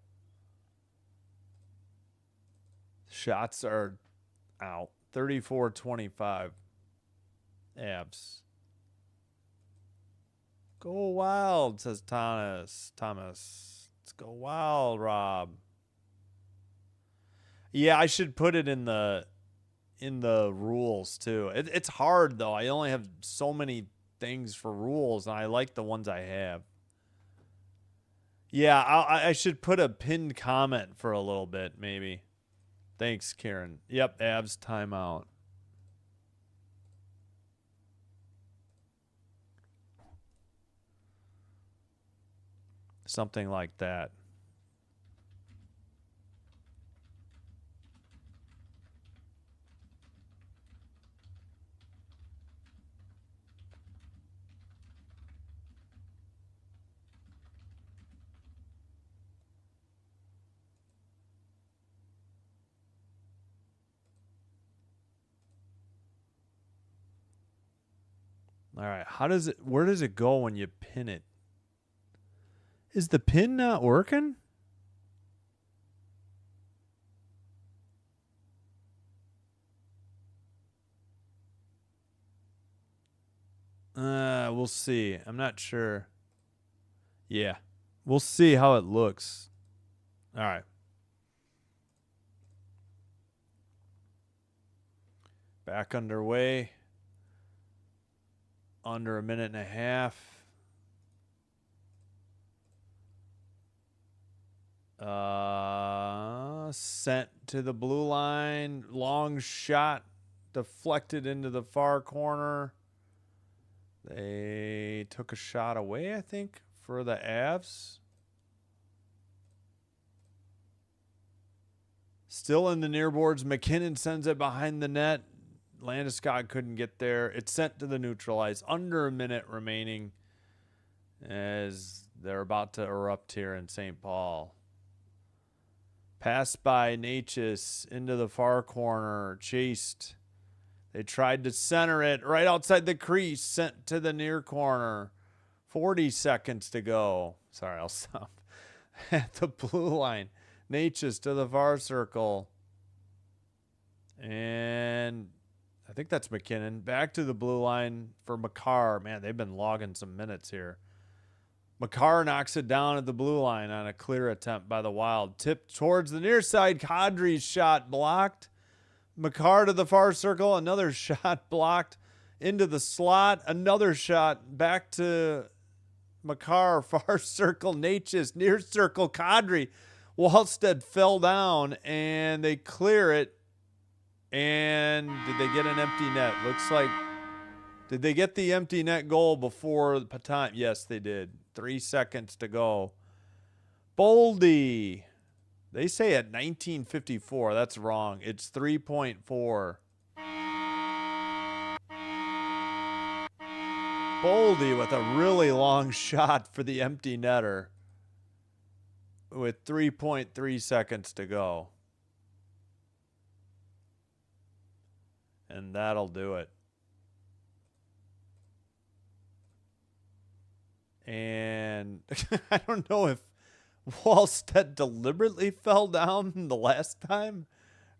Shots are out. 34-25. Avs. Go Wild, says Thomas. Let's go Wild, Rob. Yeah, I should put it in the rules too. It's hard though. I only have so many things for rules, and I like the ones I have. Yeah, I should put a pinned comment for a little bit, maybe. Thanks, Karen. Yep, Avs timeout. Something like that. All right. Where does it go when you pin it? Is the pin not working? We'll see. I'm not sure. Yeah. We'll see how it looks. All right. Back underway. Under a minute and a half. Sent to the blue line. Long shot. Deflected into the far corner. They took a shot away, I think, for the Avs. Still in the near boards. McKinnon sends it behind the net. Landeskog couldn't get there. It's sent to the neutral ice. Under a minute remaining as they're about to erupt here in St. Paul. Passed by Natchez into the far corner. Chased. They tried to center it right outside the crease. Sent to the near corner. 40 seconds to go. Sorry, I'll stop. At the blue line. Natchez to the far circle. And I think that's McKinnon. Back to the blue line for Makar. Man, they've been logging some minutes here. Makar knocks it down at the blue line on a clear attempt by the Wild. Tipped towards the near side. Kadri's shot blocked. Makar to the far circle. Another shot blocked into the slot. Another shot back to Makar. Far circle. Natchez. Near circle. Kadri. Wallstead fell down and they clear it. And did they get an empty net? Looks like. Did they get the empty net goal before the time? Yes, they did. 3 seconds to go. Boldy. They say at 1954. That's wrong. It's 3.4. Boldy with a really long shot for the empty netter with 3.3 seconds to go. And that'll do it. And I don't know if Wallstead deliberately fell down the last time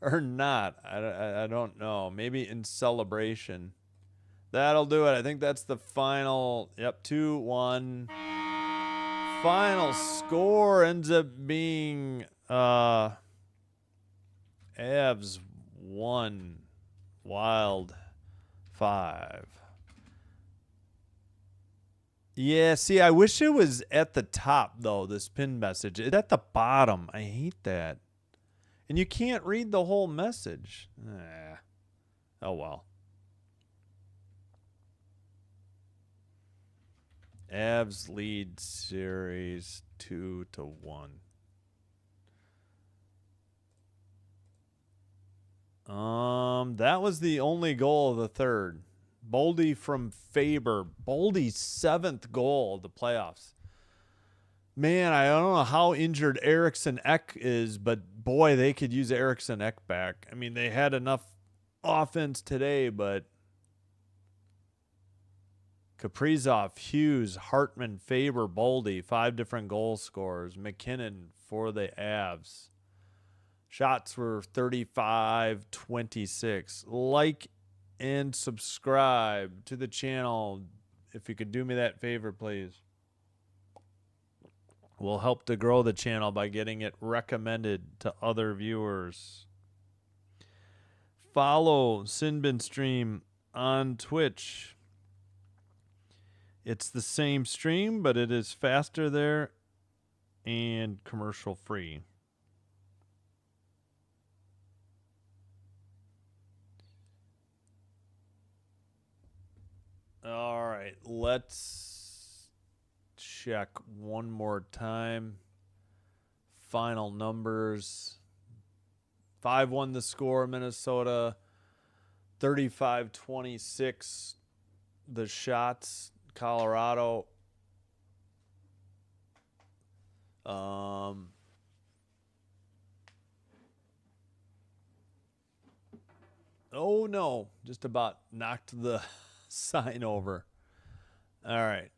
or not. I don't know. Maybe in celebration. That'll do it. I think that's the final. Yep, 2-1. Final score ends up being Avs 1, Wild 5. Yeah, see, I wish it was at the top, though, this pin message. It's at the bottom. I hate that. And you can't read the whole message. Oh, well. Avs lead series 2-1. That was the only goal of the third. Boldy from Faber. Boldy's 7th goal of the playoffs. Man, I don't know how injured Eriksson Ek is, but boy, they could use Eriksson Ek back. I mean, they had enough offense today, but Kaprizov, Hughes, Hartman, Faber, Boldy, 5 different goal scorers. McKinnon for the Avs. Shots were 35-26. Like and subscribe to the channel. If you could do me that favor, please. We'll help to grow the channel by getting it recommended to other viewers. Follow Sinbin Stream on Twitch. It's the same stream, but it is faster there and commercial free. All right, let's check one more time. Final numbers. 5-1 the score, Minnesota. 35-26 the shots, Colorado. Oh no, just about knocked the sign over. All right.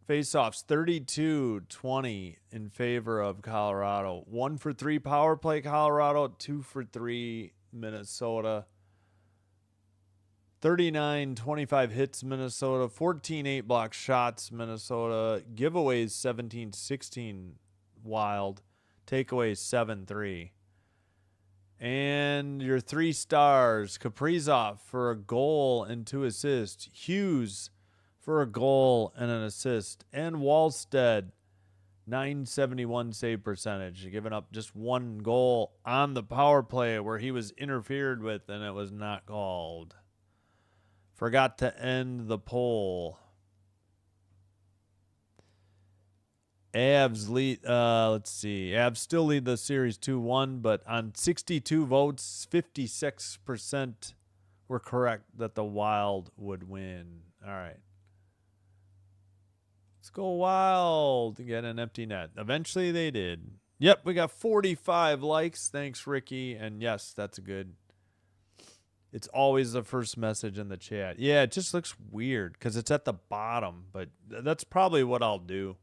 Face-offs 32-20 in favor of Colorado. 1 for 3 power play Colorado, 2 for 3 Minnesota. 39-25 hits Minnesota, 14-8 block shots Minnesota. Giveaways 17-16 Wild. Takeaways 7-3. And your 3 stars, Kaprizov for a goal and 2 assists. Hughes for a goal and an assist. And Wallstead, 971 save percentage, giving up just 1 goal on the power play where he was interfered with and it was not called. Forgot to end the poll. Avs lead, let's see. Avs still lead the series 2-1, but on 62 votes, 56% were correct that the Wild would win. All right. Let's go Wild to get an empty net. Eventually they did. Yep, we got 45 likes. Thanks, Ricky. And yes, that's good. It's always the first message in the chat. Yeah, it just looks weird because it's at the bottom, but that's probably what I'll do.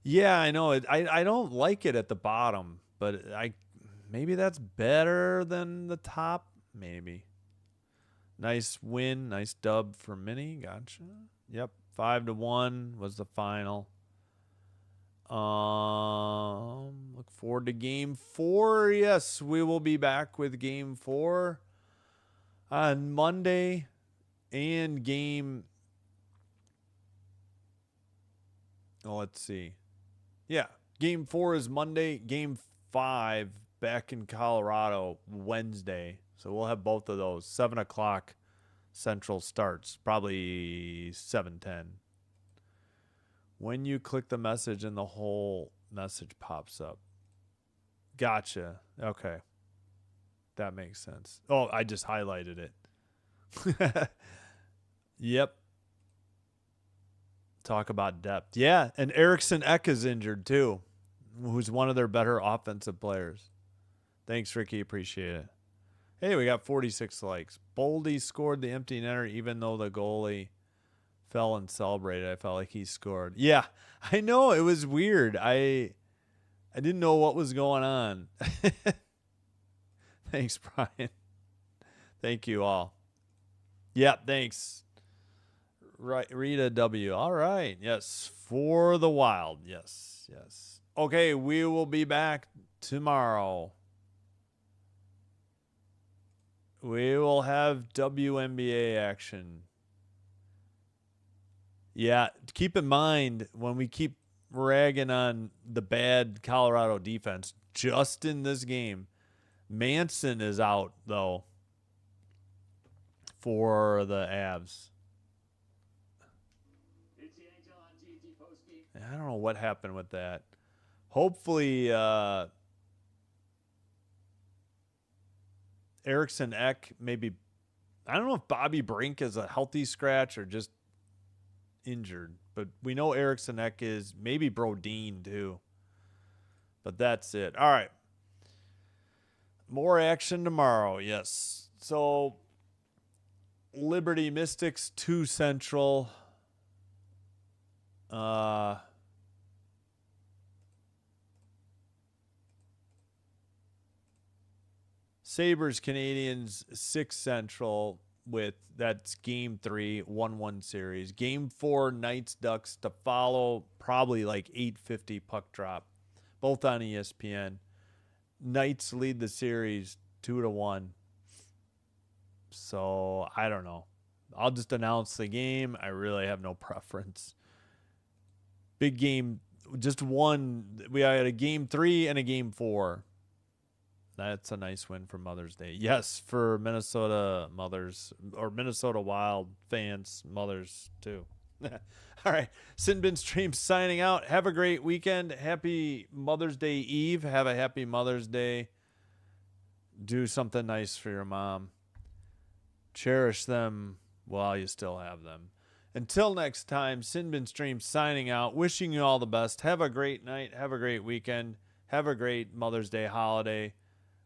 Yeah, I know. I don't like it at the bottom, but maybe that's better than the top. Maybe. Nice win. Nice dub for Mini. Gotcha. Yep. 5-1 was the final. Look forward to game 4. Yes, we will be back with game 4 on Monday and game. Oh, let's see. Yeah, game 4 is Monday. Game 5 back in Colorado Wednesday. So we'll have both of those. 7 o'clock Central starts. Probably 7:10. When you click the message and the whole message pops up. Gotcha. Okay. That makes sense. Oh, I just highlighted it. Yep. Talk about depth. Yeah, and Eriksson Ek is injured too, who's one of their better offensive players. Thanks, Ricky. Appreciate it. Hey, we got 46 likes. Boldy scored the empty netter even though the goalie fell and celebrated. I felt like he scored. Yeah, I know. It was weird. I didn't know what was going on. Thanks, Brian. Thank you all. Yeah, thanks. Right, Rita W. All right. Yes, for the Wild. Yes, yes. Okay, we will be back tomorrow. We will have WNBA action. Yeah, keep in mind when we keep ragging on the bad Colorado defense, just in this game, Manson is out, though, for the Avs. I don't know what happened with that. Hopefully, Eriksson Ek, maybe. I don't know if Bobby Brink is a healthy scratch or just injured, but we know Eriksson Ek is, maybe Brodeen too. But that's it. All right. More action tomorrow. Yes. So Liberty Mystics 2 Central. Sabres Canadians 6 Central. With that's game 3, 1-1 series. Game 4, Knights Ducks to follow, probably like 8:50 puck drop, both on ESPN. Knights lead the series 2-1. So I don't know. I'll just announce the game. I really have no preference. Big game, just one. We had a game 3 and a game 4. That's a nice win for Mother's Day. Yes, for Minnesota mothers or Minnesota Wild fans, mothers too. All right. Sin Bin Stream signing out. Have a great weekend. Happy Mother's Day Eve. Have a happy Mother's Day. Do something nice for your mom. Cherish them while you still have them. Until next time, Sin Bin Stream signing out. Wishing you all the best. Have a great night. Have a great weekend. Have a great Mother's Day holiday.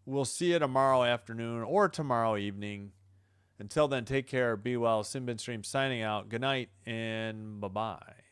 We'll see you tomorrow afternoon or tomorrow evening. Until then, take care, be well. Sim Bin Stream signing out. Good night and bye-bye.